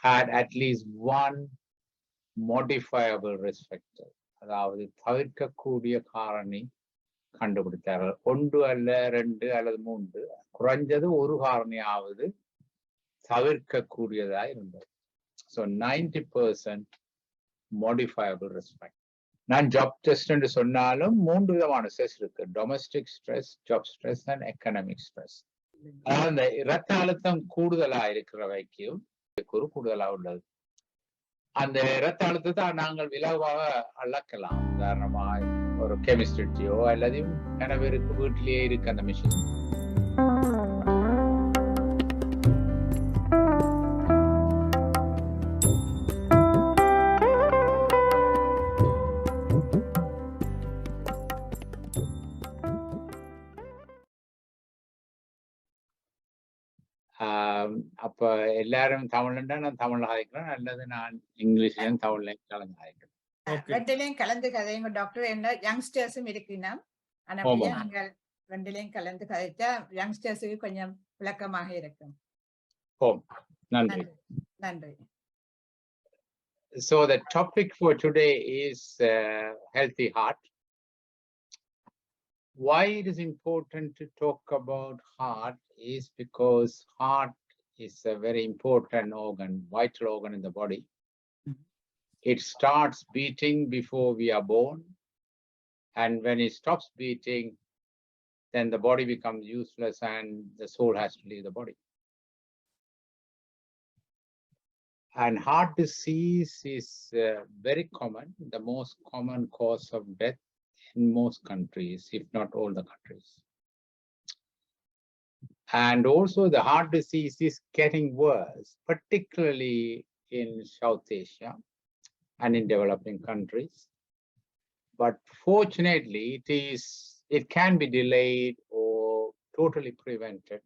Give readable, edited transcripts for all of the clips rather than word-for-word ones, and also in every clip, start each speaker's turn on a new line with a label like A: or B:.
A: had at least one modifiable risk factor. அதாவது தவிர்க்கக்கூடிய காரணி கண்டுபிடித்தார்கள். 1 அல்ல 2 அல்லது 3, குறைஞ்சது ஒரு காரணியாவது தவிர்க்கக்கூடியதா இருந்தது. So 90% modifiable risk factor. நான் ஜாப் டெஸ்ட் என்று சொன்னாலும் 3 விதமான ஸ்ட்ரெஸ் இருக்கு. Domestic stress, job stress and economic stress. அதாவது இந்த இரத்த அழுத்தம் கூடுதலா இருக்கிறவைக்கும் கூடுதலா உள்ளது. அந்த இரத்த அழுத்தத்தை நாங்கள் இலவாக அளக்கலாம். உதாரணமாக ஒரு கெமிஸ்ட்ரியோ அல்லது நிறைய பேருக்கு வீட்டிலேயே இருக்கு அந்த மிஷின். அப்ப எல்லாரும் தமிழ்னா நான் தமிழ்ல கதைக்கிறேன், அல்லது நான் இங்கிலீஷ்லயும் தமிழ்லையும் கலந்து கதைக்கிறேன்.
B: ரெண்டிலையும் கலந்து கதைங்க டாக்டர். என்ன யங்ஸ்டர்ஸும் இருக்குன்னா நீங்கள் ரெண்டிலையும் கலந்து கதைச்சா யங்ஸ்டர்ஸுக்கு கொஞ்சம் விளக்கமாக இருக்கும்.
A: நன்றி.
B: நன்றி.
A: So the topic for today is healthy heart. Why it is important to talk about heart is because heart is a very important organ, vital organ in the body. It starts beating before we are born, and when it stops beating, then the body becomes useless and the soul has to leave the body. And heart disease is very common, the most common cause of death in most countries, if not all the countries. And also the heart disease is getting worse, particularly in South Asia and in developing countries. But fortunately, it can be delayed or totally prevented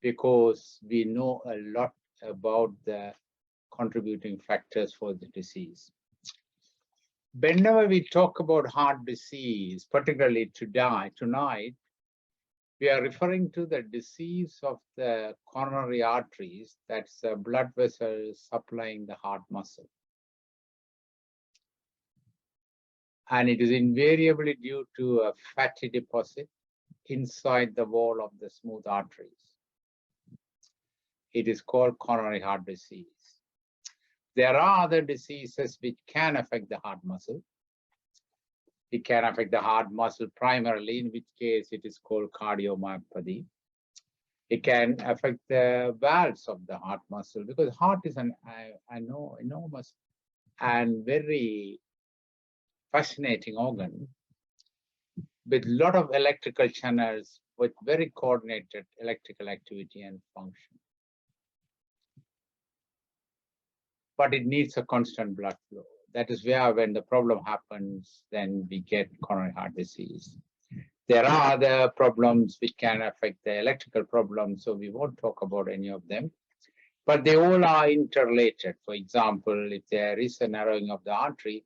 A: because we know a lot about the contributing factors for the disease. Whenever we talk about heart disease, particularly tonight, we are referring to the disease of the coronary arteries, that's the blood vessels supplying the heart muscle. And it is invariably due to a fatty deposit inside the wall of the smooth arteries. It is called coronary heart disease. There are other diseases which can affect the heart muscle. It can affect the heart muscle primarily, in which case it is called cardiomyopathy. It can affect the valves of the heart muscle, because heart is an enormous and very fascinating organ with a lot of electrical channels with very coordinated electrical activity and function. But it needs a constant blood flow. That is where, when the problem happens, then we get coronary heart disease. There are other problems which can affect the electrical problems, so we won't talk about any of them. But they all are interrelated. For example, if there is a narrowing of the artery,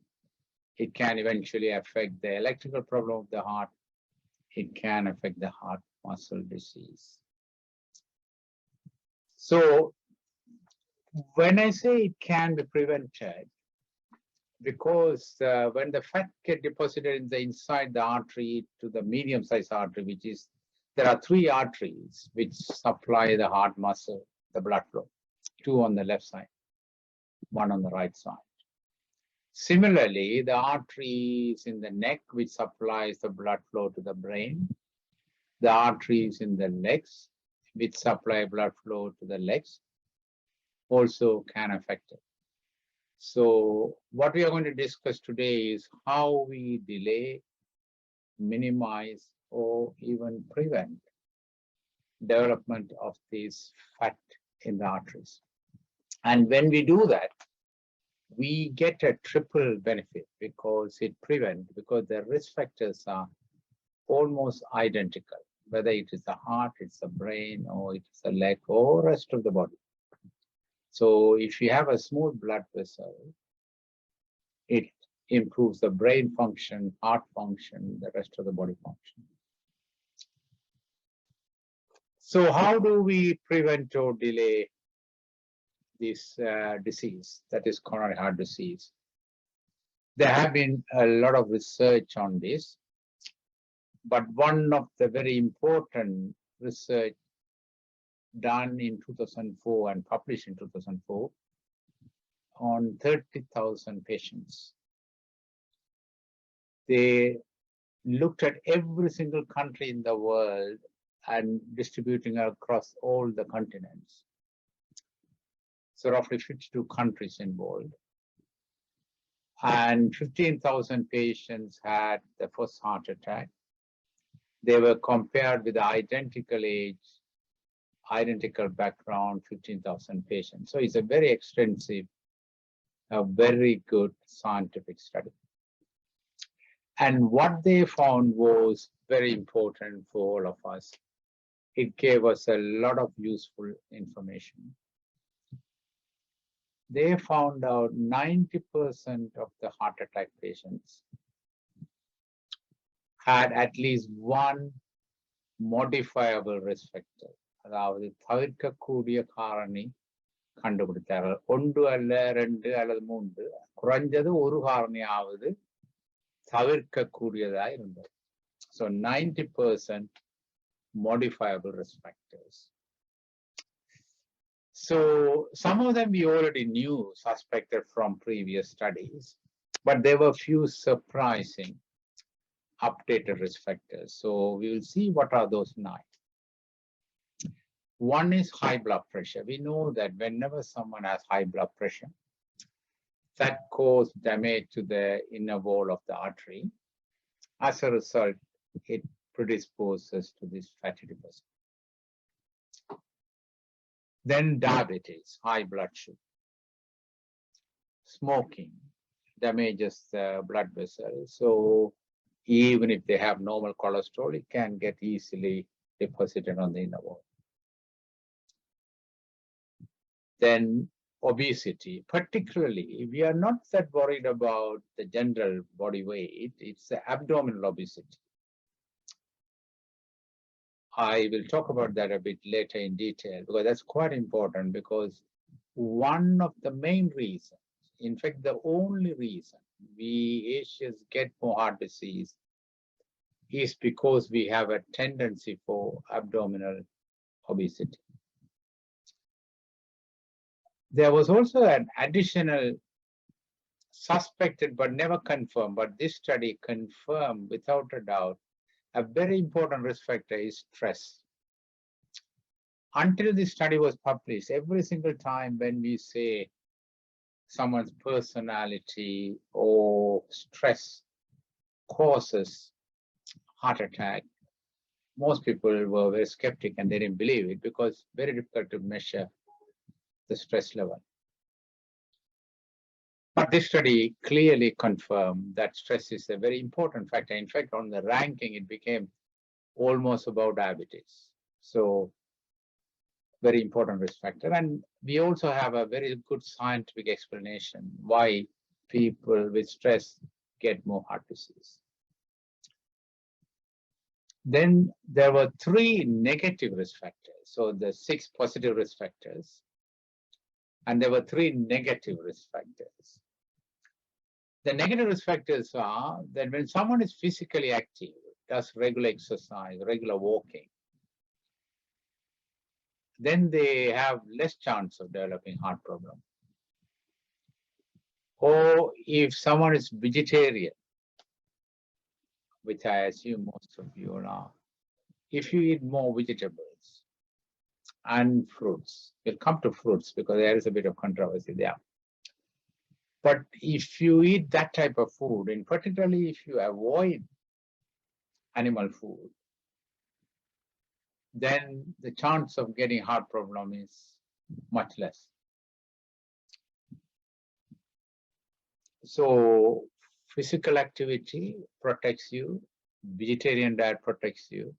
A: it can eventually affect the electrical problem of the heart. It can affect the heart muscle disease. So when I say it can be prevented, because when the fat get deposited in the inside the artery to the medium-sized artery, which is, there are 3 arteries which supply the heart muscle, the blood flow, 2 on the left side, 1 on the right side. Similarly, the arteries in the neck, which supplies the blood flow to the brain, the arteries in the legs, which supply blood flow to the legs, also can affect it. So what we are going to discuss today is how we delay, minimize, or even prevent development of this fat in the arteries. And when we do that, we get a triple benefit, because because the risk factors are almost identical, whether it is the heart, it's the brain, or it's the leg, or rest of the body. So if you have a smooth blood vessel, it improves the brain function, heart function, the rest of the body function. So how do we prevent or delay this disease, that is coronary heart disease. There have been a lot of research on this, but one of the very important research done in 2004 and published in 2004 on 30,000 patients. They looked at every single country in the world and distributing across all the continents. So roughly 52 countries involved. And 15,000 patients had the first heart attack. They were compared with the identical age, identical background, 15,000 patients. So it's a very extensive, a very good scientific study. And what they found was very important for all of us. It gave us a lot of useful information. They found out 90% of the heart attack patients had at least one modifiable risk factor. அதாவது தவிர்க்கக்கூடிய காரணி கண்டுபிடித்தார்கள். ஒன்று அல்ல, ரெண்டு அல்லது மூன்று, குறைஞ்சது ஒரு காரணியாவது தவிர்க்கக்கூடியதா இருந்தது. So 90% modifiable risk factors. So some of them we already knew, suspected from previous studies, but there were few surprising updated risk factors. So we will see what are those 9. One is high blood pressure. We know that whenever someone has high blood pressure, that causes damage to the inner wall of the artery. As a result, it predisposes to this fatty deposit. Then diabetes, high blood sugar. Smoking damages the blood vessels. So even if they have normal cholesterol, it can get easily deposited on the inner wall. Then obesity, particularly, we are not that worried about the general body weight, it's the abdominal obesity. I will talk about that a bit later in detail, because that's quite important, because one of the main reasons, in fact, the only reason we Asians get more heart disease is because we have a tendency for abdominal obesity. There was also an additional suspected but never confirmed, but this study confirmed without a doubt, a very important risk factor is stress. Until this study was published, every single time when we say someone's personality or stress causes heart attack, most people were very skeptic and they didn't believe it, because it's very difficult to measure the stress level. But this study clearly confirmed that stress is a very important factor. In fact, on the ranking, it became almost above diabetes. So very important risk factor. And we also have a very good scientific explanation why people with stress get more heart disease. Then there were 3 negative risk factors. So the 6 positive risk factors, and there were 3 negative risk factors. The negative risk factors are that when someone is physically active, does regular exercise, regular walking, then they have less chance of developing heart problem. Or if someone is vegetarian, which I assume most of you are, if you eat more vegetables and fruits, we'll come to fruits because there is a bit of controversy there. But if you eat that type of food, and particularly if you avoid animal food, then the chance of getting heart problem is much less. So physical activity protects you, vegetarian diet protects you,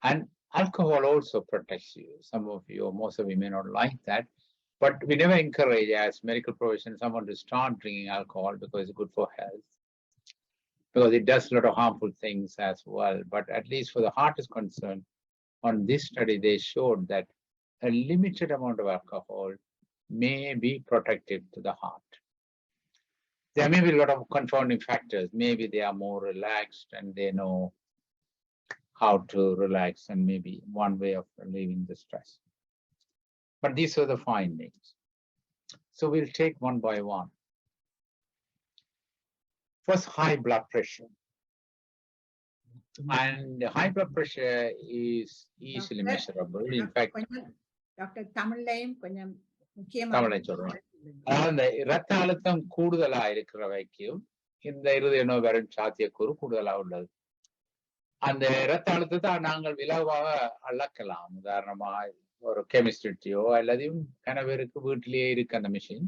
A: and alcohol also protects you. Some of you, or most of you, may not like that, but we never encourage, as medical profession, someone to start drinking alcohol because it's good for health, because it does a lot of harmful things as well. But at least for the heart is concerned, on this study, they showed that a limited amount of alcohol may be protective to the heart. There may be a lot of confounding factors. Maybe they are more relaxed and they know how to relax, and maybe one way of relieving the stress. But these are the findings. So we'll take one by one. First, high blood pressure. And high blood pressure is easily measurable. In fact,
B: doctor தமிழ்லையும் கொஞ்சம்
A: தமிழை சொல்றேன். அதாவது இந்த இரத்த அழுத்தம் கூடுதலா இருக்கிறவைக்கும் இந்த இருதய நோய் வரும் சாத்தியக்கூறு கூடுதலா உள்ளது. அந்த இரத்த அழுத்தத்தை நாங்கள் இலகுவாக அளக்கலாம். உதாரணமா ஒரு கெமிஸ்ட்ரியோ அல்லது கணவருக்கு வீட்டிலேயே இருக்கு அந்த மிஷின்.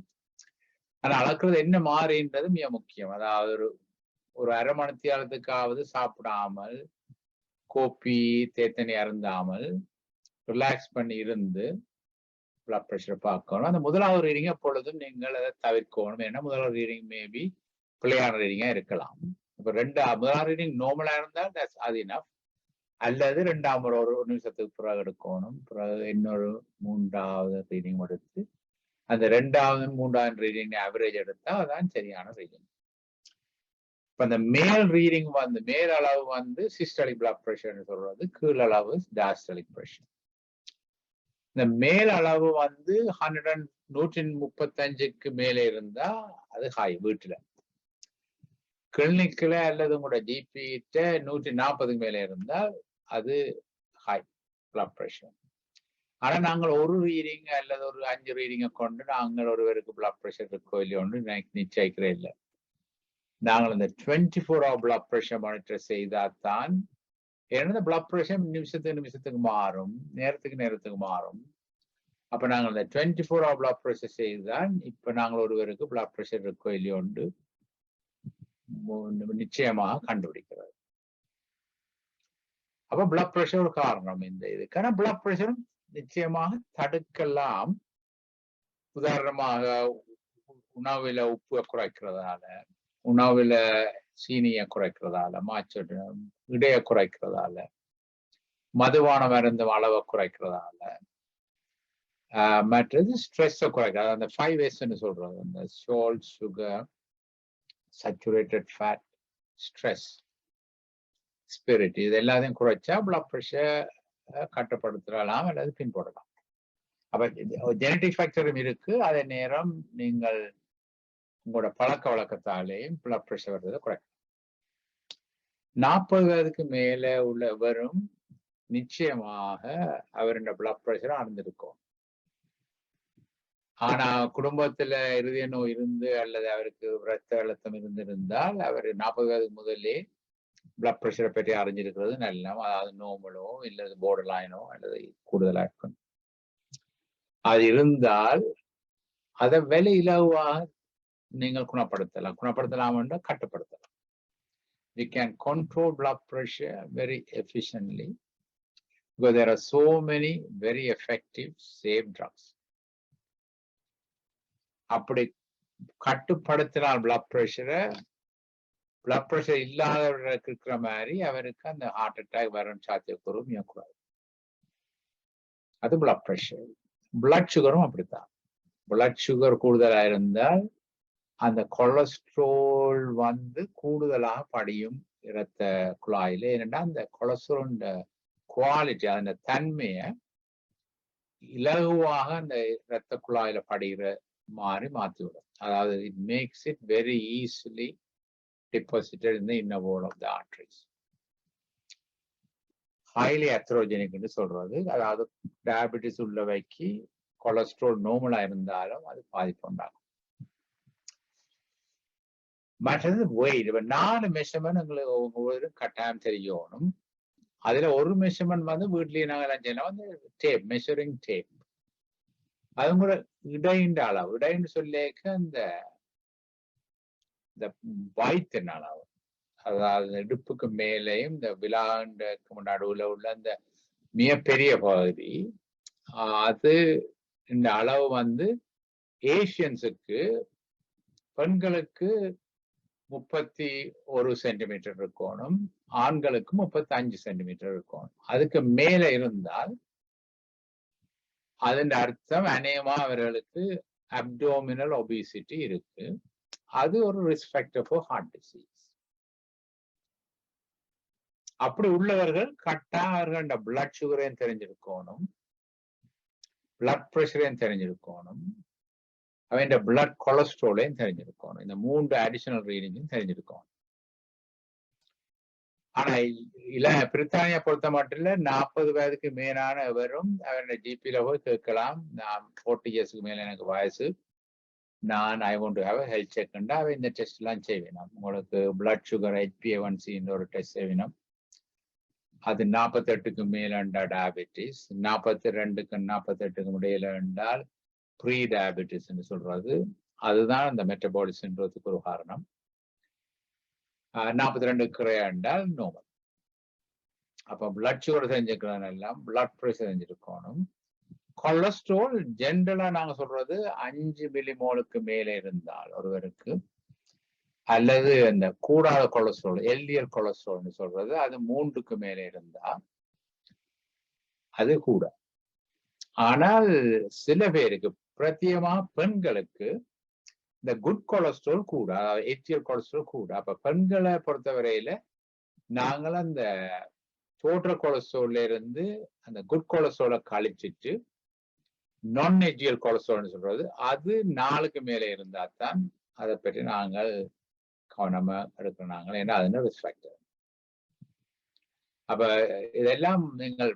A: ஆனா அளக்குறது என்ன மாறின்றது மிக முக்கியம். அதாவது ஒரு அரை மணித்தியாலத்துக்காவது சாப்பிடாமல், கோப்பி தேத்தனி அருந்தாமல் ரிலாக்ஸ் பண்ணி இருந்து பிளட் பிரஷர் பார்க்கணும். அந்த முதலாவது ரீடிங் எப்பொழுதும் நீங்கள் அதை தவிர்க்கணும். ஏன்னா முதலாவது ரீடிங் மேபி பிள்ளையான ரீடிங்கா இருக்கலாம். இப்ப முதலாவது ரீடிங் நார்மலா இருந்தால் அது இனஃப். அல்லது ரெண்டாம் ஒரு நிமிஷத்துக்கு பிறகு எடுக்கணும். பிறகு இன்னொரு மூன்றாவது ரீடிங் எடுத்து அந்த ரெண்டாவது மூன்றாவது ரீடிங் ஆவரேஜ் எடுத்தா அதான் சரியான ரீடிங். இப்ப அந்த மேல் ரீடிங் மேல் அளவு சிஸ்டலிக் பிளட் பிரஷர் சொல்றது, கீழ் அளவு டாஸ்டலிக் பிரஷர். இந்த மேல் அளவு 135க்கு மேலே இருந்தா அது ஹாய் வீட்டுல. கிளினிக்ல அல்லது உங்களோட ஜிபிட்ட 140க்கு மேலே இருந்தால் அது ஹாய் பிளட் பிரஷர். ஆனா நாங்கள் ஒரு ரீடிங் அல்லது ஒரு 5 ரீடிங்கை கொண்டு நாங்கள் ஒருவருக்கு பிளட் பிரஷர் இருக்கோ இல்லையோன்னு நிச்சயிக்கிறே இல்லை. நாங்கள் இந்த 24 hour பிளட் பிரஷர் மானிட்டர் செய்தால்தான், ஏன்னா பிளட் பிரஷர் நிமிஷத்துக்கு மாறும், நேரத்துக்கு மாறும். அப்ப நாங்கள் இந்த 24 hour பிளட் பிரஷர் செய்துதான் இப்ப நாங்கள் ஒருவருக்கு பிளட் பிரஷர் இருக்கோ இல்லையோன்று நிச்சயமாக கண்டுபிடிக்கிறது. அப்ப பிளட் பிரஷர் ஒரு காரணம் இந்த இதுக்கான. பிளட் பிரஷரும் நிச்சயமாக தடுக்கலாம். உதாரணமாக உணவுல உப்பு குறைக்கிறதால, உணவுல சீனியை குறைக்கிறதால, இடைய குறைக்கிறதால, மதுவான மருந்து அளவை குறைக்கிறதால, மற்றது ஸ்ட்ரெஸ்ஸை குறைக்கிறது. அந்த 5S சொல்றது, அந்த salt, sugar, saturated fat, stress, spirit, இது எல்லாத்தையும் குறைச்சா பிளட் பிரஷர் கட்டுப்படுத்தலாம் அல்லது பின்பற்றலாம். அப்ப ஜெனட்டிக் ஃபேக்டரும் இருக்கு. அதே நேரம் நீங்கள் உங்களோட பழக்க வழக்கத்தாலேயும் பிளட் பிரஷர் வர்றதை குறைக்கலாம். 40 வயதுக்கு மேல உள்ளவரும் நிச்சயமாக அவருடைய பிளட் பிரஷர் அறிந்திருக்கும். ஆனா குடும்பத்துல இருதய நோய் இருந்து அல்லது அவருக்கு இரத்த அழுத்தம் இருந்திருந்தால் அவர் 40 வயதுக்கு முதலே பிளட் பிரஷரை பற்றி அறிஞ்சிருக்கிறது நல்ல. அதாவது நோமலோ இல்லது போர்டர் லைனோ அல்லது கூடுதலா இருக்கும். அது இருந்தால் அதை விலை இலவாக நீங்கள் குணப்படுத்தலாம் என்ற கட்டுப்படுத்தலாம். We can control blood pressure very efficiently because there are so many very effective safe drugs. அப்படி கட்டுப்படுத்தினால் பிளட் பிரஷர் இல்லாதவர்களுக்கு இருக்கிற மாதிரி அவருக்கு அந்த ஹார்ட் அட்டாக் வரும் சாத்தியக்கூறு மிகக்கூடாது. அது பிளட் பிரஷர். பிளட் சுகரும் அப்படித்தான். பிளட் சுகர் கூடுதலா இருந்தால் அந்த கொலஸ்ட்ரால் கூடுதலாக படியும் இரத்த குழாயில. ஏனென்றா அந்த கொலஸ்ட்ரால் குவாலிட்டி, அந்த தன்மையை இலகுவாக அந்த இரத்த குழாயில படிகிற மாதிரி மாற்றிவிடும். அதாவது it makes it very easily deposited in the inner wall of the arteries. highly atherogenic என்று சொல்றது, அதாவது டயபிட்டிஸ் உள்ளவைக்கு கொலஸ்ட்ரால் நார்மலா இருந்தாலும் அது பாதிப்பு உண்டாகும். மற்றது வெயிட். இப்ப 4 மெஷர்மெண்ட் உங்களுக்கு ஒவ்வொரு கட்டாயம் தெரியணும். அதுல ஒரு மெஷர்மெண்ட் வீட்லயே நாங்கள் செய்யலாம், டேப், மெஷரிங் டேப். அது கூட இடையின் அளவு. இடைன்னு சொல்லிக்க இந்த வயிற்றின் அளவு, அதாவது இடுப்புக்கு மேலேயும் இந்த விலாண்டுக்கு நடுவுல உள்ள அந்த மிகப்பெரிய பகுதி, அது இந்த அளவு ஏசியன்ஸுக்கு, பெண்களுக்கு 31 சென்டிமீட்டர் இருக்கணும், ஆண்களுக்கு 35 சென்டிமீட்டர் இருக்கணும். அதுக்கு மேல இருந்தால் அதன் அர்த்தம் அநேகமா அவர்களுக்கு அப்டோமினல் ஒபிசிட்டி இருக்கு. அது ஒரு risk factor for heart disease. அப்படி உள்ளவர்கள் அவர்களோட பிளட் சுகரையும் தெரிஞ்சிருக்கணும், பிளட் பிரஷரையும் தெரிஞ்சிருக்கணும், அவன் பிளட் கொலஸ்ட்ராலையும் தெரிஞ்சிருக்கணும். இந்த 3 அடிஷனல் ரீடிங்கும் தெரிஞ்சிருக்கணும். ஆனா பிரித்தானியா பொறுத்த மட்டும் 40 வயதுக்கு மேலான எவரும் அவருடைய ஜிபியில போய் கேட்கலாம், நான் 40 இயர்ஸ்க்கு மேல எனக்கு வயசு, நான் I want to have a health check, இந்த டெஸ்ட் எல்லாம் செய்வேணும். உங்களுக்கு பிளட் சுகர் HbA1c ஒரு டெஸ்ட் செய்வேணும். அது 48க்கு மேல டயபெட்டிஸ், 42க்கும் 48க்கும் இடையில என்றால் ப்ரீ டயபெட்டிஸ் சொல்றது. அதுதான் அந்த மெட்டபாலிக் சிண்ட்ரோத்துக்கு ஒரு காரணம். 42 குறையா என்றால் நோமல். அப்ப பிளட் சுகர் தெரிஞ்சுக்கிறதுனால எல்லாம் பிளட் பிரஷர் தெரிஞ்சிருக்கணும். கொலஸ்ட்ரால் ஜென்ரலா நாங்க சொல்றது 5 மில்லிமோலுக்கு மேல இருந்தால் ஒருவருக்கு, அல்லது அந்த கூடாத கொலஸ்ட்ரால் எல்டிஎல் கொலஸ்ட்ரால்னு சொல்றது அது 3க்கு மேல இருந்தா அது கூட. ஆனால் சில பேருக்கு பிரத்யேகமா பெண்களுக்கு இந்த குட் கொலஸ்ட்ரால் கூட, அதாவது HDL கொலஸ்ட்ரால் கூட. அப்ப பெண்களை பொறுத்தவரையில நாங்கள் அந்த டோட்டல் கொலஸ்ட்ரால்ல இருந்து அந்த குட் கொலஸ்ட்ராலை கழிச்சிட்டு நான் HDL கொலஸ்ட்ரால்னு சொல்றது அது 4க்கு மேல இருந்தா தான் அதை பற்றி நாங்கள் கவனமா எடுக்கிறாங்க. ஏன்னா அது ரிஸ்க் ஃபேக்டர். அப்ப இதெல்லாம் நீங்கள்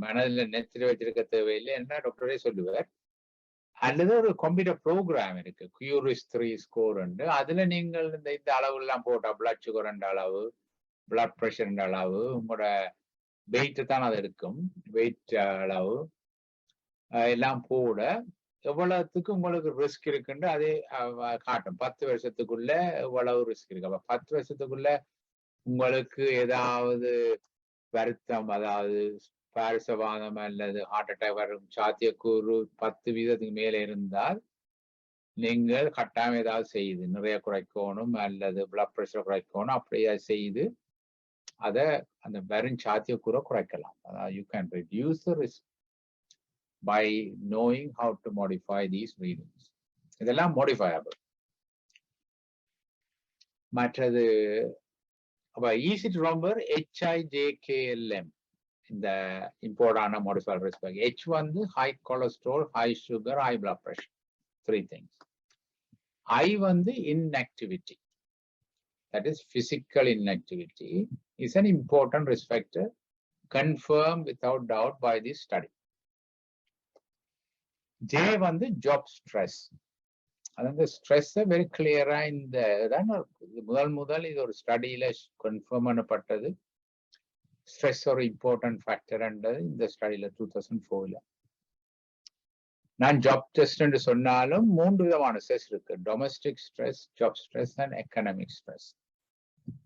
A: மனதில் நெத்திரி வச்சிருக்க தேவையில்லை என்ன டாக்டரே சொல்லுவார். அல்லது ஒரு கம்ப்யூட்டர் ப்ரோக்ராம் இருக்கு, Q-RIS-3 ஸ்கோர். அதுல நீங்கள் இந்த அளவு எல்லாம் போட்டா பிளட் சுகர் அளவு, பிளட் பிரஷர் அளவு, உங்களோட வெயிட் தான் அது இருக்கும், வெயிட் அளவு எல்லாம் போட எவ்வளவுக்கு உங்களுக்கு ரிஸ்க் இருக்குன்னு அதே காட்டும். 10 வருஷத்துக்குள்ள எவ்வளவு ரிஸ்க் இருக்கு. அப்ப 10 வருஷத்துக்குள்ள உங்களுக்கு ஏதாவது வருத்தம், அதாவது பாரிசவாதம் அல்லது ஹார்ட் அட்டாக் வரும் சாத்தியக்கூறு 10% மேல இருந்தால் நீங்கள் கட்டாயம் ஏதாவது செய்யுது, நிறைய குறைக்கணும் அல்லது பிளட் பிரஷர் குறைக்கணும், அப்படியே செய்து அதை அந்த வரும் சாத்தியக்கூறை குறைக்கலாம். அதாவது you can reduce the risk by knowing how to modify these readings. இதெல்லாம் modifiable. மற்றது easy to remember HIJKLM, இந்த இம்பார்ட்டான modifiable risk factor. H வந்து high cholesterol, high sugar, high blood pressure, 3 things. I வந்து inactivity, that is physical inactivity, is an important risk factor confirmed without doubt by this study. J வந்து job stress. அந்த stress very கிளியரா இந்த முதல் இது ஒரு ஸ்டடியில confirm பண்ணப்பட்டது. Stress ஒரு இம்பார்ட்டன்ட் ஃபேக்டர் இந்த ஸ்டடியில 2004ல. நான் ஜாப் டெஸ்ட் என்று சொன்னாலும் 3 விதமான ஸ்ட்ரெஸ் இருக்கு, domestic stress, job stress and economic stress.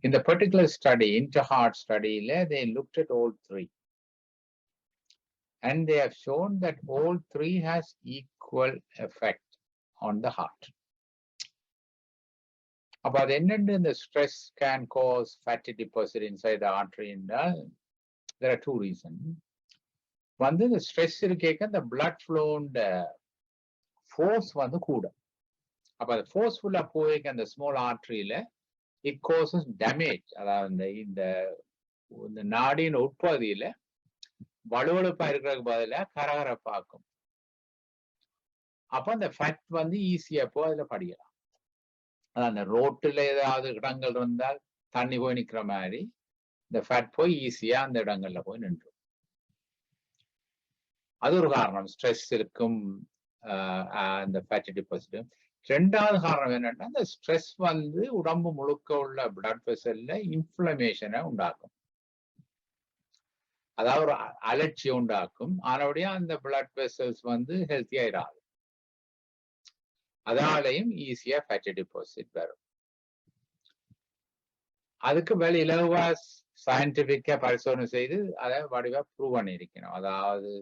A: இந்த பர்டிகுலர் ஸ்டடி, இன்டர்-ஹார்ட் ஸ்டடியில they looked at all 3. And they have shown that all 3 has equal effect on the heart. About the stress can cause fatty deposit inside the artery. And there are 2 reasons. One is the stress is the blood flow and force வந்து கூட. அப்ப the forceful போய் அந்த small artery it causes damage. அதாவது இந்த நாடியின் உட்பகுதியில வலுவழுப்பா இருக்கிறதுக்கு பதிலா கரகரப்பாக்கும். அப்ப அந்த ஃபேட் வந்து ஈஸியா போய் அதுல படிக்கலாம். அந்த ரோட்டுல ஏதாவது இடங்கள் இருந்தால் தண்ணி போய் நிக்கிற மாதிரி இந்த ஃபேட் போய் ஈஸியா அந்த இடங்கள்ல போய் நின்றும். அது ஒரு காரணம், ஸ்ட்ரெஸ் இருக்கும் அந்த ஃபேட்டி டிபாசிட். 2வது காரணம் என்னன்னா, அந்த ஸ்ட்ரெஸ் வந்து உடம்பு முழுக்க உள்ள பிளட் வெசல்ல இன்ஃப்ளமேஷனை உண்டாக்கும், அதாவது ஒரு அலர்ச்சியை உண்டாக்கும். ஆனபடியா அந்த பிளட் வெசல்ஸ் வந்து ஹெல்த்தியா இராது, அதனாலையும் ஈஸியா ஃபேட்டி டிபாசிட் வரும். அதுக்கு மேல இலவா சயின்டிபிக்கா பரிசோதனை செய்து அதை வடிவா ப்ரூவ் பண்ணியிருக்கணும். அதாவது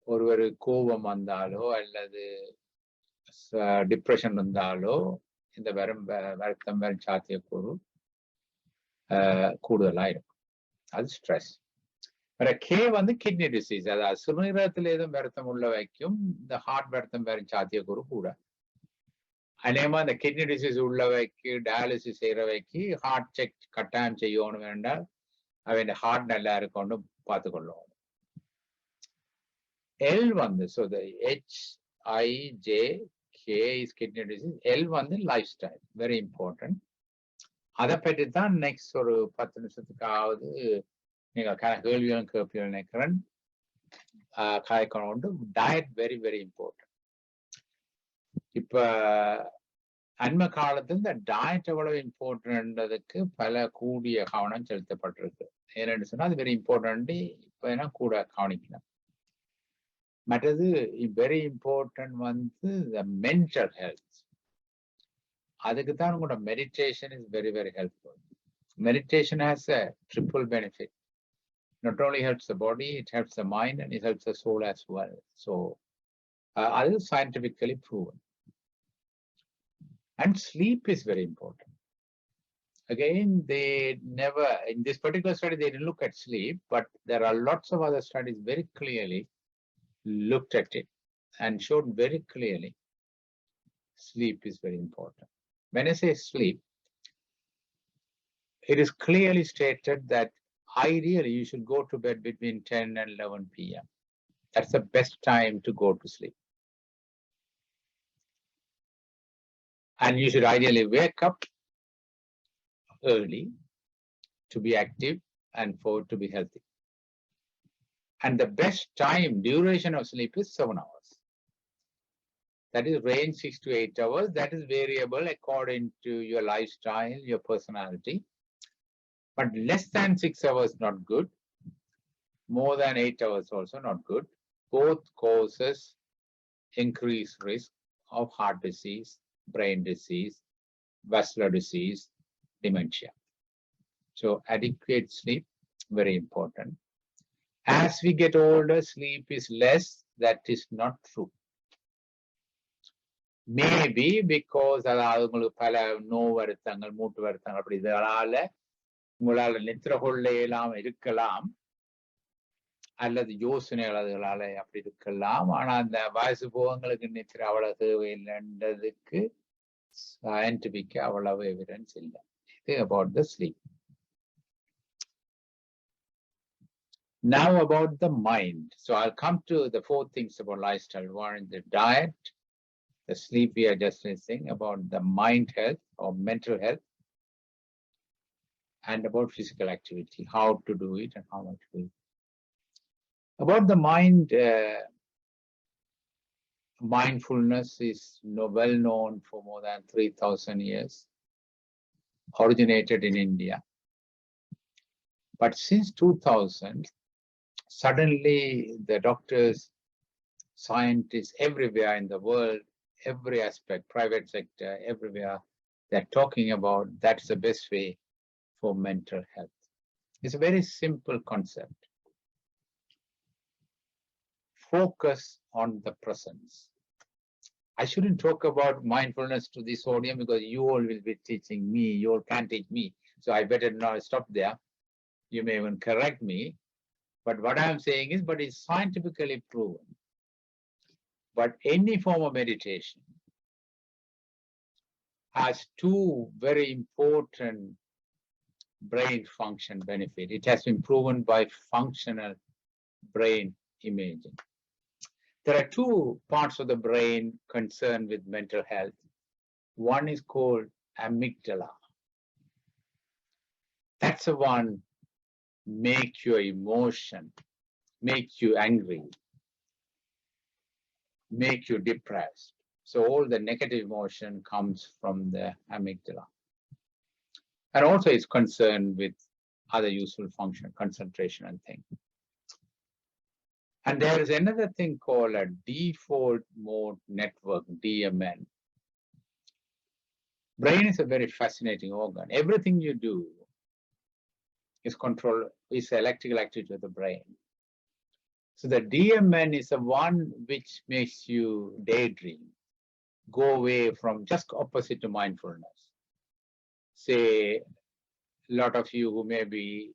A: ஒருவர் கோபம் வந்தாலோ அல்லது டிப்ரெஷன் வந்தாலோ இந்த வருத்தம் வரும் சாத்தியக்கூறு கூடுதலா இருக்கும். அது ஸ்ட்ரெஸ். K வந்து kidney disease. அதாவது சிறுநீரகத்தில் ஏதும் வருத்தம் உள்ள வைக்கும் இந்த ஹார்ட் வருத்தம் வரும் சாத்தியக்கூறு கூட. அநேகமா இந்த கிட்னி டிசீஸ் உள்ளவைக்கு டயாலிசிஸ் செய்யறவைக்கு ஹார்ட் செக் கட்டாயம் செய்யணும் வேண்டாம். அவன் ஹார்ட் நல்லா இருக்கும்னு பார்த்துக்கொள்ளும். L வந்து so the HIJK is kidney disease. L வந்து lifestyle, very important. அதை பற்றி தான் நெக்ஸ்ட் ஒரு 10 நிமிஷத்துக்காவது நீங்க கேள்வியும் கேட்பீங்க நினைக்கிறேன். காய்க்கணும் டயட் வெரி வெரி இம்பார்ட்டன்ட். இப்ப அண்மை காலத்தில் இந்த டயட் எவ்வளவு இம்பார்ட்டன்ட்ன்றதுக்கு பல கூடிய கவனம் செலுத்தப்பட்டிருக்கு. ஏன்னு சொன்னா அது வெரி இம்பார்ட்டன்ட். இப்ப என்ன கூட கவனிக்கலாம். மற்றது வெரி இம்பார்ட்டன்ட் வந்து மென்டல் ஹெல்த். அதுக்கு தான் உங்களோட meditation is very very helpful. Meditation has a triple benefit. Not only helps the body, it helps the mind and it helps the soul as well. So, that is scientifically proven. And sleep is very important. Again, they never, in this particular study, they didn't look at sleep, but there are lots of other studies very clearly looked at it and showed very clearly sleep is very important. When I say sleep, it is clearly stated that ideally you should go to bed between 10 and 11 p.m. That's the best time to go to sleep. And you should ideally wake up early to be active and for to be healthy. And the best time duration of sleep is 7 hours. That is range 6 to 8 hours. That is variable according to your lifestyle, your personality. But less than 6 hours not good. More than 8 hours also not good. Both causes increased risk of heart disease, brain disease, vascular disease, dementia. So adequate sleep, very important. As we get older, sleep is less. That is not true. Maybe because அதாவது உங்களுக்கு பல நோய் வருத்தங்கள், மூட்டு வருத்தங்கள் அப்படி இதனால உங்களால நித்திர கொள்ளையெல்லாம் இருக்கலாம், அல்லது யோசனைகளால அப்படி இருக்கலாம். ஆனா அந்த வயசு போகங்களுக்கு நித்திர அவ்வளவு தேவையில்லைன்றதுக்கு சயின்டிபிக் அவ்வளவு எவிடன்ஸ் இல்லை. இது about the sleep. Now about the mind. So I'll come to the 4 things about lifestyle. One is the diet, the sleep we are just saying, about the mind health or mental health, and about physical activity, how to do it and how much to do it. About the mind, mindfulness is well known for more than 3,000 years, originated in India. But since 2000, suddenly the doctors, scientists everywhere in the world, every aspect, private sector, everywhere, they're talking about that's the best way for mental health. It's a very simple concept. Focus on the presence. I shouldn't talk about mindfulness to this audience because you all will be teaching me, you all can't teach me. So I better not stop there. You may even correct me. But what I'm saying is, but it's scientifically proven. But any form of meditation has 2 very important brain function benefit. It has been proven by functional brain imaging. There are 2 parts of the brain concerned with mental health. One is called amygdala. That's the one make your emotion, make you angry, make you depressed. So all the negative emotion comes from the amygdala. And also it's concerned with other useful function, concentration and things. And there is another thing called a default mode network, DMN. Brain is a very fascinating organ. Everything you do is controlled, is electrical activity of the brain. So the DMN is the one which makes you daydream, go away from just opposite to mindfulness. Say, a lot of you who may be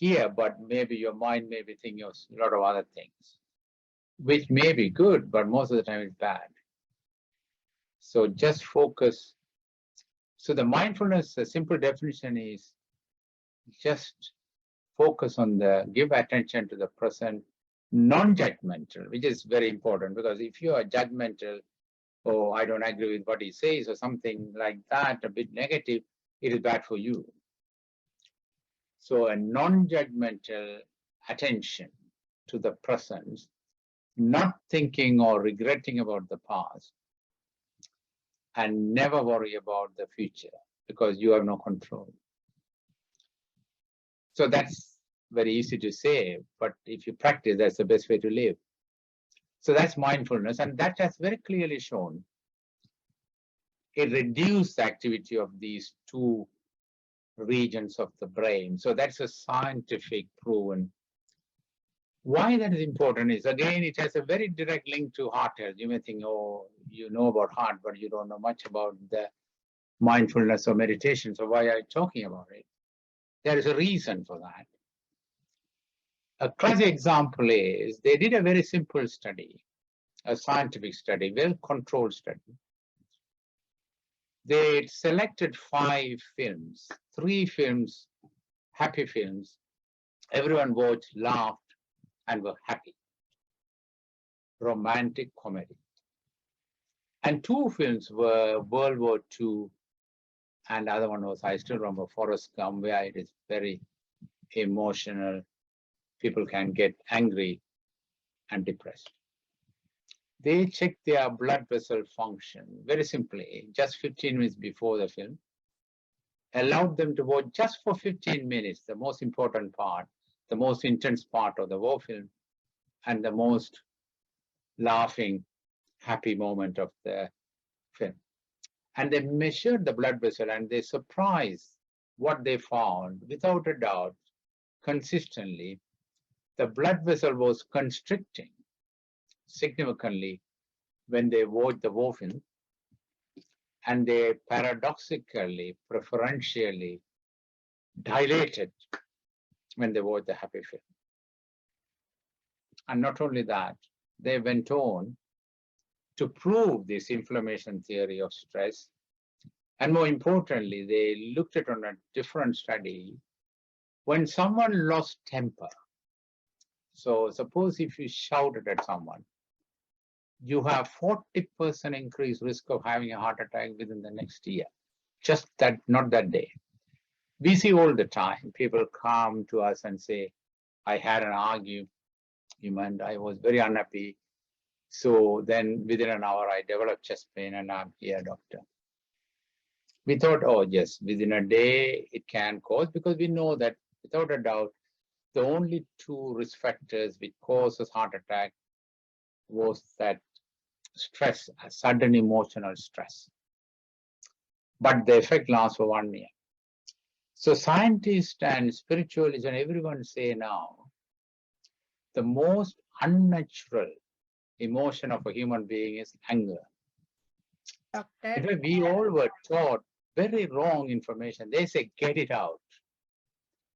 A: here, but maybe your mind may be thinking of a lot of other things, which may be good, but most of the time it's bad. So just focus. So the mindfulness, the simple definition is just focus on give attention to the present, non-judgmental, which is very important, because if you are judgmental, oh, I don't agree with what he says or something like that, a bit negative, it is bad for you. So a non-judgmental attention to the present, not thinking or regretting about the past, and never worry about the future because you have no control. So that's very easy to say, but if you practice, that's the best way to live. So that's mindfulness, and that has very clearly shown it reduces the activity of these two regions of the brain. So that's a scientific proven. Why that is important is, again, it has a very direct link to heart health. You may think, oh, you know about heart, but you don't know much about the mindfulness or meditation. So why are you talking about it? There is a reason for that. A classic example is they did a very simple study, a scientific study, well-controlled study. They selected 5 films, 3 films, happy films. Everyone watched, laughed, and were happy. Romantic comedy. And 2 films were World War II, and the other one was, I still remember, Forrest Gump, where it is very emotional. People can get angry and depressed. They checked their blood vessel function very simply, just 15 minutes before the film, allowed them to watch just for 15 minutes, the most important part, the most intense part of the war film, and the most laughing, happy moment of the film. And they measured the blood vessel, and they surprised what they found, without a doubt, consistently. The blood vessel was constricting significantly when they watched the war film, and they paradoxically, preferentially dilated when they watched the happy film. And not only that, they went on to prove this inflammation theory of stress. And more importantly, they looked at on a different study when someone lost temper. So suppose if you shouted at someone, you have 40% increased risk of having a heart attack within the next year. Just that, not that day. We see all the time, people come to us and say, I had an argument, I was very unhappy. So then within an hour, I developed chest pain and I'm here, doctor. We thought, oh yes, within a day it can cause, because we know that without a doubt, the only 2 risk factors which causes heart attack was that stress, a sudden emotional stress. But the effect lasts for 1 year. So scientists and spiritualists and everyone say now, the most unnatural emotion of a human being is anger.
B: Doctor,
A: In fact, we all were taught very wrong information. They say, get it out.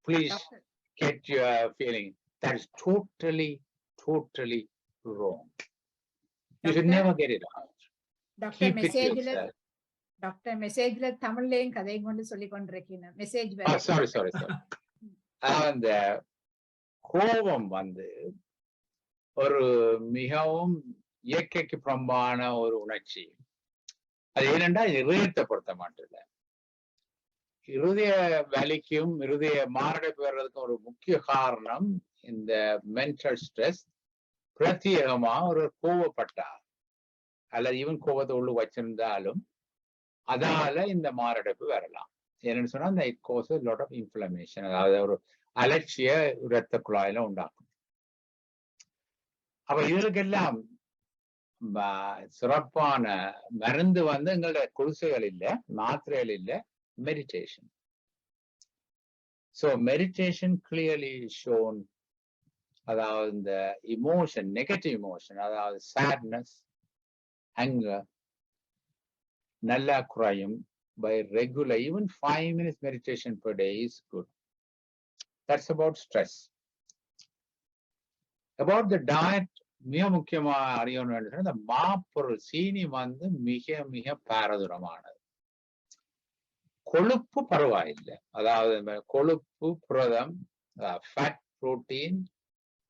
A: Please
B: Doctor,
A: get your feeling. That is totally, totally wrong. You should
B: Doctor?
A: never get it out.
B: Doctor,
A: Keep it
B: message
A: yourself.
B: Doctor, message தமிழ்லயும் கதையும் கொண்டு சொல்லி கொண்டிருக்கீங்க. Message
A: sorry. அந்த கோபம் ஒரு மிகவும் இயற்கைக்கு புறம்பான ஒரு உணர்ச்சி. அது ஏனென்றா இதயத்தை பொறுத்த மாட்டல. இருதய வலிக்கும் இருதய மாரடைப்பு வர்றதுக்கும் ஒரு முக்கிய காரணம் இந்த மென்டல் ஸ்ட்ரெஸ். பிரத்யேகமா ஒரு கோவப்பட்டா அல்லது ஈவன் கோபத்தை உள்ள வச்சிருந்தாலும் அதால இந்த மாரடைப்பு வரலாம். என்னன்னு சொன்னா இந்த it causes lot of inflammation, அதாவது ஒரு அலட்சிய இரத்த குழாயில உண்டாக்கும். அப்ப இதற்கெல்லாம் சிறப்பான மருந்து எங்களோட குடிசைகள் இல்ல, மாத்திரைகள் இல்ல, meditation. So meditation clearly shown, அதாவது இந்த இமோஷன், நெகட்டிவ் இமோஷன், அதாவது sadness, anger, நல்லா குறையும் by regular, even 5 minutes meditation per day is good. That's about stress. About the diet, மிக முக்கியமா அறியணும் என்று இந்த மாப்பொருள் சீனி வந்து மிக மிக பாரதூரமானது. கொழுப்பு பரவாயில்லை, அதாவது கொழுப்பு, புரதம், ஃபேட், புரோட்டீன்,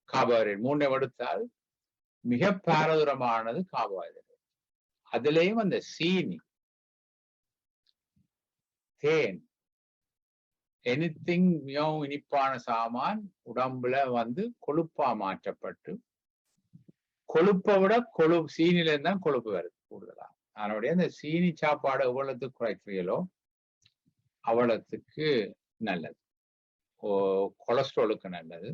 A: கார்போஹைட்ரேட் மூன்றை எடுத்தால் மிக பாரதூரமானது கார்போஹைட்ரேட். அதுலேயும் அந்த சீனி, தேன், எனிதிங் மிகவும் இனிப்பான சாமான் உடம்புல வந்து கொழுப்பா மாற்றப்பட்டு, கொழுப்பை விட சீனில இருந்தான் கொழுப்பு வருது கூடுதலா. அதனுடைய அந்த சீனி சாப்பாடு எவ்வளவுக்கு குறைக்கிறீங்களோ அவ்வளவுக்கு நல்லது, கொலஸ்ட்ராலுக்கு நல்லது.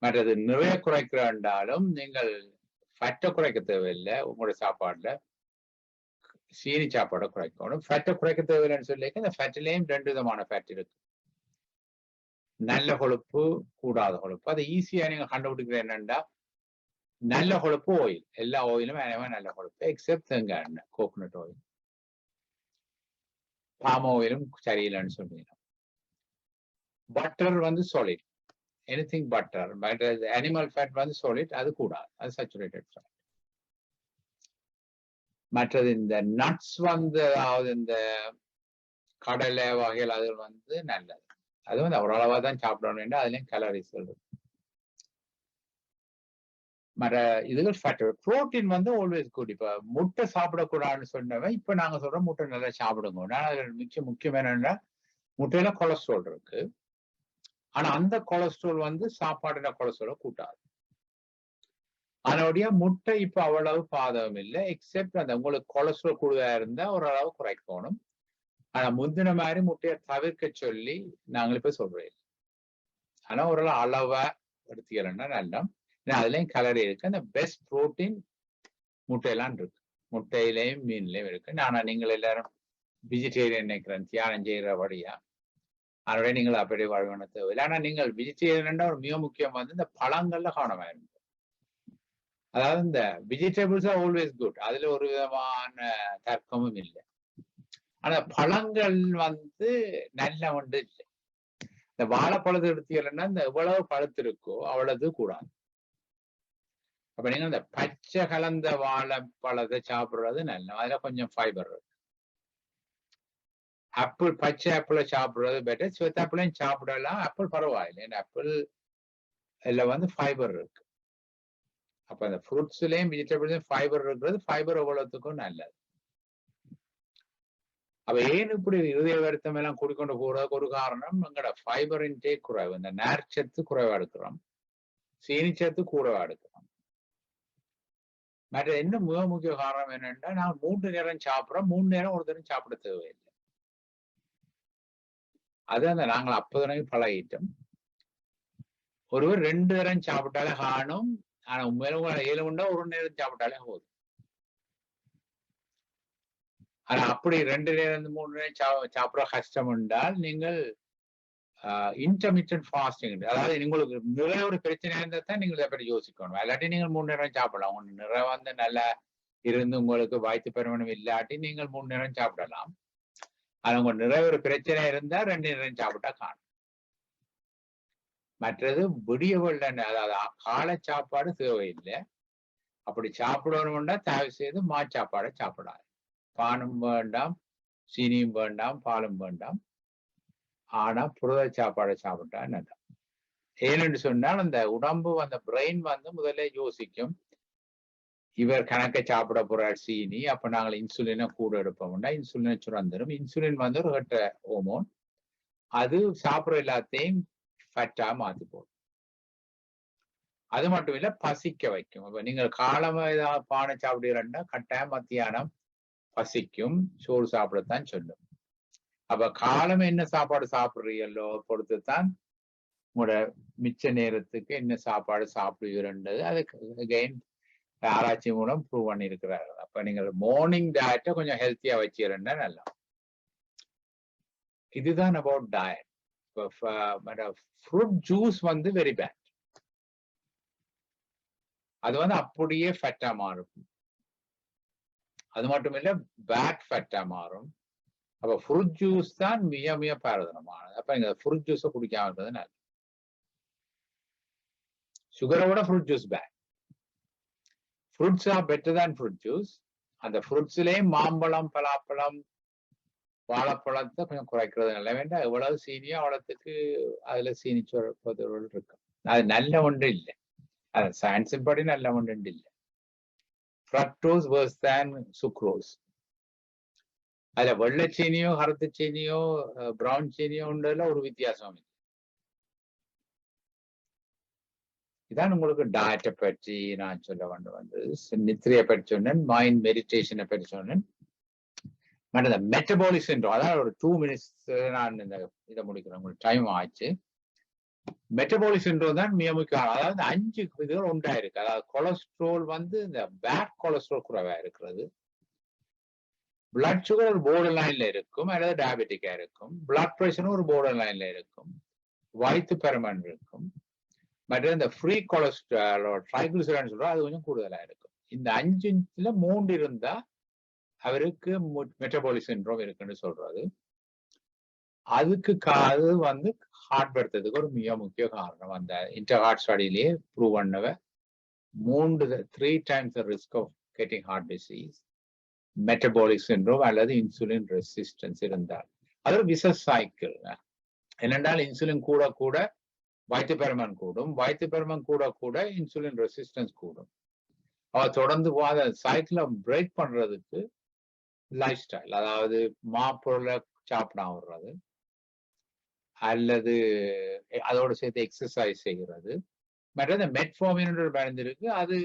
A: மற்றது நிறைய குறைக்கிற என்றாலும் நீங்கள் ஃபேட்டை குறைக்க தேவையில்லை. உங்களுடைய சாப்பாடுல சீனி சாப்பாடை குறைக்கணும். ஃபேட்டை குறைக்க தேவையில்லைன்னு சொல்லிக்க இந்த ஃபேட்டிலேயும் 2 விதமான ஃபேட் இருக்கு. நல்ல கொழுப்பு, கூடாத கொழுப்பு. அதை ஈஸியா நீங்க கண்டுபிடிக்கிற என்னன்னா, நல்ல கொழுப்பு ஆயில், எல்லா ஆயிலும் நல்ல கொழுப்பு எக்ஸப்ட் தேங்காய் எண்ணெய், கோகோனட் ஆயில். பாம் ஆயிலும் சரியில்லைன்னு சொல்றீங்க. பட்டர் வந்து solid, anything butter. Animal fat வந்து சாலிட், அது கூடாது, அது சேச்சுரேட்டட் ஃபேட். மற்றது இந்த நட்ஸ் வந்து, அதாவது இந்த கடலை வகைகள், அது வந்து நல்லது. அது வந்து ஓரளவா தான் சாப்பிடணும், அதுலயும் கலரிஸ் இருக்கு. மற்ற இதுகள் ஃபேட். புரோட்டீன் வந்து ஆல்வேஸ் குட். இப்ப முட்டை சாப்பிடக்கூடாதுன்னு சொன்னவன் இப்ப நாங்க சொல்றோம் முட்டை நல்லா சாப்பிடுங்க. அது முக்கியம் என்னன்னா, முட்டையில கொலஸ்ட்ரால் இருக்கு. ஆனா அந்த கொலஸ்ட்ரால் வந்து சாப்பாடுல கொலஸ்ட்ரால் கூட்டாது. அதனுடைய முட்டை இப்ப அவ்வளவு பாதகம் இல்லை, எக்ஸெப்ட் அந்த உங்களுக்கு கொலஸ்ட்ரால் கூடுதலா இருந்தா ஓரளவு குறைக்கணும். ஆனா முந்தின மாதிரி முட்டையை தவிர்க்க சொல்லி நாங்கள் இப்ப சொல்றோம். ஆனா ஓரளவு அளவா எடுத்துக்கிறோம்னா நல்லா. அதுலயும் கலரி இருக்கு. அந்த பெஸ்ட் புரோட்டீன் முட்டையெல்லாம் இருக்கு, முட்டையிலையும் மீன்லயும் இருக்கு. ஆனா நீங்கள் எல்லாரும் வெஜிடேரியன் நினைக்கிறேன், தியானம் செய்யறபடியா. அதோட நீங்கள் அப்படி வாழ்வன தேவையில்லை. ஆனா நீங்கள் வெஜிடேரியன் ஒரு மிக முக்கியம் வந்து இந்த பழங்கள்ல கவனமா இருக்கு. அதாவது இந்த வெஜிடபிள்ஸ் ஆர் ஆல்வேஸ் குட், அதுல ஒரு விதமான தர்க்கமும் இல்லை. ஆனா பழங்கள் வந்து நல்ல ஒன்று இல்லை. இந்த வாழைப்பழத்தை எடுத்தீங்கன்னா இந்த எவ்வளவு பழுத்து இருக்கோ அவ்வளவு கூடாது. அப்ப நீங்க இந்த பச்சை கலந்த வாழைப்பழத்தை சாப்பிடுறது நல்ல, அதுல கொஞ்சம் ஃபைபர் இருக்கு. ஆப்பிள், பச்சை ஆப்பிளை சாப்பிடுறது பெட்டர். சிவத்தாப்பிளையும் சாப்பிடலாம், ஆப்பிள் பரவாயில்லை, ஏன்னா ஆப்பிள் இதுல வந்து ஃபைபர் இருக்கு. அப்ப அந்த ஃப்ரூட்ஸ்லயும் வெஜிடபிள்ஸும் ஃபைபர் இருக்கிறது, ஃபைபர் எவ்வளவுக்கும் நல்லது. அப்ப ஏன் இப்படி இருதய வருத்தம் எல்லாம் குடிக்கொண்டு போறதுக்கு ஒரு காரணம், எங்களோட ஃபைபர் இன்டேக் குறைவு, இந்த நார்ச்சத்து குறைவா எடுக்கிறோம், சீனிச்சத்து கூடவா எடுக்கிறோம். மற்ற என்ன மிக முக்கிய காரணம் என்னன்னா, நான் 3 நேரம் சாப்பிட்றோம், 3 நேரம் ஒரு தரம் சாப்பிட தேவையில்லை. அது அந்த நாங்கள் 50 பழகிட்டோம். ஒருவர் 2 நேரம் சாப்பிட்டாலே காணும். ஆனா உண்மையில 7 உண்டா ஒரு நேரம் சாப்பிட்டாலே போதும். ஆனா அப்படி 2 நேரம் 3 நேரம் சாப்பிட கஷ்டம் என்றால் நீங்கள் இன்டர்மிட்டன்ட் ஃபாஸ்டிங், அதாவது உங்களுக்கு நிறைய ஒரு பிரச்சனை இருந்தா தான் நீங்கள் இதை பற்றி யோசிக்கணும். இல்லாட்டி நீங்கள் 3 நேரம் சாப்பிடலாம். உங்களுக்கு நிறைய வந்து நல்லா இருந்து உங்களுக்கு வாய்த்து பெருமனும் இல்லாட்டி நீங்கள் 3 நேரம் சாப்பிடலாம். ஆனா உங்க நிறைய ஒரு பிரச்சனை இருந்தா 2 நேரம் சாப்பிட்டா காணும். மற்றது விடியவள்ள, அதாவது காலை சாப்பாடு தேவையில்லை. அப்படி சாப்பிடணும்னா தயவு செய்து சாப்பாடை சாப்பிடாது. பானும் வேண்டாம், சீனியும் வேண்டாம், பாலும் வேண்டாம். ஆனா புரத சாப்பாடை சாப்பிட்டா நல்லா. ஏனென்று சொன்னால் அந்த உடம்பு, அந்த பிரெயின் வந்து முதல்ல யோசிக்கும், இவர் கணக்கை சாப்பிட போறார் சீனி, அப்ப நாங்கள் இன்சுலினை கூட எடுப்போம்னா இன்சுலினை சுரந்துடும். இன்சுலின் வந்து ஒரு கட்ட ஹோமோன், அது சாப்பிட்ற எல்லாத்தையும் ஃபேட்டா மாத்தி போடும். அது மட்டும் இல்ல, பசிக்க வைக்கும். அப்ப நீங்கள் காலமா ஏதாவது பானை சாப்பிடுறீங்கன்னா கட்டாயம் மத்தியானம் பசிக்கும், சோறு சாப்பிடத்தான் சொல்லும். அப்ப காலம் என்ன சாப்பாடு சாப்பிடுறீங்களோ பொறுத்துத்தான் உங்களோட மிச்ச நேரத்துக்கு என்ன சாப்பாடு சாப்பிடுவீங்கன்றது அதுக்கு ஆராய்ச்சி மூலம் ப்ரூவ் பண்ணி இருக்கிறார்கள். அப்ப நீங்கள் மார்னிங் டயட்டை கொஞ்சம் ஹெல்த்தியா வச்சுக்கிறேன்னா நல்லா. இதுதான் அபவுட் டயட். ஃப்ரூட் ஜூஸ் வந்து வெரி பேட். அது வந்து அப்படியே ஃபேட்டா மாறும். அது மட்டும் இல்ல பேட் ஃபேட்டா மாறும். அப்ப ஃப்ரூட் ஜூஸ் தான் மிக மிக பாரதூரமானது. அப்ப நீங்க ஃப்ரூட் ஜூஸை குடிக்காம இருந்தது நல்லது. சுகரை விட fruit juice bad. Fruits are better than fruit juice. அந்த ஃப்ரூட்ஸ்லயே மாம்பழம், பலாப்பழம், வாழைப்பழத்தை கொஞ்சம் குறைக்கிறது நல்ல. வேண்டாம் எவ்வளவு சீனியோ அவ்வளவுக்கு அதுல சீனி பொருள் இருக்கும். அது நல்ல ஒன்று இல்லை. அது சயின்ஸின் படி நல்ல ஒன்று இல்லை. ஃப்ரக்டோஸ் வேர்ஸ் தேன் சுக்ரோஸ். அதுல வெள்ளை சீனியோ கருத்து சீனியோ பிரவுன் சீனியோ உண்டுல ஒரு வித்தியாசம் இல்லை. இதான் உங்களுக்கு டயட்டை பற்றி நான் சொல்ல வந்து நித்திரையை பற்றி சொன்னேன், மைண்ட் மெடிடேஷனை பற்றி சொன்னேன். மற்ற மெட்டபாலிசம், அதாவது ஒரு 2 minutes நான் இந்த இதை முடிக்கிறேன், உங்களுக்கு டைம் ஆச்சு. மெட்டபாலிசம் தான் மிக முக்கியம். அதாவது 5 இதுகள் உண்டா இருக்கு. அதாவது கொலஸ்ட்ரால் வந்து இந்த பேட் கொலஸ்ட்ரால் குறைவா இருக்கிறது. பிளட் சுகர் ஒரு போர்டர் லைன்ல இருக்கும், அல்லது டயபெட்டிக்கா இருக்கும். பிளட் பிரஷரும் ஒரு போர்டர் லைன்ல இருக்கும். வயிற்று பருமன் இருக்கும். மற்ற இந்த ஃப்ரீ கொலஸ்ட்ரால் ட்ரைகிளிசரைடு சொல்றோம், அது கொஞ்சம் கூடுதலா இருக்கும். இந்த 5ல 3 இருந்தா அவருக்கு மெட்டபாலிக் சிண்ட்ரோம் இருக்குன்னு சொல்றது. அதுக்கு அது வந்து ஹார்ட் படுத்துறதுக்கு ஒரு மிக முக்கிய காரணம். அந்த இன்டர் ஹார்ட் ஸ்டடியிலேயே ப்ரூவ் பண்ணவ 3 times the risk of getting heart disease, metabolic syndrome அல்லது இன்சுலின் ரெசிஸ்டன்ஸ் இருந்தால். அது ஒரு விசஸ் சைக்கிள். என்னென்றால் இன்சுலின் கூட கூட வயிற்று பெருமன் கூடும், வயிற்று பெருமன் கூட கூட இன்சுலின் ரெசிஸ்டன்ஸ் கூடும். அவ தொடர்ந்து சைக்கிளை பிரேக் பண்றதுக்கு லைஃப் ஸ்டைல், அதாவது மாப்பொருளை சாப்பிடாம விடுறது, அல்லது அதோட சேர்த்து எக்ஸசைஸ் செய்கிறது. மற்ற இந்த மெட்ஃபார்மின் மருந்து இருக்கு, அது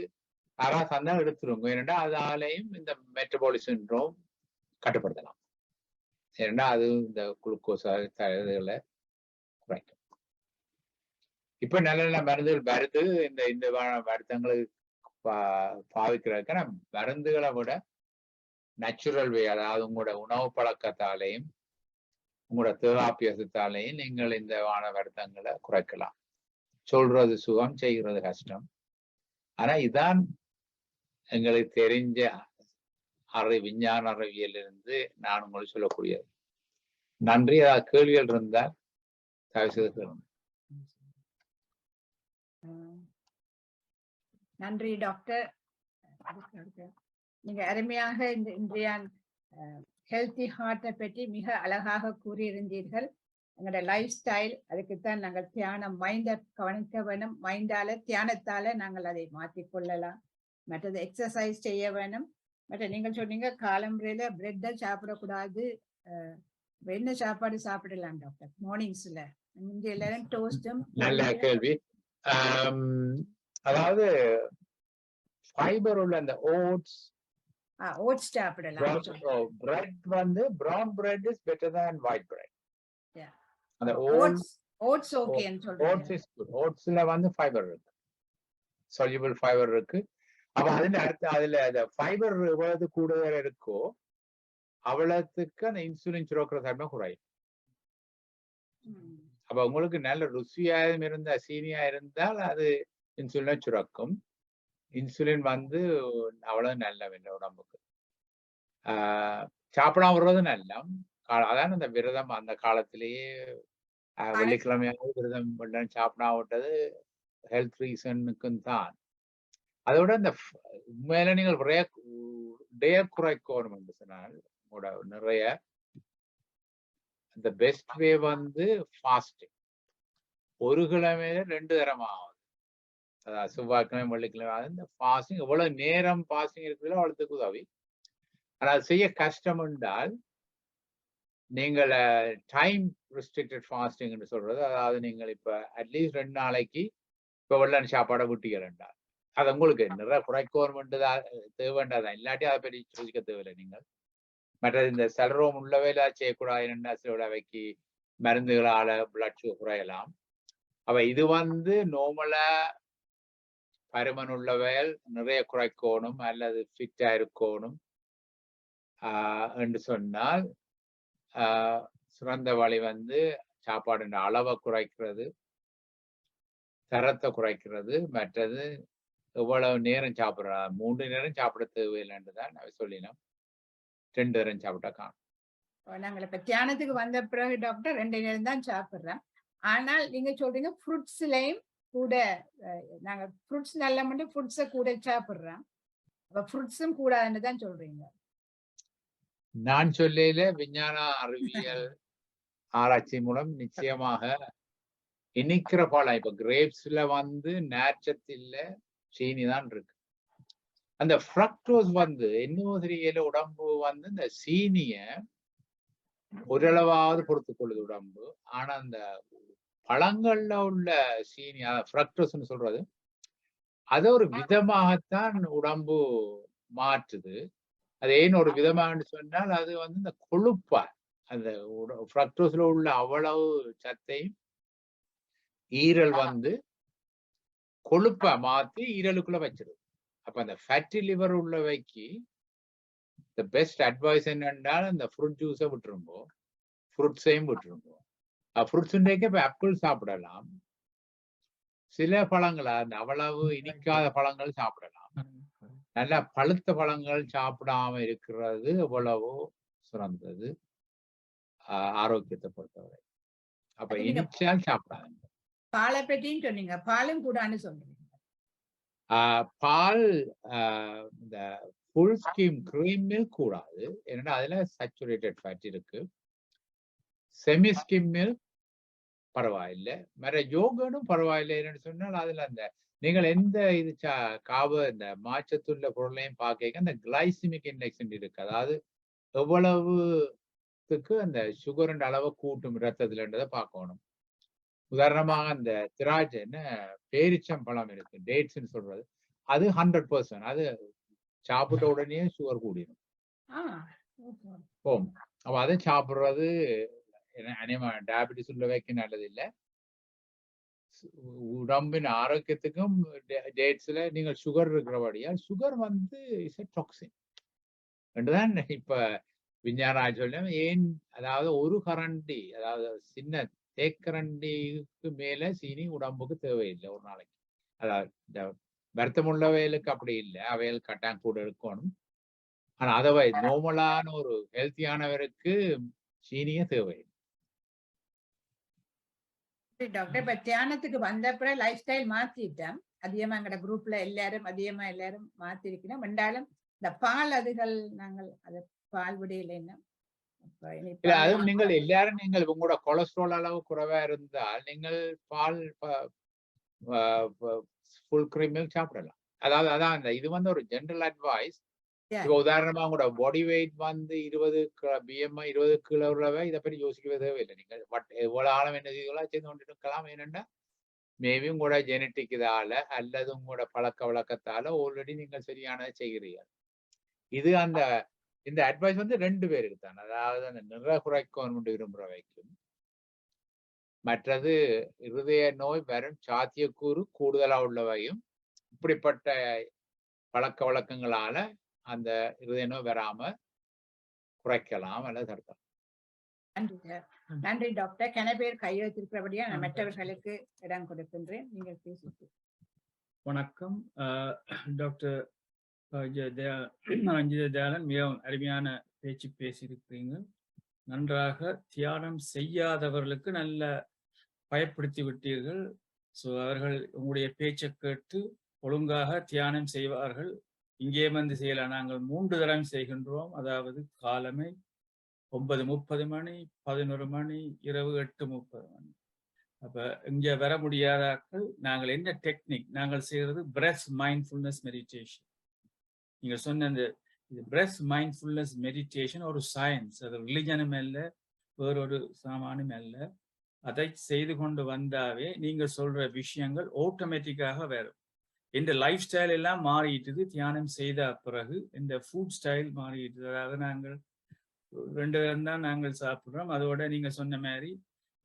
A: யாராவது தந்தா எடுத்துருங்க. ஏன்னா அதாலையும் இந்த மெட்டபாலிக் சிண்ட்ரோம் கட்டுப்படுத்தலாம். ஏன்னா அது இந்த குளுக்கோஸ் இதுகளை குறைக்கும். இப்ப நல்ல நல்ல மருந்துகள் வருது. இந்த மருத்துவங்களுக்கு பாவிக்கிறதுக்கான மருந்துகளை விட நேச்சுரல் வே, அதாவது உங்களோட உணவு பழக்கத்தாலையும் உங்களோட தேகாபியாசத்தாலையும் நீங்கள் இந்த வருத்தங்களை குறைக்கலாம். சொல்றது சுகம், செய்கிறது கஷ்டம். ஆனா இதான் எங்களுக்கு தெரிஞ்ச விஞ்ஞான அறிவியல் இருந்து நான் உங்களுக்கு சொல்லக்கூடியது. நன்றி. ஏதாவது கேள்விகள் இருந்தால் தயவு செய்து கேளுங்க.
B: நன்றி டாக்டர். நீங்க அருமையாக இந்த இன்றைய ஹெல்த்தி ஹார்ட்டை பற்றி மிக அழகாக கூறியிருந்தீர்கள். எங்களோட லைஃப் ஸ்டைல், அதுக்குத்தான் நாங்கள் தியானம், மைண்டை கவனிக்க வேணும். மைண்டால தியானத்தால நாங்கள் அதை மாற்றிக்கொள்ளலாம். மற்றது எக்ஸசைஸ் செய்ய வேணும். மற்ற நீங்கள் சொன்னீங்க காலம்புரையில பிரெட்டை சாப்பிடக்கூடாது. என்ன சாப்பாடு சாப்பிடலாம் டாக்டர் மார்னிங்ஸ்ல? இங்க எல்லாரும் டோஸ்டும்.
A: நல்ல கேள்வி. அதாவது ஃபைபர் உள்ள அந்த ஓட்ஸ்
B: சாப்பிடலாம்.
A: பிரெட் வந்து brown bread is better than white bread. அந்த
B: ஓட்ஸ் ஓகேன்னு சொல்றீங்க.
A: Oats is good. ஓட்ஸ்ல வந்து ஃபைபர் இருக்கு, soluble ஃபைபர் இருக்கு. அப்ப அதுல அந்த ஃபைபர் எவ்வளவு கூடுதல் இருக்கோ அவ்வளவுக்கு அந்த இன்சுலின் சுரக்கிற தன்மை குறையும். அப்ப உங்களுக்கு நல்ல ருசியாயும் இருந்தா, சீனியா இருந்தால் அது இன்சுலினை சுரக்கும். இன்சுலின் வந்து அவ்வளவு நல்லவில்லை உடம்புக்கு. சாப்பிடாம விடுறது நல்ல. அதான் அந்த விரதம் அந்த காலத்திலேயே வெள்ளிக்கிழமையாவது விரதம் சாப்பிடாம விட்டது ஹெல்த் ரீசனுக்கும் தான். அதோட இந்த உண்மையில நீங்கள் டே குறைக்கணும் என்று சொன்னால் நிறைய இந்த பெஸ்ட் வே வந்து ஃபாஸ்டிங். ஒரு கிழமையில 2 தரம் ஆகுது. அதாவது செவ்வாய்க்கிழமை வெள்ளிக்கிழமை இந்த ஃபாஸ்டிங் எவ்வளவு நேரம் ஃபாஸ்டிங் இருக்குதோ அவ்வளவுக்கு உதவி. ஆனால் அது செய்ய கஷ்டம் என்றால் நீங்கள் டைம் ரெஸ்ட்ரிக்டட் ஃபாஸ்டிங் என்று சொல்றது. அதாவது நீங்கள் இப்ப அட்லீஸ்ட் 2 நாளைக்கு இப்ப வெள்ளம் சாப்பாடை விட்டீங்க என்றால் அது உங்களுக்கு நிறைய குறைக்கோர்மெண்ட் தான் தேவைன்றதான். இல்லாட்டி அதை பற்றி யோசிக்க தேவையில்லை நீங்கள். மற்றது இந்த செல்ரோம் உள்ளவையில செய்யக்கூடாது. சில வைக்கி மருந்துகளால பிளட் சுகர் குறையலாம். அப்ப இது வந்து நோமலா பருமன் உள்ளவைகள் நிறைய குறைக்கணும் அல்லது ஃபிட்டா இருக்கணும் என்று சொன்னால் சிறந்த வழி வந்து சாப்பாடு அளவை குறைக்கிறது, தரத்தை குறைக்கிறது. மற்றது எவ்வளவு நேரம் சாப்பிடுறோம், 3 நேரம் சாப்பிட தேவையில்லைன்னு தான் நான் சொல்லினோம். 2 நேரம் சாப்பிட்டா காணும்.
B: நாங்கள் இப்ப தியானத்துக்கு வந்த பிறகு டாக்டர் 2 நேரம் தான் சாப்பிடுறேன். ஆனால் நீங்க சொல்றீங்க ஃப்ரூட்ஸ்லயும் கூட நாங்க ஃப்ரூட்ஸ் நல்ல மட்டும் ஃப்ரூட்ஸை கூட சாப்பிடுறோம். அப்ப ஃப்ரூட்ஸும் கூடாதுன்னு தான் சொல்றீங்க.
A: நான் சொல்லையில விஞ்ஞான அறிவியல் ஆராய்ச்சி மூலம் நிச்சயமாக இனிக்கிற பழம் இப்ப கிரேப்ஸ்ல வந்து நேர்ச்சத்து இல்ல, சீனி தான் இருக்கு. அந்த ஃப்ரக்டோஸ் வந்து இன்னும் தெரியல, உடம்பு வந்து இந்த சீனிய ஓரளவாவது பொறுத்துக் கொள்ளுது உடம்பு. ஆனா அந்த பழங்கள்ல உள்ள சீனி ஃப்ரக்டோஸ்ன்னு சொல்றது, அது ஒரு விதமாகத்தான் உடம்பு மாற்றுது. அது ஏன் ஒரு விதமான்னு சொன்னால், அது வந்து இந்த கொழுப்பா அந்த ஃப்ரக்டோஸ்ல உள்ள அவ்வளவு சத்தையும் ஈரல் வந்து கொழுப்பா மாத்தி ஈரலுக்குள்ள வச்சிருது. அப்ப அந்த ஃபேட்டி லிவர் உள்ளவைக்கு த பெஸ்ட் அட்வைஸ் என்னென்றால் இந்த ஃப்ரூட் ஜூஸை விட்டுருங்கோ, ஃப்ரூட்ஸையும் விட்டுருங்கோ. ஃப்ரூட்ஸ் இப்ப ஆப்பிள் சாப்பிடலாம், சில பழங்கள் அந்த அவ்வளவு இனிக்காத பழங்கள் சாப்பிடலாம். நல்ல பழுத்த பழங்கள் சாப்பிடாம இருக்கிறது எவ்வளவோ சிறந்தது ஆரோக்கியத்தை பொறுத்தவரை. அப்ப இனிச்சால் சாப்பிடாதுங்க.
B: பாலை பற்றியும் சொன்னீங்க, பாலும் கூடான்னு சொல்றீங்க.
A: பால் இந்த ஃபுல் ஸ்கீம் கிரீம் மில்க் கூடாது, ஏன்னா அதுல சேச்சுரேட்டட் ஃபேட் இருக்கு. செமி ஸ்கிம் மில்க் பரவாயில்லை, வேற யோகனும் பரவாயில்லை. என்னன்னு சொன்னால் அதுல அந்த நீங்கள் எந்த இது இந்த மாற்றத்துள்ள பொருளையும் பார்க்க அந்த கிளைசிமிக் இண்டெக்ஸ் இருக்கு. அதாவது எவ்வளவுக்கு அந்த சுகர் அளவை கூட்டும் ரத்தத்துலன்றதை பார்க்கணும். உதாரணமாக அந்த திராட்சை என்ன பேரிச்சம் பழம் இருக்கு, டேட்ஸ்ன்னு சொல்றது, அது 100%. அது சாப்பிட்ட உடனே சுகர் கூடிடும். அப்ப அதை சாப்பிடுறது டயபிட்டிஸ் உள்ளவைக்கு நல்லது இல்லை. உடம்பின் ஆரோக்கியத்துக்கும் டேட்ஸ்ல நீங்கள் சுகர் இருக்கிறபடியா, சுகர் வந்து இஸ் எ டாக்ஸின் என்றுதான் இப்ப விஞ்ஞான சொல்ல. ஏன் அதாவது ஒரு கரண்டி, அதாவது சின்ன தேக்கரண்டிக்கு மேல சீனி உடம்புக்கு தேவையில்லை ஒரு நாளைக்கு. அதாவது இந்த வருத்தம் உள்ளவைகளுக்கு அப்படி இல்லை, அவைகள் கட்டாயம் கூட இருக்கணும். ஆனா அதவை நார்மலான ஒரு ஹெல்த்தியானவருக்கு சீனியே தேவையில்லை.
B: டாக்டர், இப்ப தியானத்துக்கு வந்த அப்புறம் லைஃப் ஸ்டைல் மாத்திட்டேன். அதிகமா எங்கட குரூப்ல எல்லாரும் மாத்திருக்கணும். ரெண்டாலும் இந்த பால் அதுகள் நாங்கள் அது பால் விடையில
A: அதுவும் நீங்கள் எல்லாரும் நீங்கள் உங்களோட கொலஸ்ட்ரால் அளவு குறைவா இருந்தால் நீங்கள் பால் ஃபுல் கிரீம் மில்க் சாப்பிடலாம். அதாவது அதான் இது வந்து ஒரு ஜெனரல் அட்வைஸ். இப்ப உதாரணமா உங்களோட பாடி வெயிட் வந்து 20 BMI 20 கிலோ உள்ளவை, இதை பற்றி யோசிக்கவே தேவையில்லை. நீங்கள் எவ்வளவு ஆழம் என்ன செய்து கொண்டு இருக்கலாம். ஏனென்றா மேபி உங்களோட ஜெனட்டிக் இதால அல்லது உங்களோட பழக்க வழக்கத்தால ஆல்ரெடி நீங்கள் சரியானதை செய்கிறீர்கள். இது அந்த இந்த அட்வைஸ் வந்து 2 பேருக்கு தான். அதாவது அந்த நிற குறைக்கணும் விரும்புறவைக்கும், மற்றது இருதய நோய் வரும் சாத்தியக்கூறு கூடுதலா உள்ளவையும் இப்படிப்பட்ட பழக்க வழக்கங்களால அந்த இருதய நோய் வராம குறைக்கலாம் அல்லது தடுக்கலாம்.
B: நன்றி டாக்டர். கன பேர் கையெழுத்திருக்கிறபடியா நான் மற்றவர்களுக்கு இடம் கொடுக்கின்றேன். நீங்கள் பேசி.
C: வணக்கம் டாக்டர் ரஞ்சிதயாளன், மிகவும் அருமையான பேச்சு பேசியிருக்கிறீங்க. நன்றாக தியானம் செய்யாதவர்களுக்கு நல்ல பயப்படுத்தி விட்டீர்கள். ஸோ அவர்கள் உங்களுடைய பேச்சை கேட்டு ஒழுங்காக தியானம் செய்வார்கள். இங்கே வந்து செய்யலாம். நாங்கள் 3 தரம் செய்கின்றோம். அதாவது காலமே 9:30 மணி, 11 மணி, இரவு 8:30 மணி. அப்ப இங்க வர முடியாதாக்கள் நாங்கள் என்ன டெக்னிக் நாங்கள் செய்யறது, பிரெத் மைண்ட்ஃபுல்னஸ் மெடிடேஷன். நீங்க சொன்ன அந்த பிரெத் மைண்ட்ஃபுல்னஸ் மெடிடேஷன் ஒரு சயின்ஸ், அது ரிலிஜனும் அல்ல, வேறொரு சாமானும் அல்ல. அதை செய்து கொண்டு வந்தாவே நீங்க சொல்ற விஷயங்கள் ஆட்டோமேட்டிக்காக வரும். இந்த லைஃப் ஸ்டைல் எல்லாம் மாறிட்டுது. தியானம் செய்த பிறகு இந்த ஃபுட் ஸ்டைல் மாறிட்டுது. அதாவது நாங்கள் 2 பேரும் தான் நாங்கள் சாப்பிட்றோம். அதோட நீங்க சொன்ன மாதிரி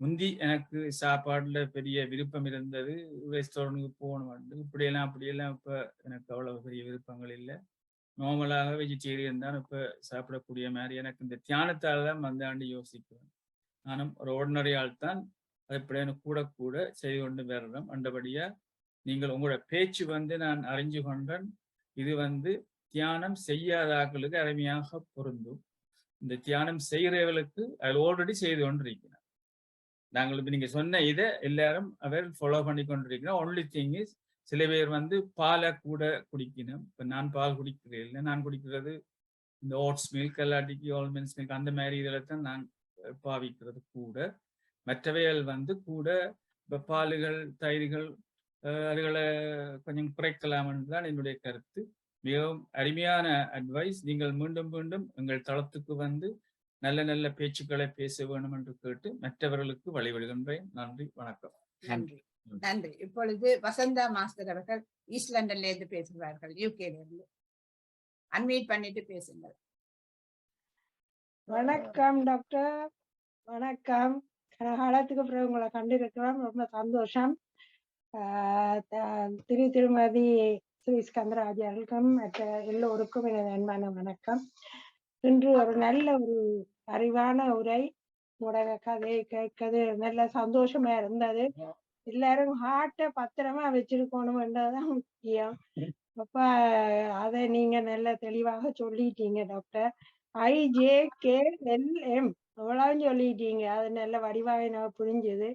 C: முந்தி எனக்கு சாப்பாடுல பெரிய விருப்பம் இருந்தது. ரெஸ்டாரண்ட்டுக்கு போகணும் இப்படியெல்லாம் அப்படியெல்லாம் இப்ப எனக்கு அவ்வளவு பெரிய விருப்பங்கள் இல்லை. நார்மலாக வெஜிடேரியன் தான் இப்ப சாப்பிடக்கூடிய மாதிரி. எனக்கு இந்த தியானத்தால் தான் வந்தாண்டு யோசிக்கிறேன். நானும் ஒரு ஆர்டினரி ஆள் தான். அது இப்படியான கூட கூட செய்து கொண்டு வர்றோம். அண்டபடியா நீங்கள் உங்களோட பேச்சு வந்து நான் அறிஞ்சு கொண்டேன். இது வந்து தியானம் செய்யாத ஆக்களுக்கு அருமையாக பொருந்தும். இந்த தியானம் செய்கிறவர்களுக்கு அதில் ஆல்ரெடி செய்து கொண்டிருக்கிறேன். நாங்கள் இப்ப நீங்க சொன்ன இதை எல்லாரும் அவர் ஃபாலோ பண்ணி கொண்டிருக்கிறோம். ஒன்லி திங் இஸ் சில பேர் வந்து பாலை கூட குடிக்கணும். இப்ப நான் பால் குடிக்கிறேன் இல்லை, நான் குடிக்கிறது இந்த ஓட்ஸ் மில்க் இல்லாட்டிக்கு ஆல்மண்ட்ஸ் மில்க் அந்த மாதிரி இதில் தான் நான் பாவிக்கிறது கூட. மற்றவைகள் வந்து கூட இப்போ பாலுகள் தயிர்கள் அதுகளை கொஞ்சம் குறைக்கலாம் தான் என்னுடைய கருத்து. மிகவும் அருமையான அட்வைஸ். நீங்கள் மீண்டும் மீண்டும் எங்கள் தளத்துக்கு வந்து நல்ல நல்ல பேச்சுக்களை பேச வேண்டும் என்று கேட்டு மற்றவர்களுக்கு வழிவிடுகின்றேன். நன்றி, வணக்கம்.
B: நன்றி நன்றி. இப்பொழுது வசந்தா மாஸ்டர் அவர்கள் ஈஸ்ட் லண்டன்ல இருந்து பேசுகிறார்கள், யூகேல இருந்து. அன்மியூட் பண்ணிட்டு பேசுங்கள்.
D: வணக்கம் டாக்டர், வணக்கம். காலத்துக்கு பிறகு உங்களை கண்டிருக்கிறோம், ரொம்ப சந்தோஷம். திருமதி ஸ்ரீ ஸ்கந்தராஜர்களுக்கும் மற்ற எல்லோருக்கும் எனது அன்பான வணக்கம். இன்று ஒரு நல்ல ஒரு அறிவான உரை, உங்களோட கதையை கேட்கறது நல்ல சந்தோஷமா இருந்தது. எல்லாரும் ஹார்ட்டை பத்திரமா வச்சிருக்கணும் என்றதுதான் முக்கியம். அப்ப அதை நீங்க நல்ல தெளிவாக சொல்லிட்டீங்க டாக்டர். IJKLM எவ்வளவு சொல்லிட்டீங்க, அது நல்ல வடிவாக எனக்கு புரிஞ்சுது.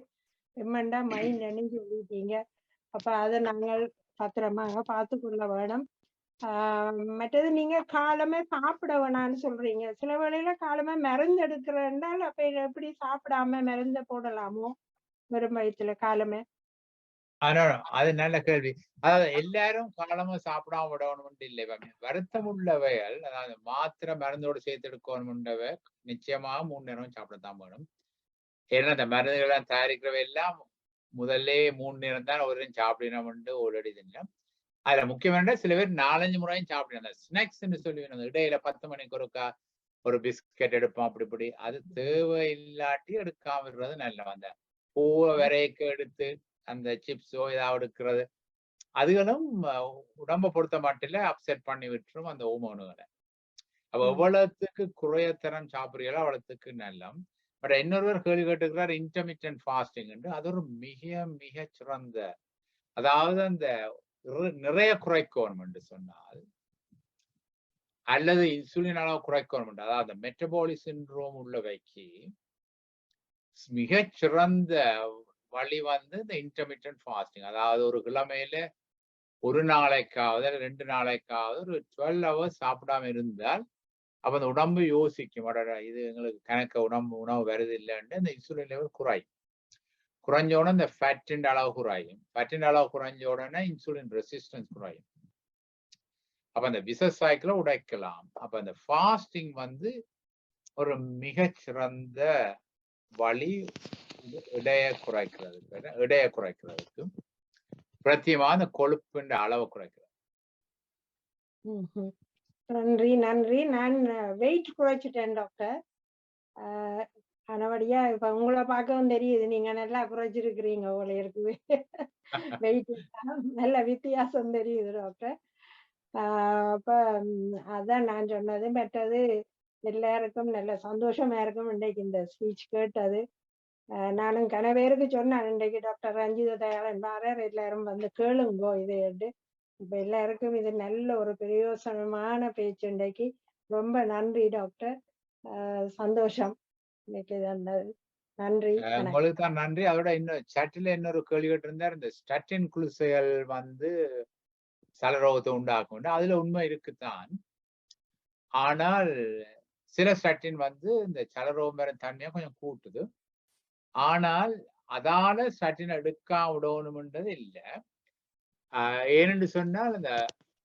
D: எம்மண்டா மைண்ட் சொல்லிட்டீங்க. அப்ப அதை நாங்கள் பத்திரமாக பார்த்து கொள்ள வேணும். மற்றது நீங்க காலமே சாப்பிட வேணாம்னு சொல்றீங்க. சில வேளையில காலமே மருந்து எடுக்கிறேன்னால் அப்ப எப்படி சாப்பிடாம மருந்த போடலாமோ வெறும் வயிற்றுல காலமே?
A: அது நல்ல கேள்வி. அதாவது எல்லாரும் காலமா சாப்பிடாம விடணும் இல்லை. வருத்தம் உள்ளவைகள், அதாவது மாத்திரை மருந்தோடு சேர்த்து எடுக்கணும்ன்றவை நிச்சயமாக 3 நேரம் சாப்பிடத்தான் வேணும். ஏன்னா இந்த மருந்துகள் தயாரிக்கிறவை எல்லாம் முதல்ல 3 நேரம் தான் ஒரு நேரம் சாப்பிடணும் ஆல்ரெடி தெரியும். அதுல முக்கியமான சில பேர் 4-5 முறையும் சாப்பிடணும். ஸ்நாக்ஸ் சொல்லி இடையில 10 மணிக்கு ஒருக்கா ஒரு பிஸ்கட் எடுப்போம், அப்படி அது தேவை இல்லாட்டி எடுக்காம இருக்கிறது நல்ல. அந்த பூவை வரைக்கு எடுத்து அந்த சிப்ஸோ ஏதாவது எடுக்கிறது, அதுகளும் உடம்ப பொறுத்த மாட்டில அப்செட் பண்ணி விட்டுரும் அந்த ஹோமோனுகளை. அப்ப எவ்வளவுக்கு குறையத்தரம் சாப்பிடுறீங்களோ அவ்வளவுக்கு நல்லம். பட் இன்னொருவர் கேள்வி கேட்டுக்கிறார் இன்டர்மிட்டன்ட் ஃபாஸ்டிங் என்று. அது ஒரு மிக மிக சிறந்த, அதாவது அந்த நிறைய குறைக்கணும் என்று சொன்னால், அல்லது இன்சுலின் அளவு குறைக்கணும், அதாவது மெட்டபாலிக் சிண்ட்ரோம் உள்ளவைக்கு மிகச் சிறந்த வழி வந்து இந்த இன்டர்மிட்டன்ட் ஃபாஸ்டிங். அதாவது ஒரு கிழமையில ஒரு நாளைக்காவது 2 நாளைக்காவது ஒரு 12 hours சாப்பிடாம இருந்தால் அப்ப அந்த உடம்பு யோசிக்கும், இது எங்களுக்கு கணக்க உணவு வருது இல்லைன்னு இந்த இன்சுலின் லெவல் குறையும். குறைஞ்ச உடனே இந்த ஃபேட்டின் அளவு குறையும். ஃபேட்டின் அளவு குறைஞ்ச உடனே இன்சுலின் ரெசிஸ்டன்ஸ் குறையும். அப்ப அந்த விசஸ் சைக்கிளை உடைக்கலாம். அப்ப அந்த ஃபாஸ்டிங் வந்து ஒரு மிகச்சிறந்த வழி இடைய குறைக்கிறதுக்கு பிரத்தியமான கொழுப்பின் அளவை குறைக்கிறது.
D: நன்றி நன்றி. நான் வெயிட் குறைச்சிட்டேன் டாக்டர். ஆனபடியா இப்ப உங்களை பார்க்கவும் தெரியுது நீங்க நல்லா குறைச்சிருக்கிறீங்க போல இருக்குது. வெயிட் நல்ல வித்தியாசம் தெரியுது டாக்டர். அப்ப அதான் நான் சொன்னது. மற்றது எல்லாருக்கும் நல்ல சந்தோஷமா இருக்கும் இன்றைக்கு இந்த ஸ்பீச் கேட்டது. நானும் கனவேருக்கு சொன்னேன் இன்றைக்கு டாக்டர் ரஞ்சிதயாளன் பாரர் எல்லாரும் வந்து கேளுங்கோ இது. இப்ப எல்லாருக்கும் இது நல்ல ஒரு பிரயோசனமான பேச்சு இன்றைக்கு. ரொம்ப நன்றி டாக்டர், சந்தோஷம் இன்னைக்கு வந்தது. நன்றி,
A: உங்களுக்கு தான் நன்றி. அதோட இன்னும் சட்டில இன்னொரு கேள்வி கேட்டிருந்தார், இந்த ஸ்டாட்டின் குளிசைகள் வந்து சலரோகத்தை உண்டாக்கும். அதுல உண்மை இருக்குத்தான். ஆனால் சில ஸ்டாட்டின் வந்து இந்த சலரோகம் வர தன்மையை கொஞ்சம் கூட்டுது. ஆனால் அதால ஸ்டாட்டின் எடுக்காம விடணும்ன்றது இல்லை. ஏனென்று சொன்னால் இந்த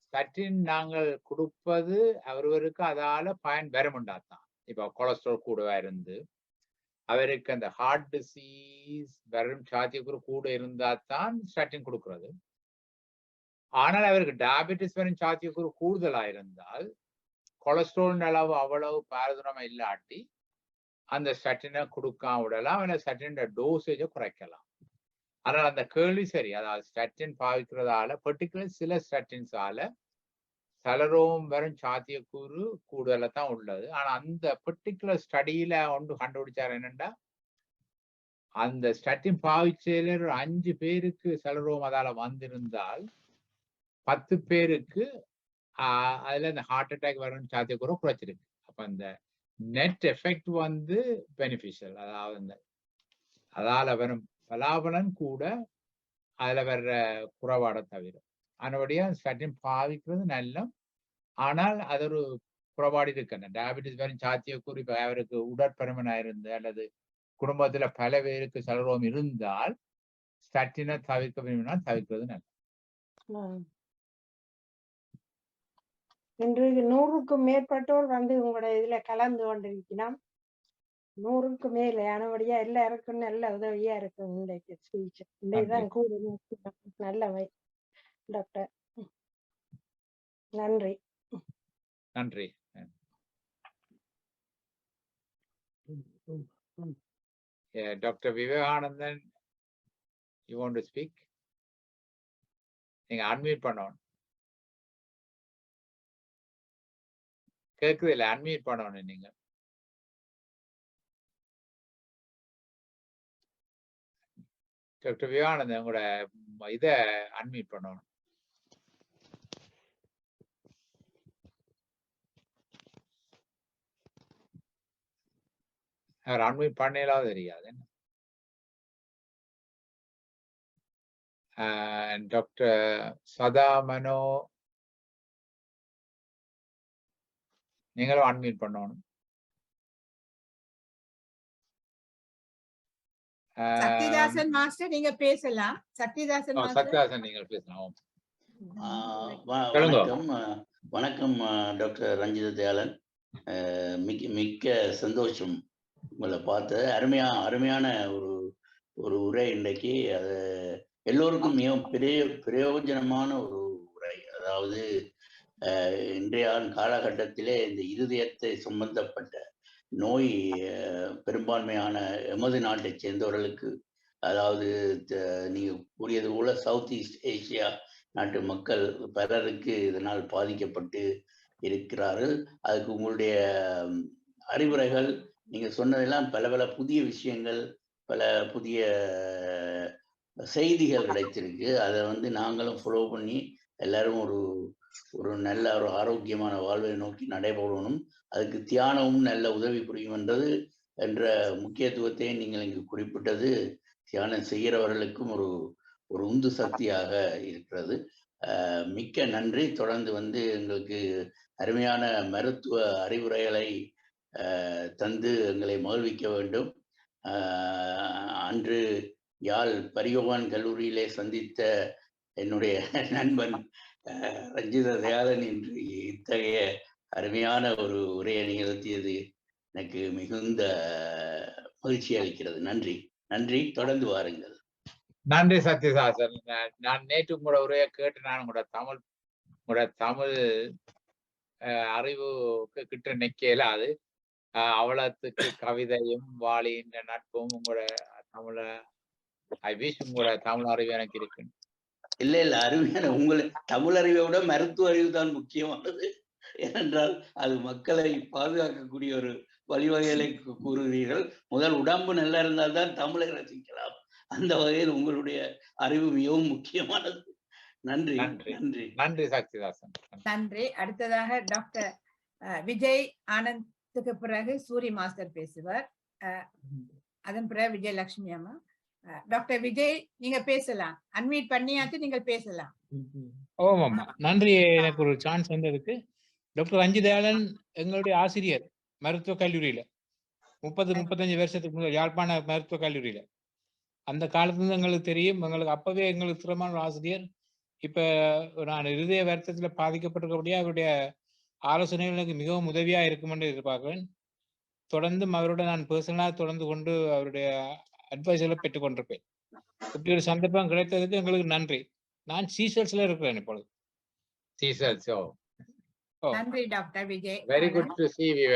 A: ஸ்டாட்டின் நாங்கள் கொடுப்பது அவருக்கு அதால பயன் வருமுண்டாத்தான். இப்ப கொலஸ்ட்ரால் கூடவா இருந்து அவருக்கு அந்த ஹார்ட் டிசீஸ் வரும் சாத்தியக்கூறு கூட இருந்தா தான் ஸ்டாட்டின் கொடுக்கிறது. ஆனால் அவருக்கு டயபெட்டிஸ் வரும் சாத்தியக்கூறு கூடுதலா இருந்தால் கொலஸ்ட்ரால் அளவு அவ்வளவு பாரதூரமா இல்லாட்டி அந்த ஸ்டாட்டினை கொடுக்காம விடலாம், இல்லை ஸ்டாட்டின் டோசேஜை குறைக்கலாம். ஆனால் அந்த கேள்வி சரி. அதாவது ஸ்டாட்டின் பாவிக்கிறதால பர்டிகுலர் சில ஸ்டாட்டின்ஸால சலரோகம் வரும் சாத்தியக்கூறு கூடுதலா தான் உள்ளது. ஆனா அந்த பர்டிகுலர் ஸ்டடியில ஒன்று கண்டுபிடிச்சார் என்னன்னா, அந்த ஸ்டாட்டின் பாவிச்சையில 5 பேருக்கு சலரோகம் அதால வந்திருந்தால் 10 பேருக்கு அதுல இந்த ஹார்ட் அட்டாக் வரும் சாத்தியக்கூறு குறைச்சிருக்கு. அப்ப அந்த நெட் எஃபெக்ட் வந்து பெனிஃபிஷியல். அதாவது அதால் அவனும் பலாபலன் கூட அதுல வர்ற குறைபாடை தவிர அதனுடைய ஸ்டாட்டின் பாவிக்கிறது நல்ல. ஆனால் அது ஒரு குறைபாடு இருக்கணும். டயபிட்டிஸ் வரும் சாத்தியக்கூறு இப்ப அவருக்கு உடற்பருமனா இருந்து அல்லது குடும்பத்துல பல பேருக்கு சலரோம் இருந்தால் ஸ்டாட்டினை தவிர்க்க விரும்பினால் தவிர்க்கிறது நல்லது.
D: இன்று 100க்கும் மேற்பட்டோர் வந்து உங்களோட இதுல கலந்து கொண்டிருக்கிறோம். 100க்கு மேல ஆனபடியா எல்லாருக்கும் நல்ல உதவியா இருக்கும் இன்றைக்கு ஸ்பீச். இன்றைக்குதான் கூட நல்லவை டாக்டர். நன்றி.
A: நன்றி. Doctor Vivekanandan, you want to speak? நீங்க அன்மியூட் பண்ணணும். கேக்குது இல்ல? அன்மியூட் பண்ணணும் நீங்க. டாக்டர் விவேகானந்தன் உங்களோட இதை அன்மியூட் பண்ணணும். அவர் அன்மியூட் பண்ணலாவது தெரியாது. டாக்டர் சதா மனோ, நீங்களும் அன்மியூட் பண்ணணும்.
B: சக்திதாசன் மாஸ்டர் நீங்க பேசலாம். சக்திதாசன்
A: சக்திதாசன் நீங்கள் பேசலாம்.
E: வணக்கம் டாக்டர் ரஞ்சிததயாளன். மிக்க சந்தோஷம் உங்களை பார்த்து. அருமையான ஒரு உரை இன்றைக்கு. அது எல்லோருக்கும் மிகவும் பிரயோஜனமான ஒரு உரை. அதாவது இன்றைய காலகட்டத்திலே இந்த இருதயத்தை சம்பந்தப்பட்ட நோய் பெரும்பான்மையான எமது நாட்டை சேர்ந்தவர்களுக்கு, அதாவது நீங்க கூறியது போல சவுத் ஈஸ்ட் ஏசியா நாட்டு மக்கள் பலருக்கு இதனால் பாதிக்கப்பட்டு இருக்கிறார்கள். அதுக்கு உங்களுடைய அறிவுரைகள், நீங்க சொன்னதெல்லாம் பல புதிய விஷயங்கள், பல புதிய செய்திகள் கிடைச்சிருக்கு. அதை நாங்களும் ஃபாலோ பண்ணி எல்லாரும் ஒரு நல்ல ஒரு ஆரோக்கியமான வாழ்வை நோக்கி நடைபெறணும். அதுக்கு தியானமும் நல்ல உதவி புரியும் என்ற முக்கியத்துவத்தை நீங்கள் இங்கு குறிப்பிட்டது தியானம் செய்கிறவர்களுக்கும் ஒரு உந்து சக்தியாக இருக்கிறது. மிக்க நன்றி. தொடர்ந்து எங்களுக்கு அருமையான மருத்துவ அறிவுரைகளை தந்து எங்களை மகிழ்விக்க வேண்டும். அன்று யாழ் பரியோவான் கல்லூரியிலே சந்தித்த என்னுடைய நண்பன் ரஞ்சிததயாளன் இன்று இத்தகைய அருமையான ஒரு உரையை நிகழ்த்தியது எனக்கு மிகுந்த மகிழ்ச்சி அளிக்கிறது. நன்றி. தொடர்ந்து வாருங்கள்.
A: நன்றி சத்யதாசன். நான் நேற்று உங்களோட உரையை கேட்டு நான் உங்களோட தமிழ் அறிவு கிட்ட நிக்கல. அது அவலத்துக்கு கவிதையும் வாளியின் நட்பும் உங்களோட உங்களோட தமிழ் அறிவு எனக்கு இருக்கு.
E: இல்ல அருமையான உங்களுக்கு தமிழ் அறிவை விட மருத்துவ அறிவு தான் முக்கியமானது. ஏனென்றால் அது மக்களை பாதுகாக்கக்கூடிய ஒரு வழிவகைகளை கூறுகிறீர்கள். முதல் உடம்பு நல்லா இருந்தால்தான் தமிழை ரசிக்கலாம். அந்த வகையில் உங்களுடைய அறிவு மிகவும் முக்கியமானது. நன்றி
A: சக்திதாசன்.
B: நன்றி. அடுத்ததாக டாக்டர் விஜய் ஆனந்துக்கு பிறகு சூரி மாஸ்டர் பேசுவார். அதன் பிறகு விஜயலட்சுமி அம்மா. டாக்டர் விஜய் நீங்க பேசலாம். அன்மியூட் பண்ணியாச்சு, நீங்கள் பேசலாம்.
F: ஆமாம்மா, நன்றி எனக்கு ஒரு சான்ஸ் வந்ததுக்கு. டாக்டர் ரஞ்சிததயாளன் எங்களுடைய ஆசிரியர் மருத்துவக் கல்லூரியில 35 வருஷத்துக்கு முதல் யாழ்ப்பாண மருத்துவக் கல்லூரியில. அந்த காலத்துல எங்களுக்கு தெரியும். அப்பவே எங்களுக்கு திறமான ஒரு ஆசிரியர். இப்ப நான் இருதய வருத்தத்துல பாதிக்கப்பட்டிருக்கபடியா அவருடைய ஆலோசனைகள் எனக்கு மிகவும் உதவியா இருக்கும் என்று எதிர்பார்க்கிறேன். தொடர்ந்து அவரோட நான் பர்சனலா தொடர்ந்து கொண்டு அவருடைய அட்வைஸ்களை பெற்றுக் கொண்டிருப்பேன். இப்படி ஒரு சந்தர்ப்பம் கிடைத்ததுக்கு எங்களுக்கு நன்றி. நான் சீசல்ஸ்ல இருக்கிறேன் இப்பொழுது.
A: சீசல்ஸ்.
B: நன்றி doctor Vijay.
A: Very good to see you.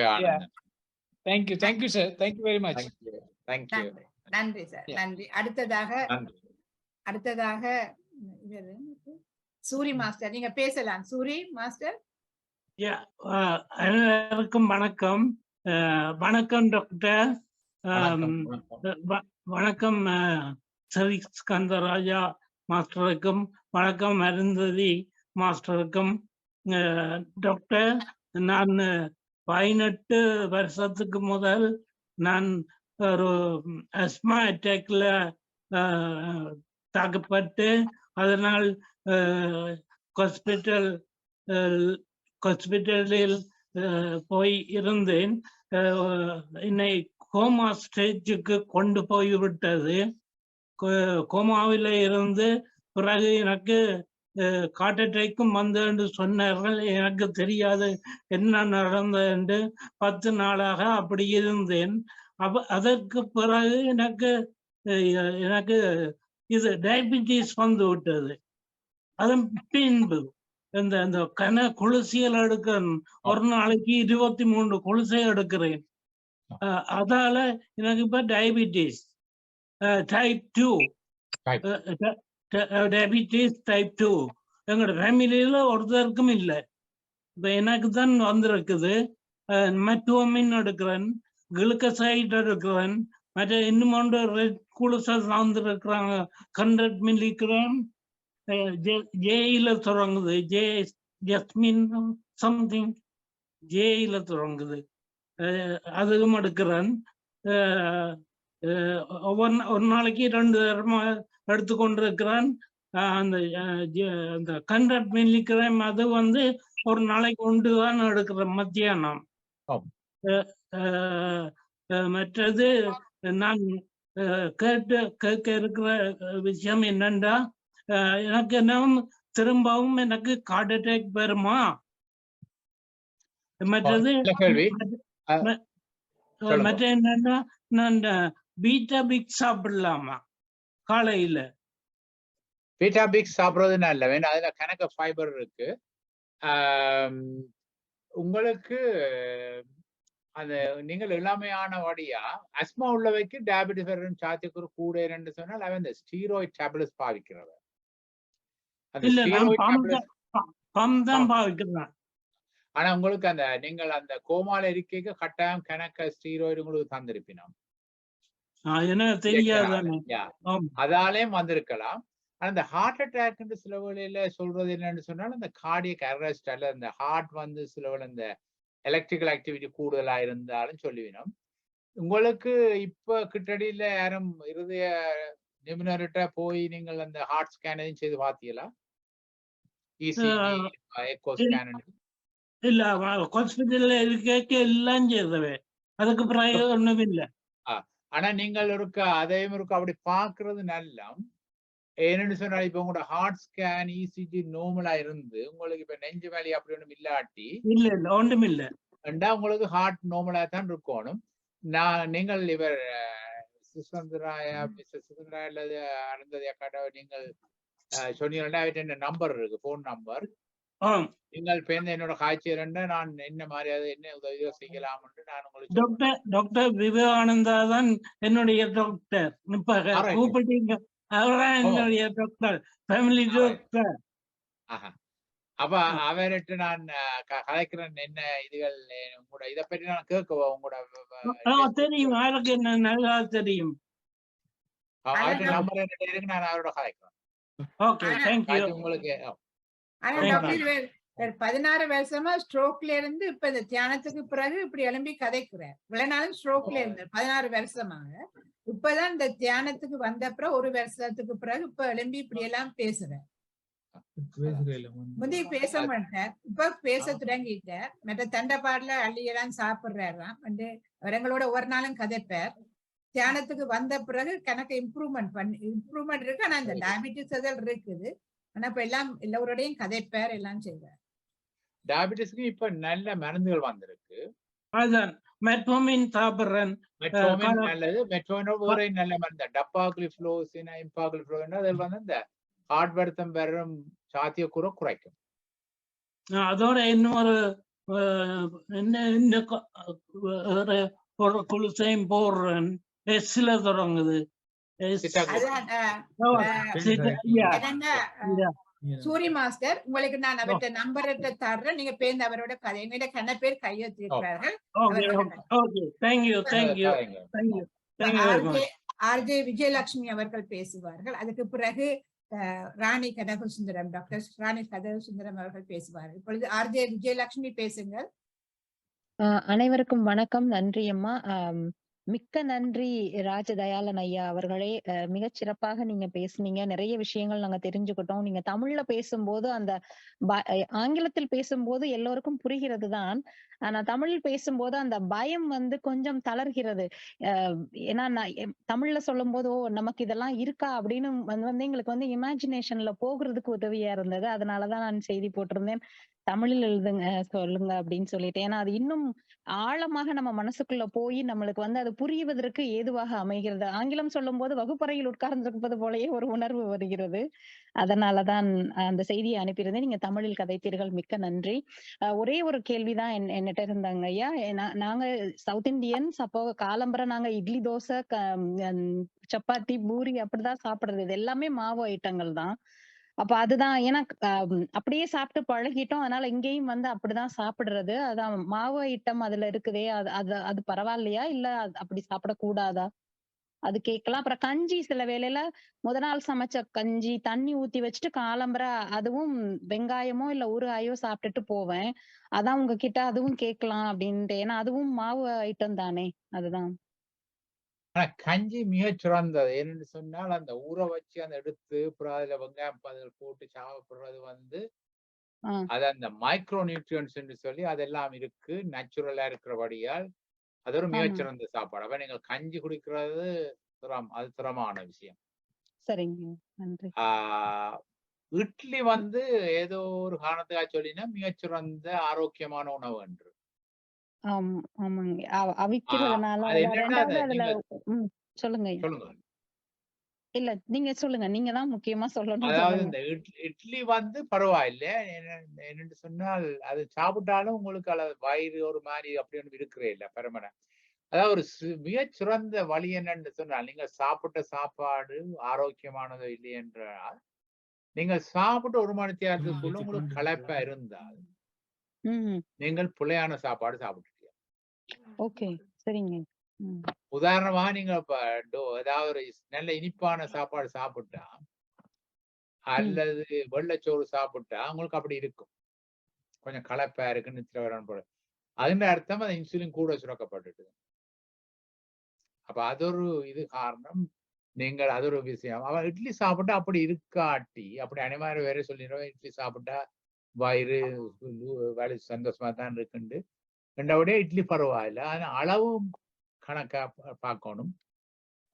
F: Thank you sir. Thank you very much.
A: Thank you.
B: நன்றி சார். நன்றி. அடுத்ததாக சூரி மாஸ்டர் நீங்க பேசலாம். சூரி மாஸ்டர்.
G: அனைவருக்கும் வணக்கம். வணக்கம் டாக்டர். வணக்கம் ஸ்கந்தராஜா மாஸ்டருக்கும், வணக்கம் அருந்ததி மாஸ்டருக்கும். டாக்டர், நான் 18 வருஷத்துக்கு முதல் நான் ஒரு அஸ்மா அட்டாக்ல தாக்கப்பட்டு அதனால் ஹாஸ்பிட்டலில் போய் இருந்தேன். என்னை கோமா ஸ்டேஜுக்கு கொண்டு போய் விட்டது. கோமாவில இருந்து பிறகு எனக்கு ஹார்ட் அட்டாக்கும் வந்தது சொன்னார்கள். எனக்கு தெரியாது என்ன நடந்தது என்று 10 நாளாக அப்படி இருந்தேன். அதற்கு பிறகு எனக்கு இது டயபிட்டிஸ் வந்து விட்டது. அதன் பின்பு இந்த குளிசைகள் எடுக்கிறேன். ஒரு நாளைக்கு 23 குளிசை எடுக்கிறேன். அதால எனக்கு இப்ப டயபிட்டிஸ் டைப் 2 டயபிட்டிஸ் டைப் 2 எங்களோட ஃபேமிலியில ஒருத்தருக்கும் இல்லை. இப்ப எனக்கு தான் வந்திருக்குது. மெட்ஃபார்மின் எடுக்கிறேன், குளுக்கோசைட் எடுக்கிறேன், மற்ற இன்னும் ஒன்று ரெட் குளுசஸ் வந்திருக்கிறாங்க 100 மில்லிகிராம். ஜேயில தொடங்குது, ஜஸ்மின் சம்திங் ஜேயில தொடங்குது, அதுவும் எடுக்கிறேன். ஒரு நாளைக்கு 2 தரமா எடுத்துக்கொண்டிருக்கிறேன். அந்த 100 மில்லிகிராம் அது வந்து ஒரு நாளைக்கு 1 தான் எடுக்கிறேன் மத்தியானம். மற்றது நான் கேட்க இருக்கிற விஷயம் என்னண்டா, எனக்கு என்ன திரும்பவும் எனக்கு ஹார்ட் அட்டாக் வருமா? மற்றது மற்ற என்னன்னா, நான் பீட்டா பிக் சாப்பிடலாமா காலையில?
A: பீட்டா பிக் சாப்பிடுறது நல்ல வேணும், அதுல கணக்கு ஃபைபர் இருக்கு. உங்களுக்கு அந்த நீங்கள் இளமையானபடியா அஸ்மா உள்ளவைக்கு டயபிட்டிஸ் சாத்தியக்கூறு கூட என்று சொன்னால் அவன் இந்த ஸ்டீராய்ட் டேப்லெட்ஸ் பாவிக்கிறவர். ஆனா உங்களுக்கு அந்த நீங்கள் அந்த கோமால இருக்கைக்கு கட்டாயம் கணக்க ஸ்டீராய்டு உங்களுக்கு தந்திருப்பினோம், அதாலேயும் வந்திருக்கலாம். அந்த ஹார்ட் அட்டாக் சில வேளையில சொல்றது என்னன்னு சொன்னால் அந்த கார்டியக் அரெஸ்ட் அல்ல, அந்த ஹார்ட் வந்து சில வேளை இந்த எலக்ட்ரிக்கல் ஆக்டிவிட்டி கூடுதலா இருந்தாலும் சொல்லுவினோம். உங்களுக்கு இப்ப கிட்டடியில யாரும் இருதய நிபுணர்கிட்ட போய் நீங்கள் அந்த ஹார்ட் ஸ்கேன் எதுவும் செய்து பார்த்தீங்களா? ECG, echo scan?
G: இல்ல, ஹாஸ்பிட்டல்ல இருக்க எல்லாம் செய்தவே, அதுக்கு பிரயோஜனம் இல்லை.
A: ஆனா நீங்கள் அதையும் அப்படி பாக்குறது நல்லா. ஏன்னு சொன்னா இப்ப உங்களோட ஹார்ட் ஸ்கேன் இசிஜி நார்மலா இருந்து உங்களுக்கு இப்ப நெஞ்சு வேலி அப்படி ஒண்ணும் இல்லாட்டி
G: இல்ல ஒன்றும் இல்ல,
A: உங்களுக்கு ஹார்ட் நார்மலா தான் இருக்கணும். நீங்கள் இவர் சுதந்திராயா அல்லது அனந்ததையா காட்ட நீங்கள் சொன்னீங்கன்னா நம்பர் இருக்கு, போன் நம்பர். நீங்கள் பேருந்து என்னோட காய்ச்சல் நான் என்ன மாதிரி என்ன உதவியோ செய்யலாம் என்று நான் உங்களுக்கு
G: டாக்டர் விவேகானந்தா தான் என்னுடைய டாக்டர். கூப்பிட்டீங்க, அவர்தான் என்னுடைய டாக்டர், ஃபேமிலி டாக்டர்.
A: அப்ப அவர்கிட்ட நான் கலைக்கிறேன் என்ன இதுகள் உங்களோட இதை பற்றி நான் கேட்கவா? உங்களோட
G: தெரியும், அவருக்கு என்ன நல்லா தெரியும்.
A: நம்பர் என்ன இருக்கு, நான் அவரோட கலைக்கிறேன்.
G: Okay, thank you.
A: உங்களுக்கு
B: 16 வருஷமா ஸ்ட்ரோக்ல இருந்து இப்ப இந்த தியானத்துக்கு பிறகு இப்படி எழும்பி கதைக்கிறேன். இவ்வளவு நாளும் ஸ்ட்ரோக்ல இருந்தேன் 16 வருஷமாக. இப்பதான் இந்த தியானத்துக்கு வந்த அப்புறம் 1 வருஷத்துக்கு பிறகு இப்ப எழும்பி இப்படி எல்லாம் பேசுறேன். முந்தைய பேச மாட்டேன், இப்ப பேச தொடங்கிட்டேன். மற்ற தண்டப்பாடுல அள்ளியெல்லாம் சாப்பிடுறாராம் வந்து அவங்களோட ஒரு நாளும் கதைப்பார். தியானத்துக்கு வந்த பிறகு கணக்கு இம்ப்ரூவ்மெண்ட் இருக்கு. ஆனா இந்த டயபிட்டிஸ் எல்லாம் இருக்குது. ஆனா இப்ப எல்லோரோடையும் கதைப்பார், எல்லாம் செய்வார்.
A: டயபிட்டிஸ்க்கு இப்ப நல்ல மருந்துகள் வந்திருக்கு.
G: அதான் மெட்ஃபார்மின் சாப்பிடுறேன்.
A: மெட்ஃபார்மின் நல்லது. மெட்ஃபார்மின் வேற நல்ல மருந்து டப்பாக்ளிஃப்ளோசின், இம்பாக்ளிஃப்ளோசின் அதில் வந்து இந்த ஹார்ட் வருத்தம் வரும் சாத்தியக்கூற குறைக்கும்.
G: அதோட இன்னொரு ஒரு குளிசையும் போடுறேன். எஸ்ல தொடங்குது.
B: சூரி மாஸ்டர், உங்களுக்கு நான் அவர்கிட்ட நம்பர் தர்றேன், நீங்க பேருந்து அவரோட கதை. என்னோட கண்ண பேர் கையெழுத்திருக்கிறார்கள். ஆர்ஜே விஜயலட்சுமி அவர்கள் பேசுவார்கள். அதுக்கு பிறகு ராணி கனகசுந்தரம், டாக்டர் ராணி கனகசுந்தரம் அவர்கள் பேசுவார்கள். இப்பொழுது ஆர்ஜே விஜயலட்சுமி பேசுங்கள்.
H: அனைவருக்கும் வணக்கம், நன்றி அம்மா. மிக்க நன்றி ராஜதயாளன் ஐயா அவர்களே. மிகச் சிறப்பாக நீங்க பேசுனீங்க. நிறைய விஷயங்கள் நாங்க தெரிஞ்சுக்கிட்டோம். நீங்க தமிழ்ல பேசும்போது அந்த ஆங்கிலத்தில் பேசும்போது எல்லோருக்கும் புரிகிறது தான். ஆனா தமிழில் பேசும்போது அந்த பயம் வந்து கொஞ்சம் தளர்கிறது. ஏன்னா நான் தமிழ்ல சொல்லும் போது நமக்கு இதெல்லாம் இருக்கா அப்படின்னு வந்து எங்களுக்கு வந்து இமேஜினேஷன்ல போகிறதுக்கு உதவியா இருந்தது. அதனாலதான் நான் செய்தி போட்டிருந்தேன், தமிழில் எழுதுங்க சொல்லுங்க அப்படின்னு சொல்லிட்டு. ஏன்னா அது இன்னும் ஆழமாக நம்ம மனசுக்குள்ள போய் நம்மளுக்கு வந்து அது புரிவதற்கு ஏதுவாக அமைகிறது. ஆங்கிலம் சொல்லும் போது வகுப்பறையில் உட்கார்ந்திருப்பது போலயே ஒரு உணர்வு வருகிறது. அதனாலதான் அந்த செய்தியை அனுப்பியிருந்தேன். நீங்க தமிழில் கதைத்தீர்கள், மிக்க நன்றி. ஒரே ஒரு கேள்விதான் என்னட்ட இருந்தாங்க ஐயா. நாங்க சவுத் இந்தியன்ஸ், அப்போ காலம்பரை நாங்க இட்லி, தோசை, சப்பாத்தி, பூரி அப்படிதான் சாப்பிடுறது. இது எல்லாமே மாவு ஐட்டங்கள் தான். அப்ப அதுதான் ஏன்னா அப்படியே சாப்பிட்டு பழகிட்டோம். அதனால இங்கேயும் வந்து அப்படிதான் சாப்பிடுறது. அதான் மாவு ஐட்டம் அதுல இருக்குதே, அது பரவாயில்லையா, இல்ல அப்படி சாப்பிடக்கூடாதா, அது கேட்கலாம். அப்புறம் கஞ்சி சில வேளையில நாள் சமைச்ச கஞ்சி தண்ணி ஊத்தி வச்சுட்டு காலம்பர அதுவும் வெங்காயமோ இல்ல ஊறுகாயோ சாப்பிட்டுட்டு போவேன். அதான் உங்ககிட்ட அதுவும் கேட்கலாம் அப்படின்ட்டு. ஏன்னா அதுவும் மாவு ஐட்டம் தானே. அதுதான்.
A: ஆனா கஞ்சி மிகச் சிறந்தது. ஏன்னு சொன்னால் அந்த ஊற வச்சு அந்த எடுத்து அப்புறம் அதுல வெங்காயம் அதில் போட்டு சாப்பிடுறது வந்து அது அந்த மைக்ரோ நியூட்ரியன்ஸ் என்று சொல்லி அதெல்லாம் இருக்கு, நேச்சுரலா இருக்கிறபடியால் அது ஒரு மிகச்சிறந்த சாப்பாடு. அப்ப நீங்கள் கஞ்சி குடிக்கிறது அது திறமான விஷயம்.
H: சரிங்க, நன்றி.
A: இட்லி வந்து ஏதோ ஒரு காரணத்துக்காக சொல்லினா மிகச்சிறந்த ஆரோக்கியமான உணவு என்று.
H: ஆமாங்க. அவிக்கிறதுனால அதுல சொல்லுங்க. இல்ல நீங்க சொல்லுங்க. நீங்க தான் முக்கியமா சொல்லணும்.
A: அதாவது இந்த இட்லி வந்து பரவாயில்ல. என்னன்னு சொன்னால் அது சாப்பிட்டாலும் உங்களுக்கு வயிறு ஒரு மாதிரி அப்படி ஒன்று இருக்கிறே இல்லை பெருமனை. அதாவது ஒரு மிகச் சிறந்த வழி என்னன்னு சொன்னால், நீங்க சாப்பிட்ட சாப்பாடு ஆரோக்கியமானதோ இல்லை என்றால், நீங்க சாப்பிட்டு 1 மணி நேரத்துக்குள்ள உங்களுக்கு களைப்பா இருந்தால் நீங்கள் பிழையான சாப்பாடு சாப்பிட்டுட்டீங்க.
H: ஓகே, சரிங்க.
A: உதாரணமாக நீங்க ஏதாவது ஒரு நல்ல இனிப்பான சாப்பாடு சாப்பிட்டா அல்லது வெள்ளைச்சோறு சாப்பிட்டா உங்களுக்கு அப்படி இருக்கும், கொஞ்சம் களைப்பா இருக்குன்னு நித்திரவரன் போல. அதுன்ற அர்த்தம் அது இன்சுலின் கூட சுரக்கப்பட்டுட்டு. அப்ப அது ஒரு இது காரணம். நீங்கள் அது ஒரு விஷயம். அவன் இட்லி சாப்பிட்டா அப்படி இருக்காட்டி, அப்படி அனைவரும் வேற சொல்லிடுவோம், இட்லி சாப்பிட்டா வயிறு வேலை சந்தோஷமா தான் இருக்குண்டு. ரெண்டாவதே இட்லி பரவாயில்ல. ஆனா அளவும் கணக்கா பார்க்கணும்,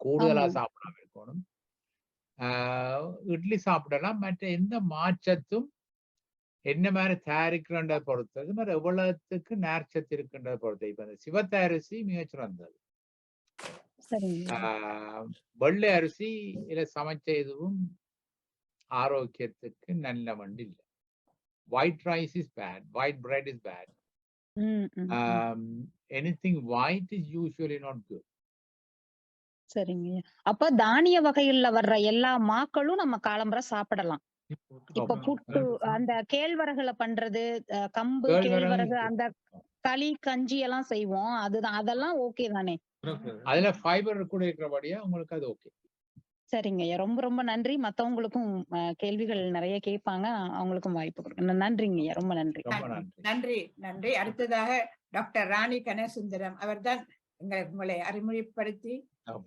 A: கூடுதலா சாப்பிடாம இருக்கணும். இட்லி சாப்பிடலாம். மற்ற எந்த மாற்றத்தும் என்ன மாதிரி தயாரிக்கிறத பொறுத்தது, மாதிரி எவ்வளவுக்கு நேர்ச்சத்து இருக்கின்றதை பொறுத்தது. இப்ப இந்த சிவத்த அரிசி மிகச்சிறந்தது. வெள்ளை அரிசி இல சமைச்ச எதுவும் ஆரோக்கியத்துக்கு நல்ல வண்டி இல்லை. White rice is bad, white bread is bad. Anything white is usually not good.
H: சரிங்க. அப்ப தானிய வகையில வர்ற எல்லா மாக்களும் நம்ம காலம்பரை சாப்பிடலாம். இப்ப புட்டு, அந்த கேழ்வரகுல பண்றது, கம்பு, கேழ்வரகு, அந்த களி, கஞ்சி எல்லாம் செய்வோம். அதுதான், அதெல்லாம் ஓகே தானே?
A: அதுல ஃபைபர் கூட இருக்கிறபடியா உங்களுக்கு அது ஓகே.
H: சரிங்க, ரொம்ப ரொம்ப நன்றி. மத்தவங்களுக்கும் கேள்விகள் நிறைய கேட்பாங்க, அவங்களுக்கும் வாய்ப்பு கொடுக்கணும். நன்றிங்க, ரொம்ப நன்றி.
B: நன்றி நன்றி. அடுத்ததாக டாக்டர் ராணி கனசுந்தரம் அவர்தான் உங்களை அறிமுகப்படுத்தி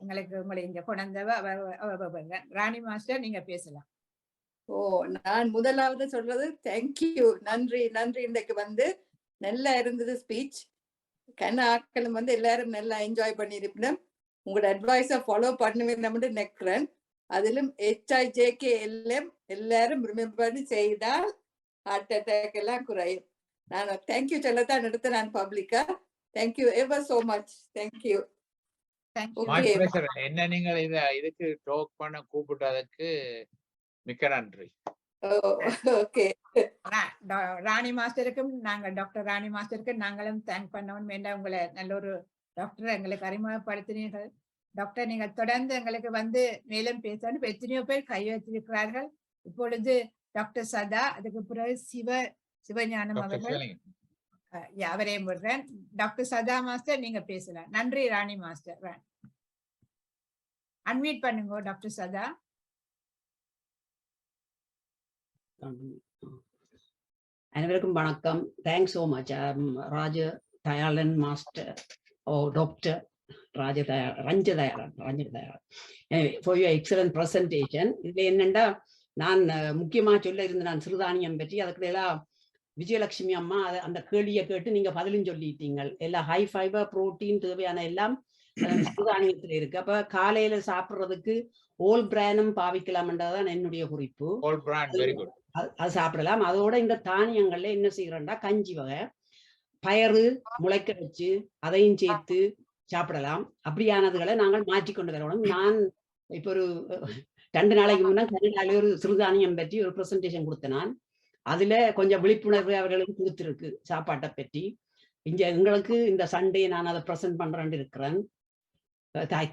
B: உங்களை இங்க கொண்டவ. ராணி மாஸ்டர், நீங்க பேசலாம்.
I: நான் முதலாவது சொல்றது தேங்க்யூ, நன்றி நன்றி. இன்றைக்கு வந்து நல்லா இருந்தது ஸ்பீச். ஆட்களும் வந்து எல்லாரும் நல்லா என்ஜாய் பண்ணிருப்பேன். உங்களோட அட்வைஸை ஃபாலோ பண்ணுவேன் நினைக்கிறேன். அதிலும் HIJKLM எல்லாரும் ரிமெம்பர் பண்ணி செய்தால் ஹார்ட் அட்டாக் எல்லாம் குறையும். நான் தேங்க்யூ சொல்லத்தான் எடுத்து நான் பப்ளிக்கா. Thank you ever so much. Thank you.
A: என்ன நீங்கள் இதுக்கு டாக் பண்ண கூப்பிட்டதுக்கு மிக்க நன்றி.
B: ராணி மாஸ்டருக்கும் டாக்டர் ராணி மாஸ்டருக்கும் நாங்களும் தேங்க் பண்ணவும் வேண்டாம். உங்களை நல்ல ஒரு டாக்டர் எங்களுக்கு அறிமுகப்படுத்தினீர்கள். டாக்டர், நீங்கள் தொடர்ந்து எங்களுக்கு வந்து மேலும் பேசணும். எத்தனையோ பேர் கை வச்சிருக்கிறார்கள். இப்பொழுது டாக்டர் சதா, அதுக்கு பிறகு சிவஞானம் அவர்கள், அவரையும் விடுறேன். டாக்டர் சதா மாஸ்டர், நீங்க பேசலாம். நன்றி ராணி மாஸ்டர். அன்மியூட் பண்ணுங்க டாக்டர் சதா.
J: அனைவருக்கும் வணக்கம். Thanks so much Rajadayalan master, doctor. Ranjadayalan. For your excellent presentation. இதுல என்னண்டா நான் முக்கியமா சொல்ல இருந்த நான் சிறுதானியம் பற்றி அதுக்குள்ள விஜயலட்சுமி அம்மா அந்த கேள்வியை கேட்டு நீங்க பதிலும் சொல்லிட்டீங்க. எல்லாம் ஹை ஃபைபர் புரோட்டீன் தேவையான எல்லாம் சிறுதானியத்துல இருக்கு. அப்ப காலையில சாப்பிடுறதுக்கு ஓல் பிரானும் பாவிக்கலாம்ன்றதான் என்னுடைய குறிப்பு. அது சாப்பிடலாம். அதோட இந்த தானியங்கள்ல என்ன செய்யறோம்னா கஞ்சி வகை பயறு முளைக்க வச்சு அதையும் சேர்த்து சாப்பிடலாம். அப்படியானதுகளை நாங்கள் மாற்றிக்கொண்டு வரணும். நான் இப்ப ஒரு 2 நாளைக்கு முன்னா கனடால ஒரு சிறுதானியம் பற்றி ஒரு பிரசன்டேஷன் கொடுத்தேன். நான் அதுல கொஞ்சம் விழிப்புணர்வு அவர்களுக்கு கொடுத்துருக்கு சாப்பாட்டை பற்றி. இங்க எங்களுக்கு இந்த சண்டே நான் அதை பிரசன்ட் பண்றேன்னு இருக்கிறேன்.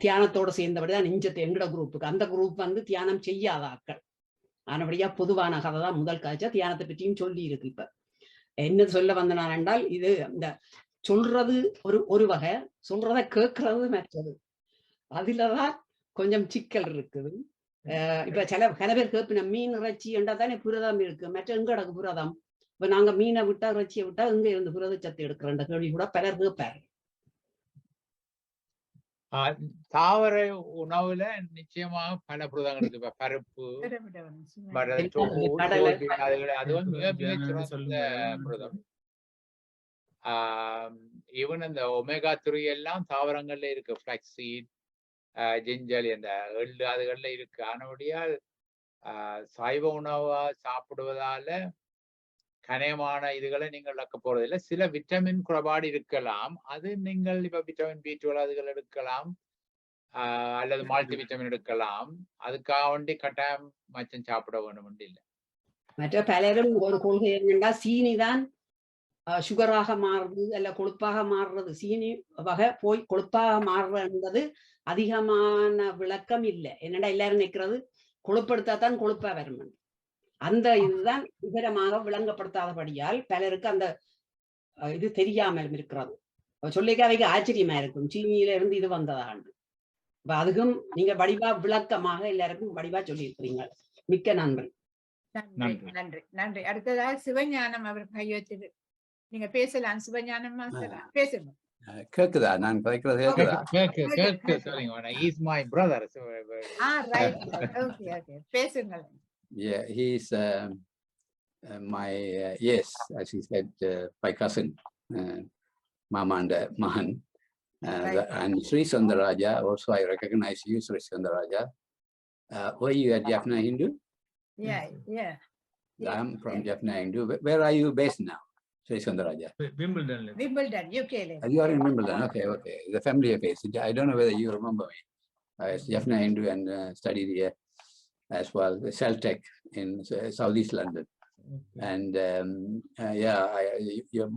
J: தியானத்தோட சேர்ந்தபடிதான் எங்கட குரூப்புக்கு அந்த குரூப் வந்து தியானம் செய்யாத ஆட்கள். ஆனபடியா பொதுவான கதை தான் முதல் காய்ச்சா தியானத்தை பற்றியும் சொல்லி இருக்கு. இப்ப என்ன சொல்ல வந்தனான் என்றால் இது இந்த சொல்றது ஒரு வகை, சொல்றத கேட்கறது மற்றது. அதுலதான் கொஞ்சம் சிக்கல் இருக்குது. இப்ப கன பேர் கேட்பின மீன் இறைச்சி என்றா தானே புரதம் இருக்கு, மற்ற எங்க கிடக்கு புரதம்? இப்ப நாங்க மீனை விட்டா இறைச்சியை விட்டா எங்க இருந்து புரத சத்து எடுக்கிறோம் கேள்வி கூட பலர் கேட்பாரு.
A: தாவர உணவுல நிச்சயமாக பல புரதங்கள் இருக்கு. இப்ப பருப்பு, அது வந்து மிகச்சிறந்த புரதம். ஈவன் இந்த ஒமேகா 3 எல்லாம் தாவரங்கள்ல இருக்கு. ஃபிளாக்ஸ் சீட், ஜிஞ்சல், இந்த எள்ளு அதுகள்ல இருக்கு. ஆனபடியால் சைவ உணவா சாப்பிடுவதால கனமான இதுகளை நீங்கள் இழக்க போறதில்லை. சில விட்டமின் குறைபாடு இருக்கலாம். அது நீங்கள் இப்ப விட்டமின் B12 அதுகள் எடுக்கலாம், அல்லது மல்டி விட்டமின் எடுக்கலாம். அதுக்காக வேண்டி கட்டாயம் மச்சம் சாப்பிட வேணும் இல்லை.
J: மற்ற பலரும் ஒரு கொள்கை என்னன்னா சீனி தான் சுகராக மாறுறது அல்ல கொழுப்பாக மாறுறது. சீனி வகை போய் கொழுப்பாக மாறுறது அதிகமான விளக்கம் இல்லை. என்னடா எல்லாரும் நிற்கிறது கொழுப்படுத்தாதான் கொழுப்பா வரும். அந்த இதுதான் விவரமாக விளங்கப்படுத்தாதபடியால் பலருக்கு அந்த இது தெரியாமல் இருக்கிறது. சொல்லிக்க அவைக்கு ஆச்சரியமா இருக்கும் சீனியில இருந்து இது வந்ததாண்டு. இப்ப அதுக்கும் நீங்க வடிவா விளக்கமாக எல்லாருக்கும் வடிவா சொல்லி இருக்கிறீங்க. மிக்க நன்றி.
B: நன்றி நன்றி நன்றி. அடுத்ததாக சிவஞானம் அவர் கையெழுத்து நீங்க பேசலாம். சிவஞானம் பேசுங்க.
K: கேக்குதா? நான் கதைக்கிறது
A: கேக்குதா? He's my brother.
B: Right. Okay. பேசுங்க.
K: Yeah, he's my yes, as he said, my cousin, Mama and Mahan. And Sri Sundaraja, also I recognize you, Sri Sundaraja. Were you at Jaffna Hindu?
B: Yeah.
K: I'm from Jaffna Hindu. Where are you based now, Sri Sundaraja?
B: Wimbledon, UK.
K: You are in Wimbledon. Okay. The family affairs. I don't know whether you remember me. I was Jaffna Hindu and studied here as well, the Celtech in southeast London. And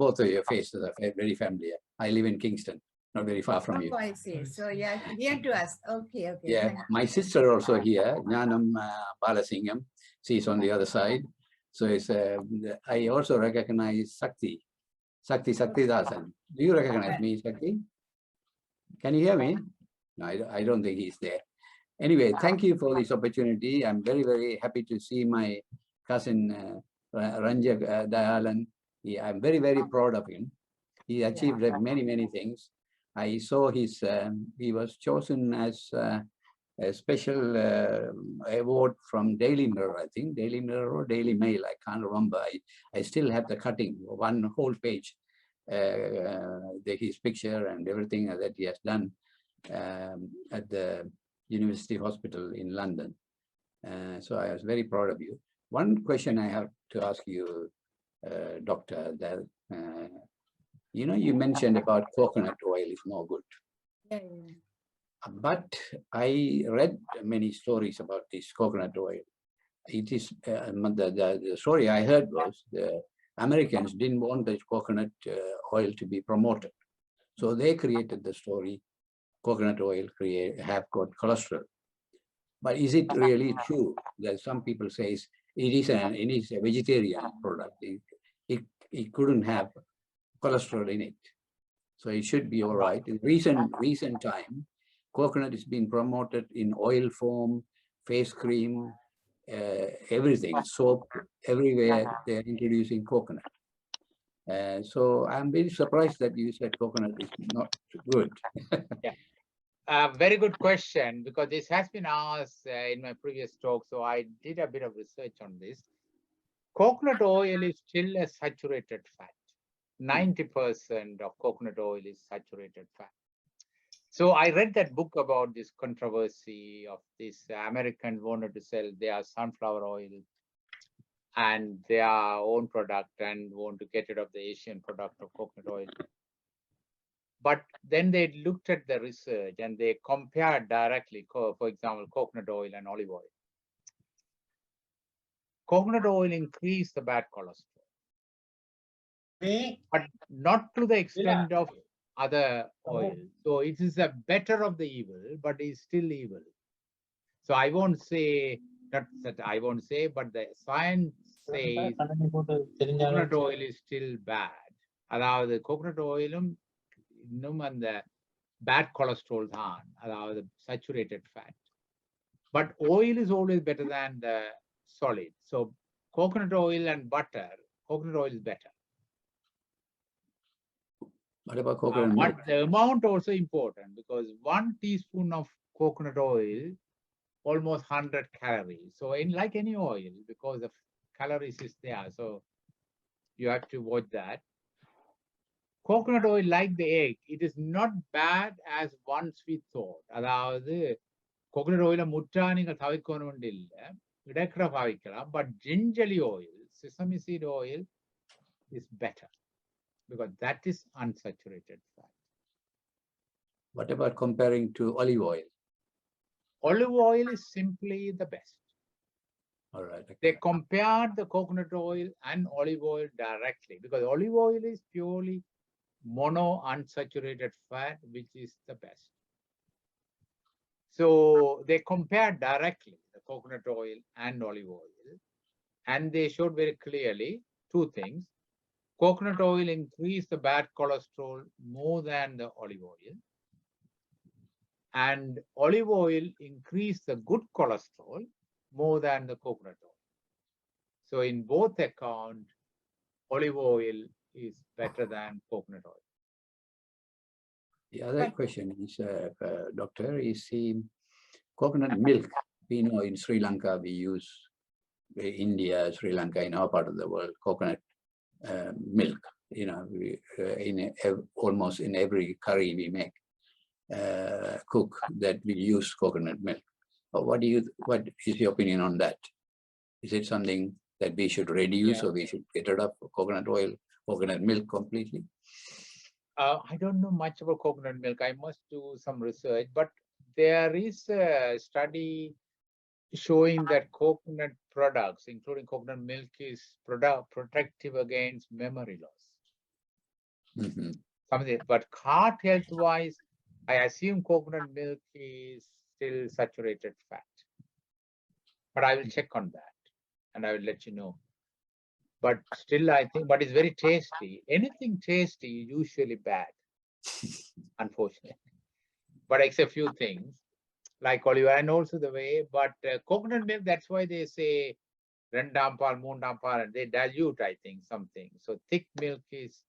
K: both of your faces are very familiar. I live in Kingston, not very far from you.
B: I see. So near to us. Okay.
K: Yeah, my sister also here, Jnanam Balasingham. She's on the other side. So it's I also recognize Sakti Dasan. Do you recognize me, Sakti? Can you hear me? No, I don't think he's there. Anyway, thank you for this opportunity. I'm very, very happy to see my cousin Ranjadayalan. I'm very, very proud of him. He achieved many, many things. I saw he was chosen as a special award from Daily Mirror, I think. Daily Mirror or Daily Mail, I can't remember. I still have the cutting, one whole page, his picture and everything that he has done at the University Hospital in London. So I was very proud of you. One question I have to ask you, Doctor, that you mentioned about coconut oil is no good.
B: Yeah.
K: But I read many stories about this coconut oil. It is the story I heard was the Americans didn't want the coconut oil to be promoted, so they created the story. Coconut oil have got cholesterol. But is it really true that some people say it is a vegetarian product? It couldn't have cholesterol in it, so it should be all right. In recent time, coconut is being promoted in oil form, face cream, everything, soap, everywhere they're introducing coconut. So I'm very surprised that you said coconut is not good.
A: Very good question, because this has been asked in my previous talk, so I did a bit of research on this. Coconut oil is still a saturated fat. 90% of coconut oil is saturated fat. So I read that book about this controversy of this Americans wanted to sell their sunflower oil and their own product and want to get rid of the Asian product of coconut oil. But then they looked at the research and they compared directly, for example, coconut oil and olive oil. Coconut oil increased the bad cholesterol, but not to the extent of other oil. So it is a better of the evil, but it's still evil. So I won't say, not that I won't say, but the science says coconut oil is still bad. அதாவது coconut oilum இன்னும் அந்த bad cholesterol தான், அதாவது saturated fat. But oil is always better than the solid. So coconut oil and butter, coconut oil is better.
K: What about coconut milk?
A: But the amount also important, because 1 teaspoon of coconut oil, almost 100 calories. So in like any oil, because of calories is there, so you have to watch that. Coconut oil, like the egg, it is not bad as once we thought. அதாவது coconut oil முற்றா நீங்க தவிர்க்கணும் இல்லை, இடக்கிற பாவிக்கலாம். But gingerly oil, sesame seed oil is better, because that is unsaturated fat.
K: What about comparing to olive oil?
A: Olive oil is simply the best.
K: All right.
A: They compared the coconut oil and olive oil directly, because olive oil is purely mono unsaturated fat, which is the best. So they compared directly the coconut oil and olive oil, and they showed very clearly two things. Coconut oil increased the bad cholesterol more than the olive oil, and olive oil increased the good cholesterol more than the coconut oil. So in both accounts, olive oil is better than coconut oil.
K: The other question is, doctor, is the coconut milk. We know in Sri Lanka, we use India, Sri Lanka, in our part of the world, coconut milk. You know, almost in every curry we make, cook, that we use coconut milk. What is your opinion on that? Is it something that we should reduce, or we should get rid of coconut oil, coconut milk completely?
A: I don't know much about coconut milk. I must do some research, but there is a study showing that coconut products, including coconut milk, is protective against memory loss. But heart health wise, I assume coconut milk is still saturated fat. But I will check on that and I will let you know. But still, I think, but it's very tasty. Anything tasty is usually bad, unfortunately. But except few things, like olive oil, and also the way, but coconut milk, that's why they say rendam paal, moondam paal, and they dilute, I think, something. So thick milk is,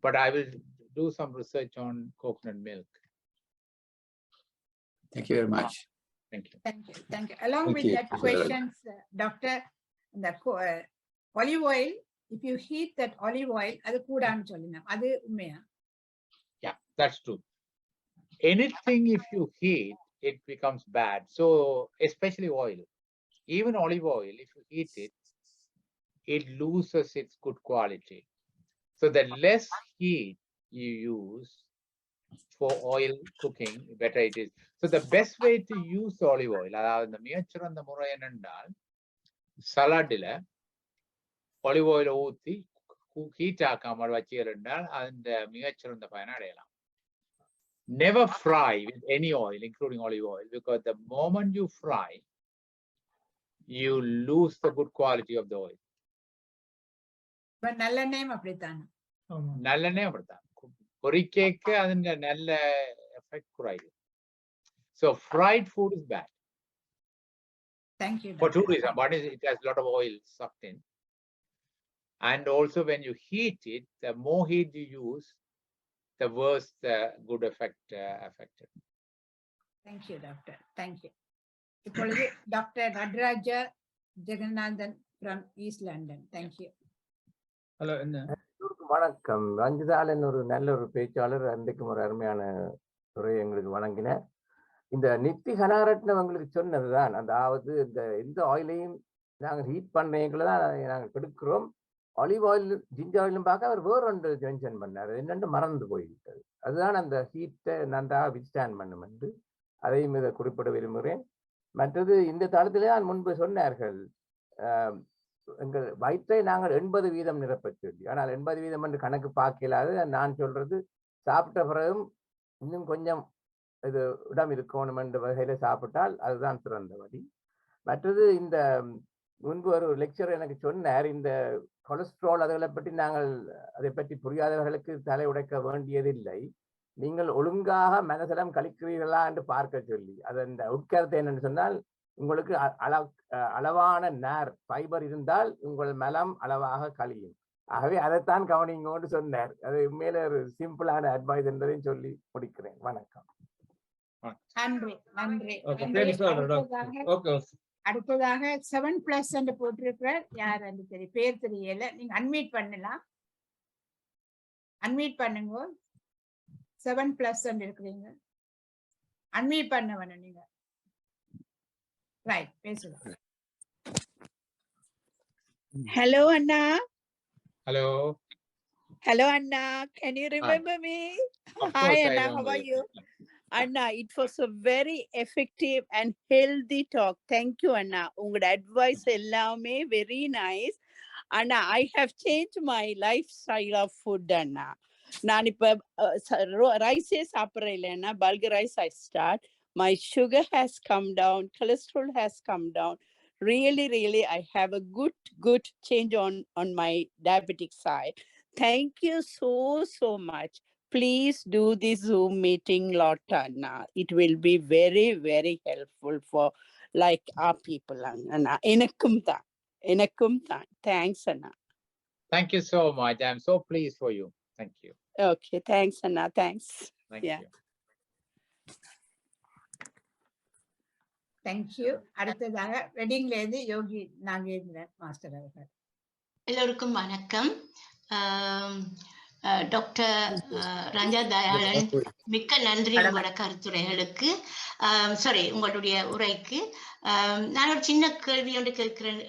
A: but I will do some research on coconut milk.
K: Thank you very much.
A: Thank you.
B: Thank you. Thank you. Along
K: Thank
B: with
K: you.
B: that questions, Doctor, the olive oil, if you heat that olive oil, அது கூடான்னு சொல்லுங்க. அது உண்மையா?
A: Yeah, that's true. Anything, if you heat, it becomes bad. So especially oil, even olive oil, if you heat it, it loses its good quality. So the less heat you use for oil cooking, better it is. So the best way to use olive oil, அதாவது இந்த மிகச்சிறந்த முறை என்னென்றால், சலாடில் olive oil ஊற்றி heat ஆக்காமல் வச்சுருந்தால் அந்த மிகச்சிறந்த பயனை அடையலாம். Never fry with any oil, including olive oil, because the moment you fry, you lose the good quality of the oil.
B: But நல்லெண்ணெயும் அப்படித்தான்.
A: நல்லெண்ணெய் அப்படித்தான். பொரிக்கேக்கு அதிന്റെ நல்ல எஃபெக்ட் குறையுது. So fried food is bad.
B: Thank you.
A: For two reasons. One is it has a lot of oil sucked in. And also when you heat it, the more heat you use, the worse the good effect affected.
B: Thank you, doctor. Thank you. இப்பொழுது doctor Nataraja Jeganathan from East London. Thank you.
C: Hello என்ன
L: வணக்கம். ரஞ்சிதாலன் ஒரு நல்ல ஒரு பேச்சாளர், அன்றைக்கும் ஒரு அருமையான துறையை எங்களுக்கு வழங்கினார். இந்த நித்தி கனகரட்னம் எங்களுக்கு சொன்னதுதான், அதாவது இந்த எந்த ஆயிலையும் நாங்கள் ஹீட் பண்ணீங்கள தான் நாங்கள் கெடுக்கிறோம். ஆலிவ் ஆயில் ஜிஞ்சர் ஆயிலும் பார்க்க அவர் வேற ஒன்று மென்ஷன் பண்ணார், என்னென்று மறந்து போய்விட்டது. அதுதான் அந்த ஹீட்டை நன்றாக வித்ஸ்டாண்ட் பண்ணும் என்று அதையும் இதை குறிப்பிட விரும்புகிறேன். மற்றது இந்த தளத்திலே நான் முன்பு சொன்னார்கள், எங்கள் வயிற்றை நாங்கள் 80% நிரப்ப சொல்லி, ஆனால் 80% என்று கணக்கு பார்க்கலாது. நான் சொல்றது சாப்பிட்ட பிறகும் இன்னும் கொஞ்சம் இது இடம் இருக்கணும் என்ற வகையில சாப்பிட்டால் அதுதான் சிறந்த வழி. மற்றது இந்த முன்பு ஒரு லெக்சர் எனக்கு சொன்னார், இந்த கொலஸ்ட்ரால் அதுகளை பற்றி நாங்கள் அதை பற்றி புரியாதவர்களுக்கு தலை உடைக்க வேண்டியதில்லை, நீங்கள் ஒழுங்காக மனசலம் கழிக்கிறீர்களா என்று பார்க்க சொல்லி. அது அந்த உட்கருத்தை என்னன்னு சொன்னால், உங்களுக்கு அளவான நார் ஃபைபர் இருந்தால் உங்கள் மலம் அளவாக கழியும். ஆகவே அதைத்தான் கவனிங்கன்னு சொன்னார். அது உண்மையில ஒரு சிம்பிளான அட்வைஸ் என்பதையும் சொல்லி முடிக்கிறேன். வணக்கம்.
B: நன்றி நன்றி. அடுத்ததாக 7+ என்று போட்டிருக்கிறார். யார் என்று தெரியும், பேர் தெரியல. நீங்க அன்மியூட் பண்ணலாம், அன்மியூட் பண்ணுங்க. 7+ என்று இருக்கிறீங்க, அன்மியூட் பண்ண வேணும் நீங்க. ரைட், பேசுங்க.
M: Hello, Anna.
A: Hello.
M: Hello, Anna. Can you remember me? Hi, Anna. How are you? Anna, it was a very effective and healthy talk. Thank you, Anna. Ungoda advice ellame very nice. Anna, I have changed my lifestyle of food, Anna. நான் இப்ப ரைஸே சாப்பிட்றேன், Anna. Bulgur rice I start. My sugar has come down, cholesterol has come down. Really, I have a good change on my diabetic side. Thank you so much. Please do this Zoom meeting lot, Anna. It will be very helpful for like our people, Anna. Enakkum thaan. Thanks, Anna.
A: Thank you so much. I'm so pleased for you. Thank you.
M: Okay, thanks, Anna. Thanks.
A: Thank you.
B: Thank you. அடுத்ததாக வெட்டிங்ல இருந்து யோகி Nagendran master அவர்கள்.
N: எல்லோருக்கும் வணக்கம். Doctor ரஞ்சதயாளன், மிக்க நன்றி உங்களோட கருத்துரைகளுக்கு, உங்களுடைய உரைக்கு. நான் ஒரு சின்ன கேள்வி ஒன்று கேட்கிறேன்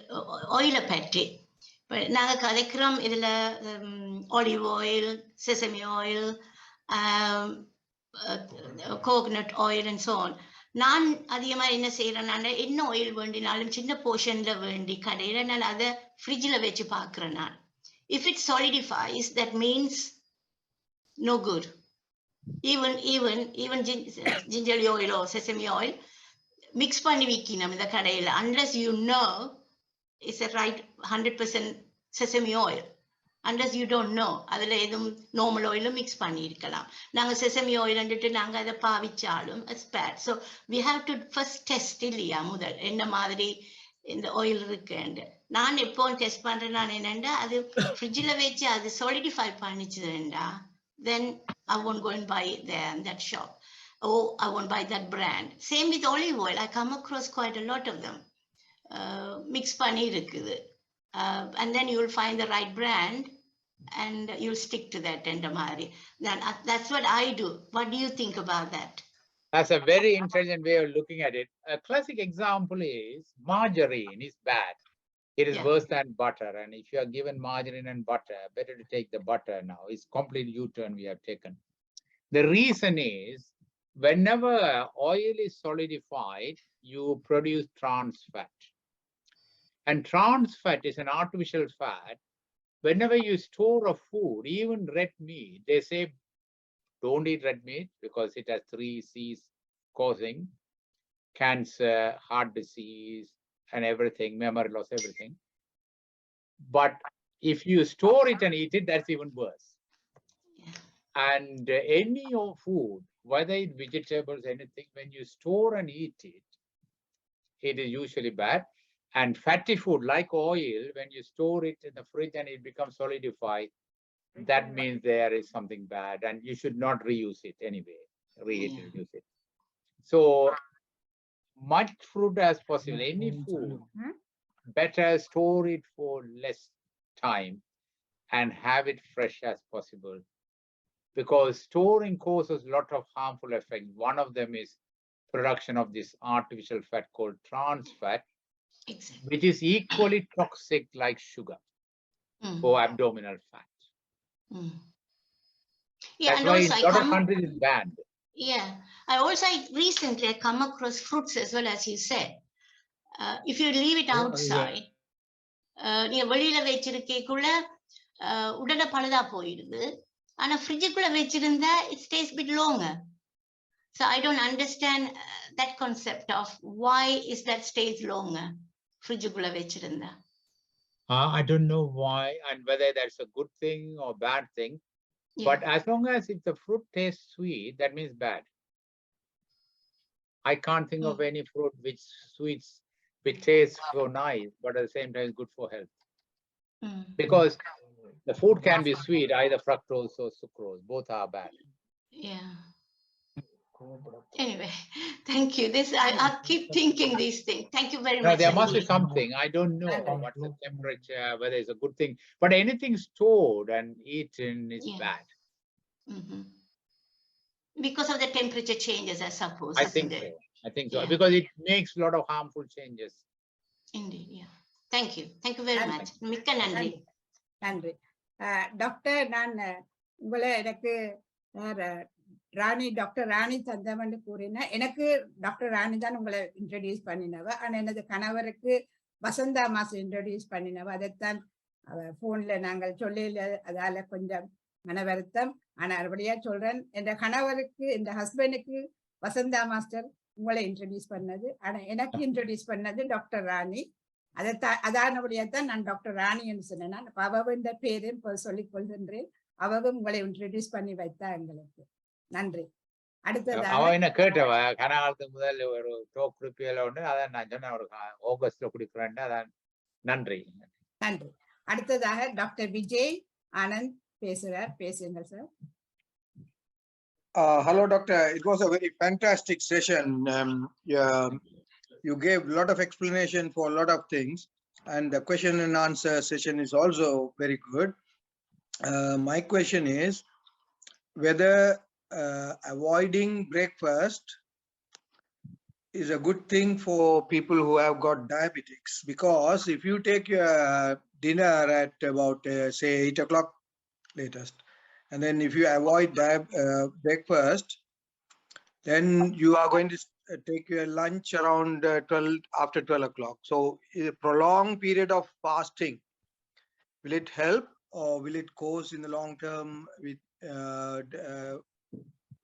N: ஆயிலை பற்றி. இப்போ நாங்கள் கதைக்கிறோம் இதில் olive oil, sesame oil, coconut oil and so on. நான் அதிகமாக என்ன செய்யறேன், என்ன ஆயில் வேண்டினாலும் சின்ன போர்ஷன்ல வேண்டி கடையில் நான் அதை ஃப்ரிட்ஜில் வச்சு பார்க்குறேன். நான் if it solidifies, that means no good. Even ginger oil or sesame oil mix பண்ணி விக்கணும் இந்த கடையில், unless you know it's a right 100% sesame oil. Unless you don't know, அதில் எதுவும் நார்மல் ஆயிலும் மிக்ஸ் பண்ணி இருக்கலாம். நாங்கள் செசமி ஆயில்ன்ட்டு நாங்கள் அதை பாவிச்சாலும் it's bad. So we have to first test இல்லையா, முதல் என்ன மாதிரி இந்த ஆயில் இருக்குன்னு. நான் எப்போ டெஸ்ட் பண்றேன், நான் என்னண்டா அது ஃப்ரிட்ஜில் வச்சு அது solidify பண்ணிச்சுதுண்டா, then I won't go and buy it there in that shop. Oh, I won't buy that brand. Same with olive oil. I come across quite a lot of them. Mix பண்ணி இருக்குது. And then you will find the right brand and you'll stick to that and மாதிரி. Then that's what I do. What do you think about that?
A: That's a very intelligent way of looking at it. A classic example is margarine is bad. It is worse than butter. And if you are given margarine and butter, better to take the butter now. It's complete U-turn we have taken. The reason is, whenever oil is solidified, you produce trans fat. And trans fat is an artificial fat. Whenever you store a food, even red meat, they say, don't eat red meat because it has 3 C's causing cancer, heart disease, and everything, memory loss, everything. But if you store it and eat it, that's even worse. And any of food, whether it's vegetables, anything, when you store and eat it, it is usually bad. And fatty food like oil, when you store it in the fridge and it becomes solidified, that means there is something bad and you should not reuse it anyway, reuse it. So much fruit as possible, any food, better store it for less time and have it fresh as possible. Because storing causes a lot of harmful effects. One of them is production of this artificial fat called trans fat, which is equally toxic like sugar for abdominal fat.
N: Yeah,
A: That's
N: and
A: why
N: also
A: a lot of countries is banned.
N: Yeah, I recently come across fruits as well, as you said. If you leave it outside, நீங்க வெளியில வச்சிருக்கக்குள்ள உடனே பழுதா போயிடுது. ஆனா ஃப்ரிட்ஜுக்குள்ள வச்சிருந்தா it stays a bit longer. So I don't understand that concept of why is that stays longer. ஃப்ரிட்ஜுக்குள்ள வச்சிருந்தா.
A: I don't know why and whether that's a good thing or bad thing. Yeah. But as long as if the fruit tastes sweet, that means bad. I can't think of any fruit which tastes so nice, but at the same time is good for health. Because the food can be sweet, either fructose or sucrose. Both are bad.
N: Yeah. Anyway, thank you. I keep thinking these things. Thank you very much.
A: There must be something. I don't know what's the temperature, whether it's a good thing. But anything stored and eaten is bad.
N: Because of the temperature changes, I suppose.
A: I think so. Yeah. Because it makes a lot of harmful changes.
N: Indeed, yeah. Thank you. Thank you very much. Mikka nandri.
B: Nandri. Doctor, நான் உங்களை எனக்கு doctor ராணி தந்தவன்னு கூறினேன். எனக்கு doctor ராணி தான் உங்களை introduce பண்ணினவ. ஆனா எனது கணவருக்கு வசந்தா மாசம் இன்ட்ரடியூஸ் பண்ணினவ. அதைத்தான் போன்ல நாங்கள் சொல்லல, அதால கொஞ்சம் மன வருத்தம். ஆனா அப்படியா சொல்றேன், என் கணவருக்கு என் ஹஸ்பண்டுக்கு வசந்தா மாஸ்டர் உங்களை இன்ட்ரடியூஸ் பண்ணது. ஆனா எனக்கு இன்ட்ரடியூஸ் பண்ணது டாக்டர் ராணி. அதானபடியாத்தான் நான் டாக்டர் ராணி என்று சொன்னேன். அவன் பேரையும் சொல்லிக் கொள்கின்றேன். அவவும் உங்களை இன்ட்ரடியூஸ் பண்ணி வைத்தா எங்களுக்கு. நன்றி. அடுத்ததாக
A: அவ என்ன கேட்டவ கனகாலத்துக்கு முதல் ஒரு டோக் குடிப்பியல உண்டு, அதான் நான் சொன்னேன் ஒரு ஆகஸ்ட்ல குடிக்கிறேன். அதான் நன்றி.
B: நன்றி. அடுத்ததாக டாக்டர் விஜய் ஆனந்த் பேசுறார். பேசுங்கள் sir.
O: Hello, Doctor. It was a very fantastic session. You gave a lot of explanation for a lot of things, and the question and answer session is also very good. My question is whether avoiding breakfast is a good thing for people who have got diabetics, because if you take your dinner at about say 8 o'clock latest, and then if you avoid breakfast, then you are going to take your lunch around 12 after 12 o'clock. So a prolonged period of fasting, will it help or will it cause in the long term with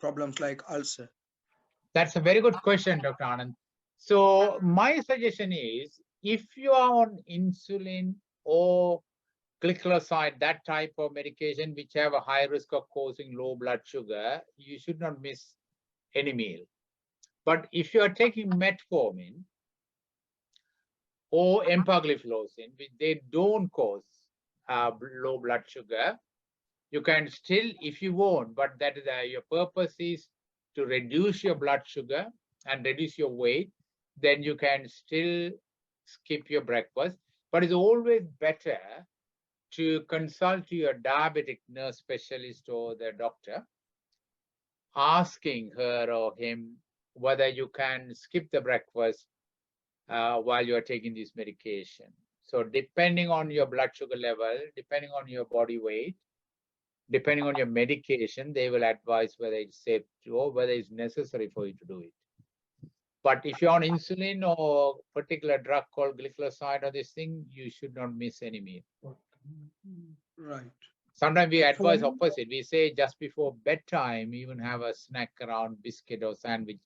O: problems like ulcer?
A: That's a very good question, Dr. Anand. So my suggestion is, if you are on insulin or glycoside, that type of medication which have a high risk of causing low blood sugar, you should not miss any meal. But if you are taking metformin or empagliflozin, which they don't cause low blood sugar, you can still, if you want, but that is your purpose is to reduce your blood sugar and reduce your weight, then you can still skip your breakfast. But it's always better to consult your diabetic nurse specialist or the doctor, asking her or him whether you can skip the breakfast while you are taking this medication. So depending on your blood sugar level, depending on your body weight, depending on your medication, they will advise whether it's safe to or whether it's necessary for you to do it. But if you're on insulin or particular drug called glycoside or this thing, you should not miss any meal.
O: Right.
A: Sometimes we advise opposite. We say just before bedtime, even have a snack around biscuit or sandwich,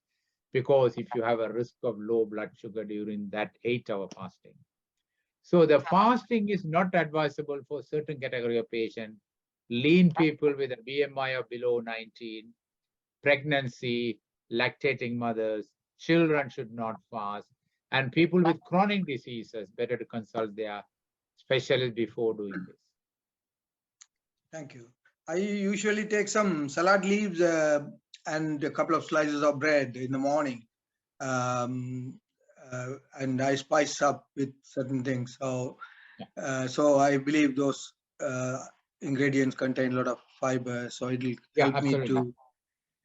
A: because if you have a risk of low blood sugar during that 8-hour fasting. So the fasting is not advisable for certain category of patients. Lean people with a BMI of below 19, pregnancy, lactating mothers, children should not fast, and people with chronic diseases, better to consult their specialist before doing this.
O: Thank you. I usually take some salad leaves and a couple of slices of bread in the morning. and I spice up with certain things. So I believe those ingredients contain a lot of fiber, so it'll help me to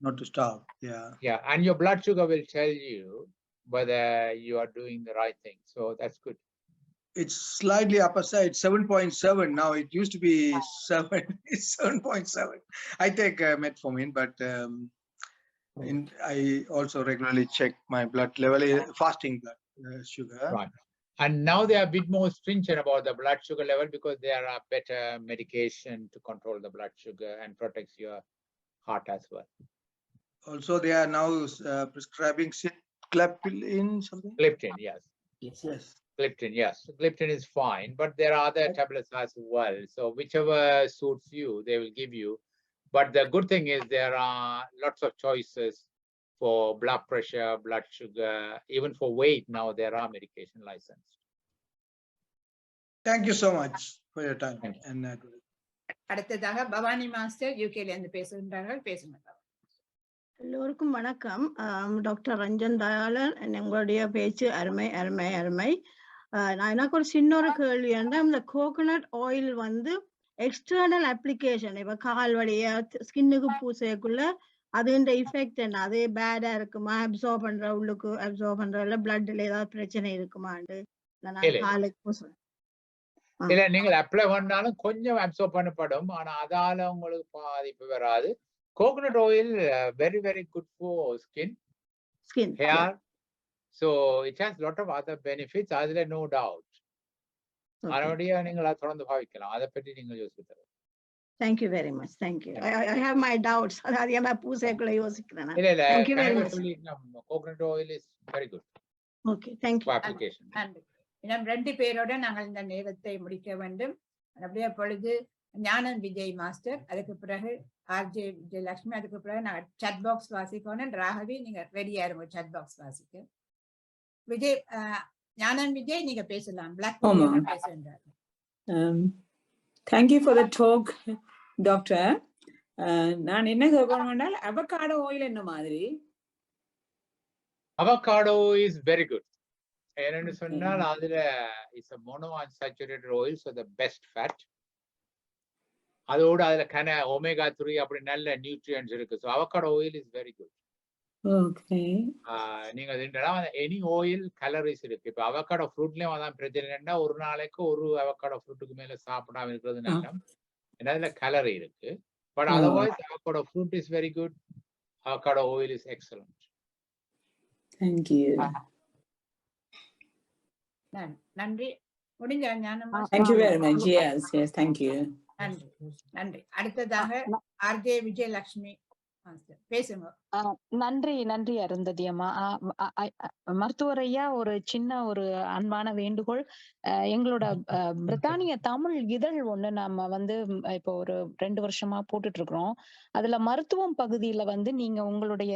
O: not to starve.
A: Yeah, and your blood sugar will tell you whether you are doing the right thing. So that's good.
O: It's slightly upper side, 7.7 now. It used to be 7. It's 7.7. I take metformin, but I also regularly check my blood level, fasting blood sugar.
A: Right. And now they are a bit more stringent about the blood sugar level because there are better medication to control the blood sugar and protects your heart as well.
O: Also, they are now prescribing gliptin, something?
A: Gliptin, yes.
O: Yes.
A: Gliptin, yes. Gliptin is fine, but there are other tablets as well. So whichever suits you, they will give you. But the good thing is there are lots of choices for blood pressure, blood sugar, even for weight. Now there are medication licensed.
O: Thank you so much for your time. And
B: அடுத்ததாக Bhavani master யூகேல இருந்து பேசுகின்றார்கள். பேசுங்க.
P: எல்லோருக்கும் வணக்கம். Doctor Ranjan Dayalan, உங்களுடைய பேச்சு அருமை அருமை அருமை. நான் எனக்கு ஒரு சின்ன ஒரு கேள்வி என்ன, இந்த கோகோனட் ஆயில் வந்து எக்ஸ்டர்னல் அப்ளிகேஷன் இப்ப கால் வழிய ஸ்கின்னுக்கு பூசைக்குள்ள அதுன்ற இஃபெக்ட் என்ன, அதே பேடா இருக்குமா, அப்சர்வ் பண்ற உள்ளுக்கு அப்சர்வ் பண்றதுல பிளட்ல ஏதாவது பிரச்சனை இருக்குமாண்டு காலுக்கு பூசணும்.
A: இல்ல நீங்கள் அப்ளை பண்ணாலும் கொஞ்சம் அப்சர்வ் பண்ணப்படும், ஆனா அதால உங்களுக்கு பாதிப்பு வராது. Coconut oil very good for skin, hair. So it has lot of other benefits. அதுல no doubt. அதோடய நீங்கள் அதை தொடர்ந்து பாவிக்கலாம். அதை பற்றி நீங்கள் யோசிக்கலாம்.
P: Thank you very much. Thank you. I have my doubts. அது என்ன பூசைக்குள்ள யோசிக்கிறேன்.
A: இல்ல.
P: Thank you very much.
A: Coconut oil is very good.
P: Okay, thank you.
A: For application.
B: இன்னும் 2 பேரோட நாங்கள் இந்த நேரத்தை முடிக்க வேண்டும். அப்படியே பொழுது ஞானம் விஜய் மாஸ்டர், அதுக்கு பிறகு ஆர்ஜே விஜயலட்சுமி, அதுக்கு பிறகு நான் சாட் பாக்ஸ் வாசிக்கணும். ராகவி நீங்க ரெடியா இருங்க சாட் பாக்ஸ் வாசிக்க. விஜய், ஞானம் விஜய் நீங்க பேசலாம். பிளாக் பேசுறாங்க.
Q: Thank you for the talk, doctor. நான் என்ன கேட்கணும்னா அவகாடோ ஆயில் என்ன மாதிரி?
A: Avocado is very good. என்னன்னு சொன்னால் அதுல it's a monounsaturated oil, so the best fat. அதோட அதுல omega 3 அப்படி நல்ல நியூட்ரியன்ட்ஸ் இருக்கு. So avocado oil is very good.
Q: Okay.
A: நீங்க எனி ஆயில் கலரிஸ் இருக்கு. இப்ப அவகாடோ ஃப்ரூட்லயும் அதான் பிரச்சனை என்னன்னா, ஒரு நாளைக்கு ஒரு அவகாடோ ஃப்ரூட்டுக்கு மேல சாப்பிடாம இருக்கிறது நல்லம். ஏன்னா அதுல கலரி இருக்கு. But otherwise avocado fruit is very good. Avocado oil is excellent.
Q: Thank you.
B: நன்றி. முடிஞ்ச ஞானம்.
Q: Thank you very much. Yes, thank you.
B: நன்றி. அடுத்ததாக ஆர்ஜே விஜயலட்சுமி பேசுங்க.
H: நன்றி அருந்ததி அம்மா. மருத்துவர் ஐயா, ஒரு சின்ன ஒரு அன்பான வேண்டுகோள். எங்களோட பிரித்தானிய தமிழ் இதழ் ஒண்ணு நம்ம இப்போ ஒரு 2 வருஷமா போட்டுட்டு இருக்கிறோம். அதுல மருத்துவம் பகுதியில நீங்க உங்களுடைய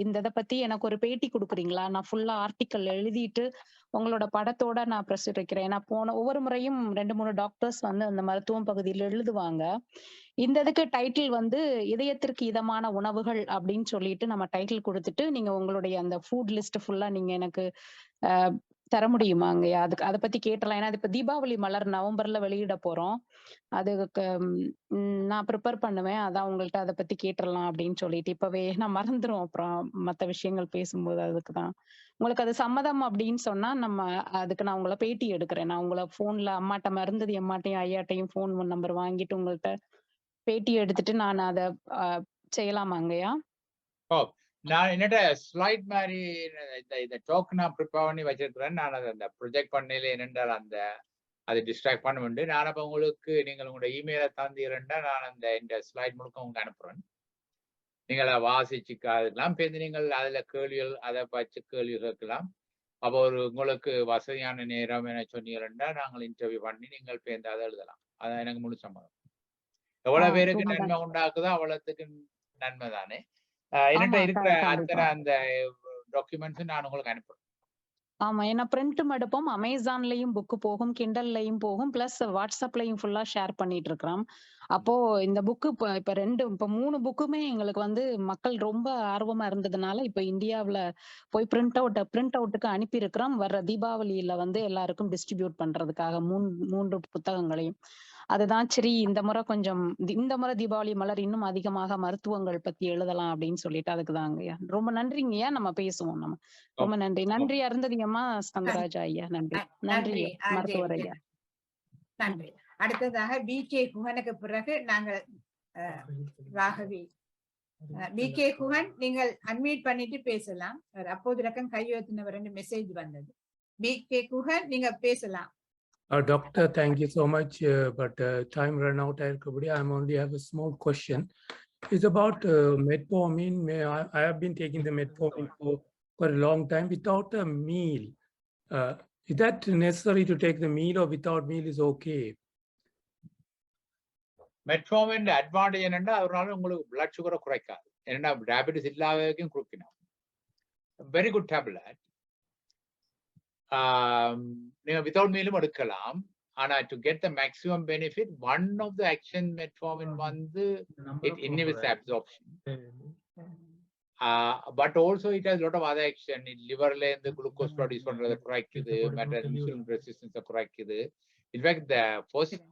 H: இந்த இதை பத்தி எனக்கு ஒரு பேட்டி கொடுக்குறீங்களா? நான் ஃபுல்லா ஆர்டிக்கல் எழுதிட்டு உங்களோட படத்தோட நான் பிரசுரிக்கிறேன். ஏன்னா ஒவ்வொரு முறையும் 2-3 டாக்டர்ஸ் அந்த மருத்துவம் பகுதியில் எழுதுவாங்க. இந்த இதுக்கு டைட்டில் இதயத்திற்கு இதமான உணவுகள் அப்படின்னு சொல்லிட்டு நம்ம டைட்டில் கொடுத்துட்டு நீங்க உங்களுடைய அந்த ஃபுட் லிஸ்ட் ஃபுல்லா நீங்க எனக்கு தர முடியுமாங்கய்யா? அதுக்கு அதை பத்தி கேட்டலாம். ஏன்னா இப்ப தீபாவளி மலர் நவம்பர்ல வெளியிட போறோம். அதுக்கு நான் ப்ரிப்பேர் பண்ணுவேன். அதான் உங்கள்ட்ட அதை பத்தி கேட்டுடலாம் அப்படின்னு சொல்லிட்டு இப்பவே நான் மறந்துடும். அப்புறம் மற்ற விஷயங்கள் பேசும்போது அதுக்குதான் உங்களுக்கு அது சம்மதம் அப்படின்னு சொன்னா அதுக்கு நான் உங்களை பேட்டி எடுக்கிறேன். நான் உங்களை போன்ல அம்மாட்ட மருந்தது அம்மாட்டையும் ஐயாட்டையும் போன் நம்பர் வாங்கிட்டு உங்கள்ட்ட பேட்டி எடுத்துட்டு நான் அதை செய்யலாமாங்கய்யா?
A: நான் என்னட்ட ஸ்லைட் மாதிரி இந்த டாக் நான் ப்ரிப்பேர் பண்ணி வச்சிருக்கிறேன். நான் அதை அந்த ப்ரொஜெக்ட் பண்ணல என்னென்றால் அதை டிஸ்ட்ராக்ட் பண்ண முடியும். நான் அப்போ உங்களுக்கு நீங்கள் உங்களோட இமெயிலை தந்தீரண்டா நான் இந்த ஸ்லைட் முழுக்க உங்களுக்கு அனுப்புறேன். நீங்கள் அதை வாசிச்சுக்கலாம். பேருந்து நீங்கள் அதுல கேள்விகள் அதை வச்சு கேள்வி கேட்கலாம். அப்போ உங்களுக்கு வசதியான நேரம் என சொன்னீங்கன்னா நாங்கள் இன்டர்வியூ பண்ணி நீங்கள் பேருந்து அதை எழுதலாம். அதான் எனக்கு முழு சம்மதம். எவ்வளவு பேருக்கு நன்மை உண்டாக்குதோ அவ்வளவுக்கு நன்மை தானே. என்கிட்ட இருக்கிற அத்தனை அந்த டாக்குமெண்ட்ஸ் நான் உங்களுக்கு அனுப்புறேன்.
H: ஆமா, ஏன்னா பிரிண்ட்டும் எடுப்போம், அமேசான்லயும் புக்கு போகும், கிண்டல்லையும் போகும், பிளஸ் வாட்ஸ்அப்லயும் ஃபுல்லா ஷேர் பண்ணிட்டு இருக்கிறோம். அப்போ இந்த புக்கு இப்ப 3 புக்குமே எங்களுக்கு வந்து மக்கள் ரொம்ப ஆர்வமா இருந்ததுனால இப்ப இந்தியாவுல போய் பிரிண்ட் அவுட்டுக்கு அனுப்பி இருக்கிறோம். வர்ற தீபாவளியில வந்து எல்லாருக்கும் டிஸ்ட்ரிபியூட் பண்றதுக்காக 3 புத்தகங்களையும். அதுதான் சரி இந்த முறை தீபாவளி மலர் இன்னும் அதிகமாக மருத்துவங்கள் பத்தி எழுதலாம் அப்படின்னு சொல்லிட்டு அதுக்குதாங்கய்யா. ரொம்ப நன்றிங்கய்யா. நம்ம பேசுவோம். ரொம்ப நன்றி. நன்றி அருந்ததியம்மா ஸ்கந்தராஜா ஐயா. நன்றி நன்றி மருத்துவர் ஐயா.
B: நன்றி. அடுத்ததாக பிகே குஹனுக்கு பிறகு நாங்கள் ராகவி. பிகே குஹன் நீங்கள் அன்மியூட் பண்ணிட்டு பேசலாம். அப்போது ரகம் கையெழுத்தினவர் மெசேஜ் வந்தது. பிகே குஹன் நீங்க பேசலாம்.
R: Doctor, thank you so much, but time ran out. I only have a small question. It's about metformin. I have been taking the metformin for a long time without a meal. Is that necessary to take the meal, or without meal is okay?
A: Metformin advantage என்னன்னா அதனால உங்களுக்கு blood சுகரை குறைக்காது. ஏன்னா diabetes இல்லாத வரைக்கும் குறைக்கணும். Very good tablet. நீங்க without மீலும் எடுக்கலாம். ஆனா to get the maximum benefit one of the action metformin வந்து it inhibits absorption. But also it has lot of other action. லிவர்ல இருந்து குளுக்கோஸ் ப்ரொடியூஸ் பண்றதை குறைக்குது, மற்ற இன்சுலின் ரெசிஸ்டன்ஸை குறைக்குது. In fact the first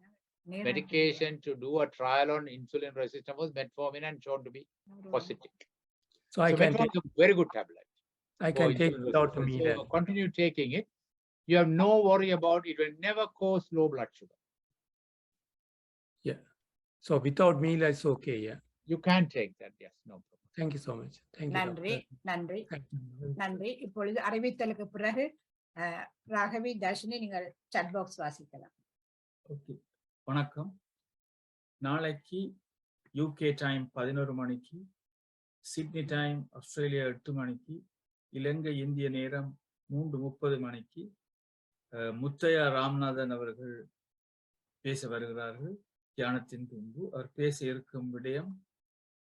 A: medication to do a trial on insulin resistance was metformin and shown to be positive.
R: So I can take
A: a very good tablet.
R: I can take it without a meal.
A: So continue taking it. You have no worry about it. Will never cause low blood sugar.
R: Yeah. So without meal is okay. Yeah.
A: You can take that. Yes, no problem.
R: Thank you so much. Thank you.
B: நன்றி நன்றி நன்றி. இப்பொழுது அறிவித்தலுக்கு பிறகு ராகவி தர்ஷினி நீங்கள் chat box வாசிக்கலாம்.
C: Okay. வணக்கம். நாளைக்கு UK time 11 மணிக்கு, சிட்னி டைம் ஆஸ்திரேலியா 8 மணிக்கு, இலங்கை இந்திய நேரம் 3:30 மணிக்கு முத்தையா ராமநாதன் அவர்கள் பேச வருகிறார்கள். தியானத்தின் பின்பு அவர் பேச இருக்கும் விடயம்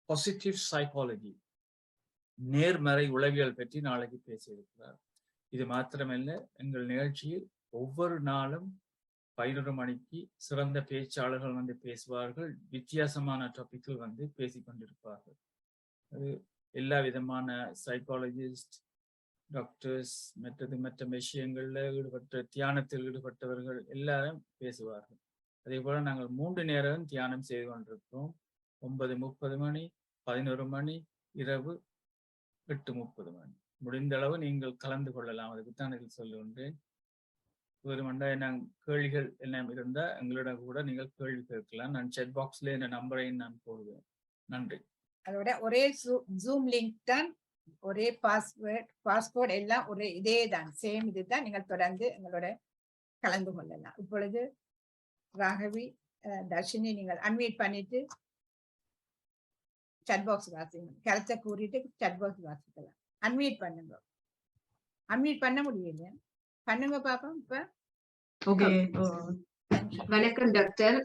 C: பாசிட்டிவ் சைக்காலஜி, நேர்மறை உளவியல் பற்றி நாளைக்கு பேச இருக்கிறார். இது மாத்திரமல்ல, எங்கள் நிகழ்ச்சியில் ஒவ்வொரு நாளும் 11 மணிக்கு சிறந்த பேச்சாளர்கள் வந்து பேசுவார்கள். வித்தியாசமான டாபிக்கள் வந்து பேசிக்கொண்டிருப்பார்கள். அது எல்லா விதமான சைக்காலஜிஸ்ட், டாக்டர்ஸ், மற்ற விஷயங்கள்ல ஈடுபட்ட, தியானத்தில் ஈடுபட்டவர்கள் எல்லாரும் பேசுவார்கள். அதே போல நாங்கள் 3 நேரம் தியானம் செய்து கொண்டிருக்கிறோம். 9:30 மணி, 11 மணி, இரவு 8:30 மணி. முடிந்த அளவு நீங்கள் கலந்து கொள்ளலாம். அதுக்கு தான் இதில் சொல்லுகின்றேன். ஒரு கேள்விகள் எல்லாம் இருந்தா எங்களிடம் கூட நீங்கள் கேள்வி கேட்கலாம். நான் செட் பாக்ஸ்ல இந்த நம்பரை நான் போடுவேன். நன்றி.
B: அதோட ஒரே ஜூம் லிங்க் தான், ஒரே பாஸ்வேர்ட் எல்லாம் ஒரே இதே தான், சேம் இதுதான். நீங்கள் தொடர்ந்து எங்களோட கலந்து கொள்ளலாம். இப்பொழுது ராகவி தர்ஷினி நீங்கள் அன்மியூட் பண்ணிட்டு சாட் பாக்ஸ் வாசிங்க. கருத்தை கூறிட்டு சாட் பாக்ஸ் வாசிக்கலாம். அன்மியூட் பண்ணுங்க. அன்மியூட் பண்ண முடியல, பண்ணுங்க பாப்போம். இப்ப
S: ஓகே. வணக்கம் டாக்டர்.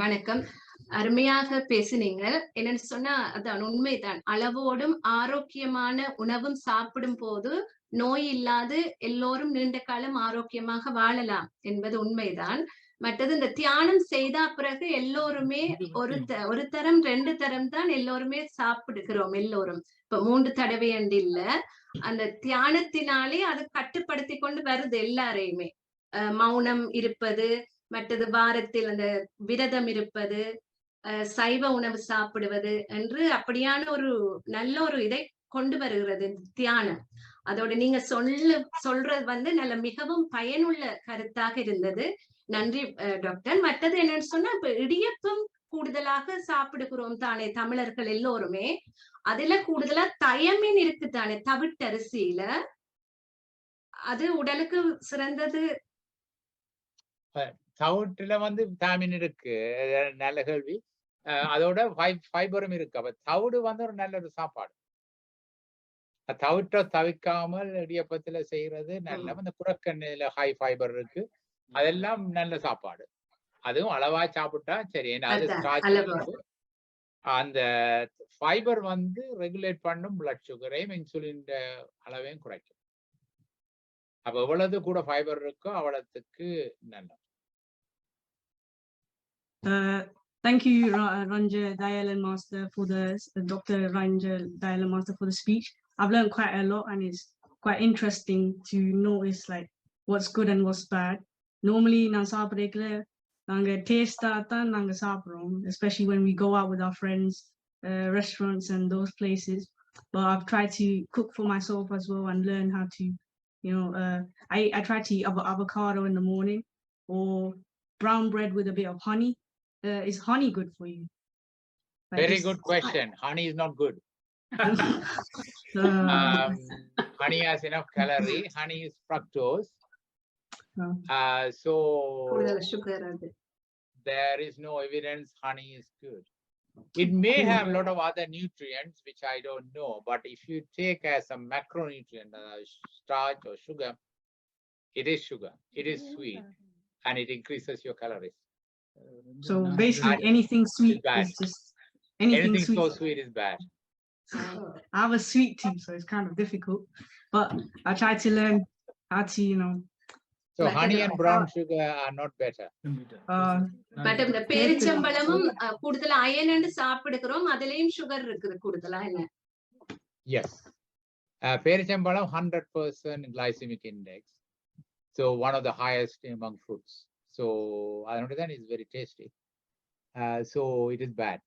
S: வணக்கம். அருமையாக பேசுனீங்க. என்னன்னு சொன்னா அதான் உண்மைதான். அளவோடும் ஆரோக்கியமான உணவும் சாப்பிடும் போது நோய் இல்லாது எல்லோரும் நீண்ட காலம் ஆரோக்கியமாக வாழலாம் என்பது உண்மைதான். மற்றது இந்த தியானம் செய்த பிறகு எல்லோருமே ஒரு தரம் 2 தரம் தான் எல்லோருமே சாப்பிடுகிறோம். எல்லோரும் இப்ப 3 தடவை என்று இல்ல. அந்த தியானத்தினாலே அது கட்டுப்படுத்தி கொண்டு வருது எல்லாரையுமே. மௌனம் இருப்பது, மற்றது வாரத்தில் அந்த விரதம் இருப்பது, சைவ உணவு சாப்பிடுவது என்று அப்படியான ஒரு நல்ல ஒரு இதை கொண்டு வருகிறது தியானம். அதோட நீங்க சொல்றது வந்து நல்ல மிகவும் பயனுள்ள கருத்தாக இருந்தது. நன்றி டாக்டர். மற்றது என்னன்னு சொன்னா இப்ப இடியப்பம் கூடுதலாக சாப்பிடுகிறோம் தானே தமிழர்கள் எல்லோருமே. அதுல கூடுதலா தயமின் இருக்கு தானே தவிட்டரிசியில. அது உடலுக்கு சிறந்தது.
A: தவிட்டுல வந்து விட்டாமின் இருக்கு, நல்ல கேள்வி. அதோட ஃபைபரும் இருக்கு. அப்ப தவிடு வந்து ஒரு நல்ல ஒரு சாப்பாடு. தவிட்ட தவிக்காமல் இடியப்பத்துல செய்யறது நல்ல. அந்த குரக்கண்ணில ஹை ஃபைபர் இருக்கு, அதெல்லாம் நல்ல சாப்பாடு. அதுவும் அளவா சாப்பிட்டா சரி. அந்த ஃபைபர் வந்து ரெகுலேட் பண்ணும் பிளட் சுகரையும் இன்சுலின் அளவையும் குறைக்கும். அப்ப எவ்வளவு கூட ஃபைபர் இருக்கோ அவ்வளவுக்கு நல்லது.
T: Thank you, Ranjadayalan Master, for Dr. Ranjadayalan Master for the speech. I've learned quite a lot, and it's quite interesting to notice like what's good and what's bad. Normally, taste especially when we go out with our friends, restaurants and those places. But I've tried to cook for myself as well and learn how to, I try to eat avocado in the morning or brown bread with a bit of honey. Is honey good for you? Like
A: Very
T: this-
A: good question. Honey is not good. Honey has enough calorie. Honey is fructose. So there is no evidence honey is good. It may have a lot of other nutrients which I don't know, but if you take as a macronutrient, starch or sugar, it is sugar. It is sweet, and it increases your calories.
T: So basically, anything sweet is just anything sweet.
A: So sweet is bad.
T: I have a sweet tooth, so it's kind of difficult. But I try to learn how to,
A: So honey and brown sugar are not better.
S: But இந்த பேரிச்சம்பழமும் கூடுதல் iron சாப்பிடுகிறோம் அதுலயும் sugar இருக்குது கூடுதலா என்ன?
A: Yes. Perichambala 100% glycemic index. So one of the highest among fruits. So I understand it's very tasty. So it is bad.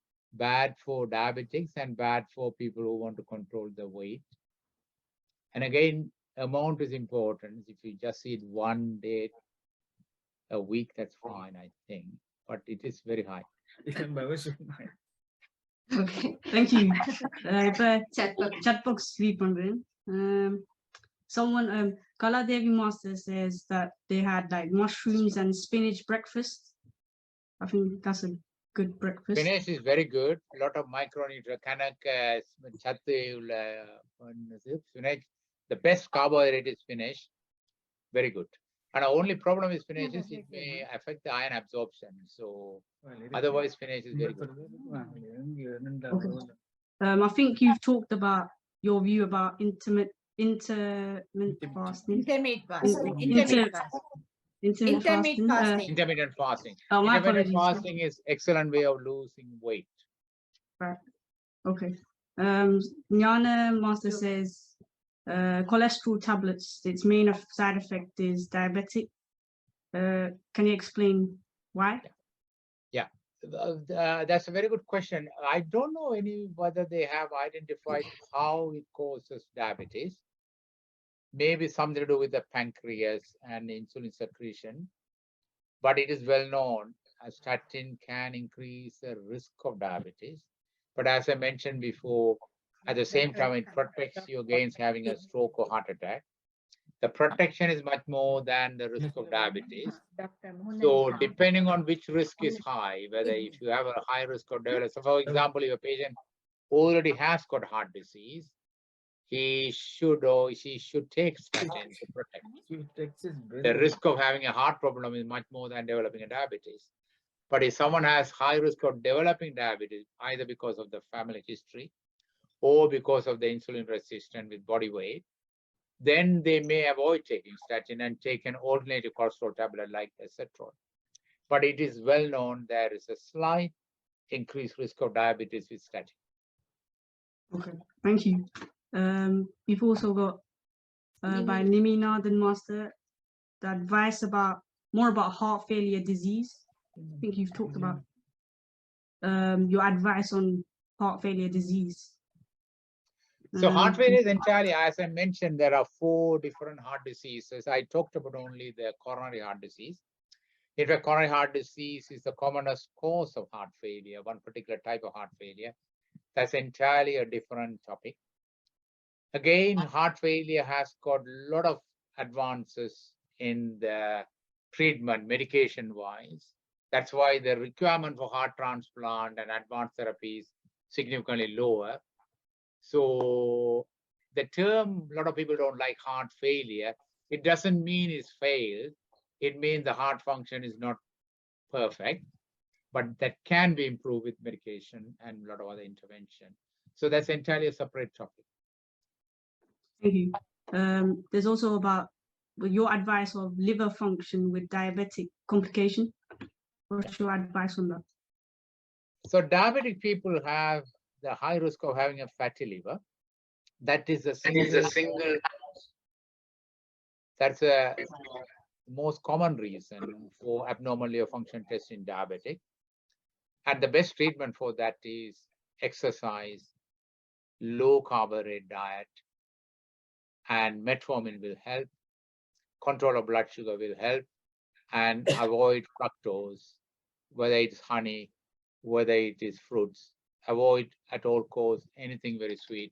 A: Bad for diabetics and bad for people who want to control the weight. And again, amount is important. If you just eat one day a week, that's fine, I think. But it is very high.
T: Okay, thank you. Chat box sleep someone Kala Devi Master says that they had like mushrooms and spinach breakfast. I think that's a good breakfast.
A: Spinach is very good. A lot of micronutrients. Spinach. The best carbohydrate is spinach. Very good. And the only problem with spinach is it may affect the iron absorption. So otherwise spinach is very good.
T: Okay. I think you've talked about your view about intermittent fasting.
B: Intermittent fasting. Intermittent fasting.
A: Intermittent fasting.
T: Oh, my
A: Intermittent
T: apologies.
A: fasting is excellent way of losing weight.
T: Right. Okay. Jnana Master says cholesterol tablets, its main side effect is diabetic. Can you explain why?
A: Yeah, that's a very good question. I don't know whether they have identified how it causes diabetes. Maybe something to do with the pancreas and insulin secretion, but it is well known a statin can increase the risk of diabetes. But as I mentioned before, at the same time, it protects you against having a stroke or heart attack. The protection is much more than the risk of diabetes. So depending on which risk is high, whether if you have a high risk of developing, so for example, if a patient already has got heart disease, he should or she should take statin to protect. The risk of having a heart problem is much more than developing a diabetes. But if someone has high risk of developing diabetes, either because of the family history or because of the insulin resistance with body weight, then they may avoid taking statin and take an alternative cholesterol tablet like Unnatural. But it is well known there is a slight increased risk of diabetes with statin.
T: Okay, thank you. You've also got by Nimina the Master the advice about more about heart failure disease. I think you've talked about your advice on heart failure disease.
A: So heart failure is entirely, as I mentioned, there are 4 different heart diseases. I talked about only the coronary heart disease. In fact, coronary heart disease is the commonest cause of heart failure, one particular type of heart failure. That's entirely a different topic. Again, heart failure has got a lot of advances in the treatment, medication-wise. That's why the requirement for heart transplant and advanced therapy is significantly lower. So the term, a lot of people don't like heart failure. It doesn't mean it's failed. It means the heart function is not perfect, but that can be improved with medication and a lot of other intervention. So that's entirely a separate topic.
T: Thank you. There's also about your advice of liver function with diabetic complication. What's your advice on that?
A: So diabetic people have the high risk of having a fatty liver. That is a single. That's a most common reason for abnormal liver function test in diabetic. And the best treatment for that is exercise, low carbohydrate diet, and metformin will help. Control of blood sugar will help, and avoid fructose, whether it's honey, whether it is fruits. Avoid at all costs anything very sweet,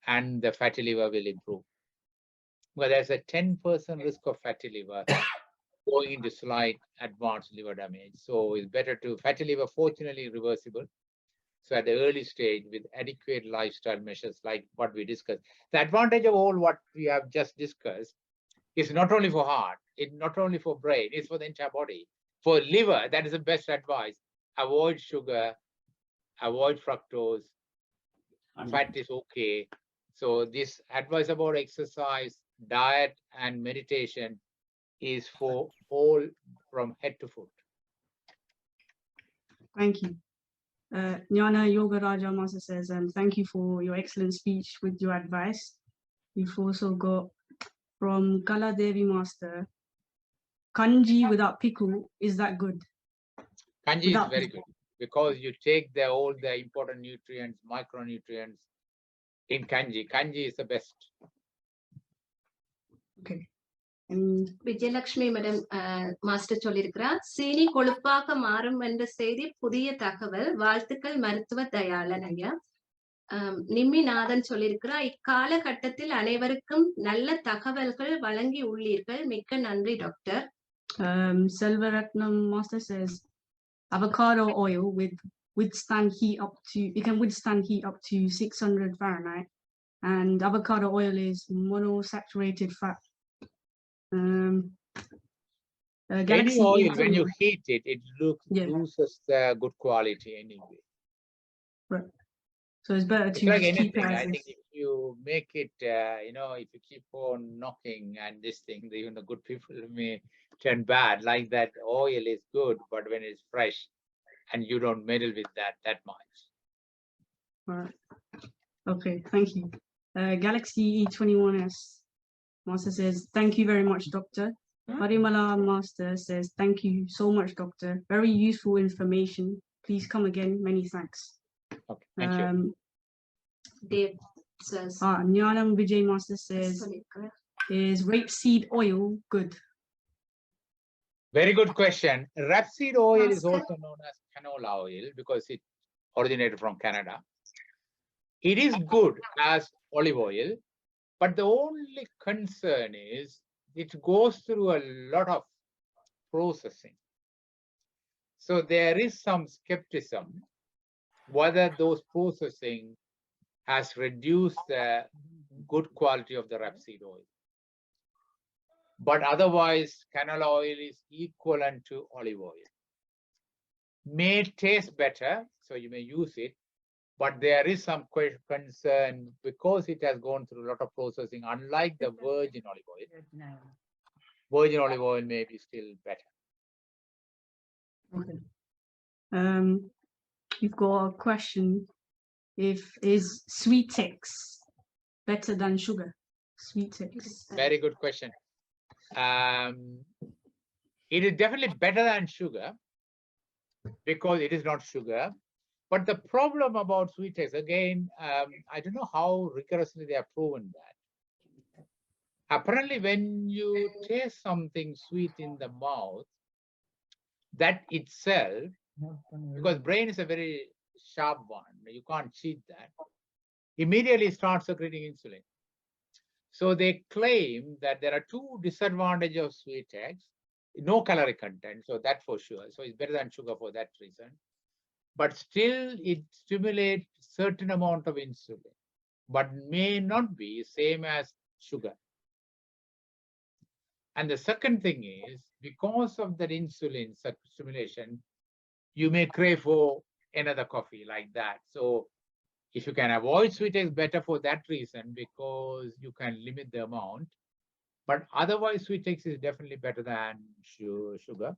A: and the fatty liver will improve. Well, there's a 10% risk of fatty liver going into slight advanced liver damage. So it's better to, fatty liver fortunately reversible. So at the early stage with adequate lifestyle measures like what we discussed. The advantage of all what we have just discussed is not only for heart, it's not only for brain, it's for the entire body. For liver, that is the best advice. Avoid sugar, avoid fructose, fat is okay. So this advice about exercise, diet, and meditation is for all from head to foot.
T: Thank you. Nyana Yoga Raja Master says, and thank you for your excellent speech with your advice. You've also got from Kala Devi Master, kanji without pickle, is that good?
A: Kanji is very good because you take all the important nutrients, micronutrients in kanji. Kanji is the best.
T: Okay.
S: Vijayalakshmi madam master சொல்லியிருக்கிறார், சீனி கொழுப்பாக மாறும் என்ற செய்தி புதிய தகவல். வாழ்த்துக்கள் மருத்துவ தயாளன் ஐயா. நிம்மிநாதன் சொல்லியிருக்கிறார், இக்காலகட்டத்தில் அனைவருக்கும் நல்ல தகவல்கள் வழங்கி உள்ளீர்கள், மிக்க நன்றி doctor.
T: Selvaratnam Master says, avocado oil withstand heat up to, it can withstand heat up to 600 Fahrenheit, and avocado oil is monosaturated fat.
A: Any oil, when you heat it, it loses the good quality anyway.
T: Right. So it's better to
A: it's like
T: just keep
A: anything.
T: it as
A: I
T: is.
A: think if you make it, if you keep on knocking and this thing, even the good people may turn bad. Like that oil is good, but when it's fresh and you don't meddle with that much.
T: All right. Okay, thank you. Galaxy E21S Master says, thank you very much, Doctor. Parimala Master says, thank you so much, Doctor. Very useful information. Please come again. Many thanks.
A: Okay, thank you.
S: Dave says,
T: Nyanam Vijay Master says, is rapeseed oil good?
A: Very good question. Rapeseed oil is also known as canola oil because it originated from Canada. It is good as olive oil, but the only concern is it goes through a lot of processing. So there is some skepticism whether those processing has reduced the good quality of the rapeseed oil. But otherwise, canola oil is equivalent to olive oil. May taste better, so you may use it, but there is some concern because it has gone through a lot of processing, unlike the virgin olive oil. Virgin olive oil may be still better.
T: Okay. You've got a question. Is sweet text better than sugar? Sweet text.
A: Very good question. It is definitely better than sugar because it is not sugar. But the problem about sweet text, again, I don't know how rigorously they have proven that. Apparently, when you taste something sweet in the mouth, that itself, because brain is a very sharp one, you can't cheat that, immediately starts secreting insulin. So they claim that there are two disadvantages of sweet text: no calorie content, so that for sure. So it's better than sugar for that reason. But still, it stimulates certain amount of insulin, but may not be same as sugar. And the second thing is, because of that insulin stimulation, you may crave for another coffee like that. So if you can avoid sweet text, better for that reason, because you can limit the amount. But otherwise, sweet text is definitely better than sugar.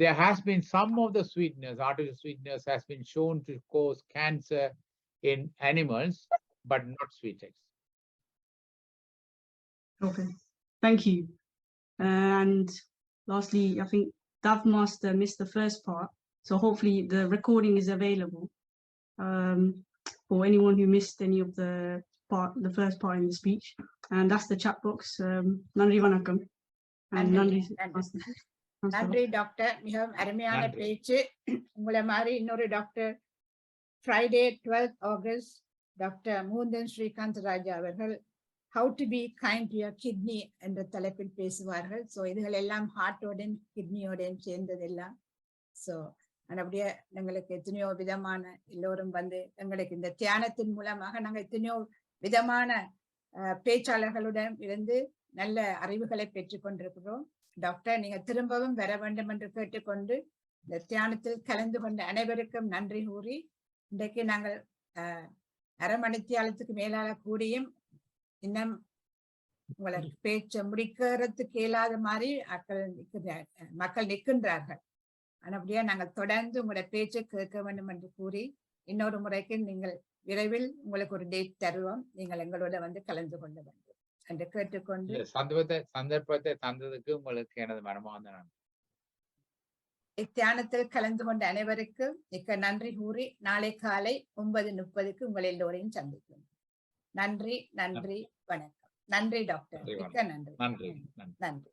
A: there has been some of the sweeteners, artificial sweeteners has been shown to cause cancer in animals, but not sweet eggs.
T: Okay, thank you. And lastly, I think Dav Master missed the first part, so hopefully the recording is available for anyone who missed any of the first part in the speech. And that's the chat box. Nandri Vanakkam. And
B: நன்றி doctor, மிகவும் அருமையான பேச்சு. உங்களை மாதிரி இன்னொரு doctor Friday 12th August doctor Moonthan Srikanth Raja அவர்கள் how to be kind to your kidney என்ற தலைப்பில் பேசுவார்கள். ஸோ இதுகள் எல்லாம் ஹார்ட்டோடையும் கிட்னியோடையும் சேர்ந்ததெல்லாம். ஸோ அப்படியே எங்களுக்கு எத்தனையோ விதமான எல்லோரும் வந்து எங்களுக்கு இந்த தியானத்தின் மூலமாக நாங்கள் எத்தனையோ விதமான பேச்சாளர்களுடன் இருந்து நல்ல அறிவுகளை பெற்றுக் கொண்டிருக்கிறோம். டாக்டர், நீங்க திரும்பவும் வர வேண்டும் என்று கேட்டுக்கொண்டு இந்த தியானத்தில் கலந்து கொண்ட அனைவருக்கும் நன்றி கூறி, இன்றைக்கு நாங்கள் அரை மணித்தியாலத்துக்கு மேலாக கூடியும் இன்னும் உங்களுக்கு பேச்ச முடிக்கிறதுக்கு இயலாத மாதிரி மக்கள் நிற்கின்றார்கள். அப்படியே நாங்கள் தொடர்ந்து உங்களோட பேச்சை கேட்க வேண்டும் என்று கூறி, இன்னொரு முறைக்கு நீங்கள் விரைவில் உங்களுக்கு ஒரு டேட் தருவோம், நீங்கள் எங்களோட வந்து கலந்து கொள்ள வேண்டும் என்று கேட்டுக்கொண்டு
A: சந்தர்ப்பத்தை தந்ததுக்கு உங்களுக்கு எனது மனமார்ந்த நன்றி.
B: இத்தியானத்தில் கலந்து கொண்ட அனைவருக்கும் மிக்க நன்றி கூறி, நாளை காலை 9:30 உங்கள் எல்லோரையும் சந்திக்கும். நன்றி, நன்றி, வணக்கம். நன்றி டாக்டர், மிக்க நன்றி.
A: நன்றி.
B: நன்றி.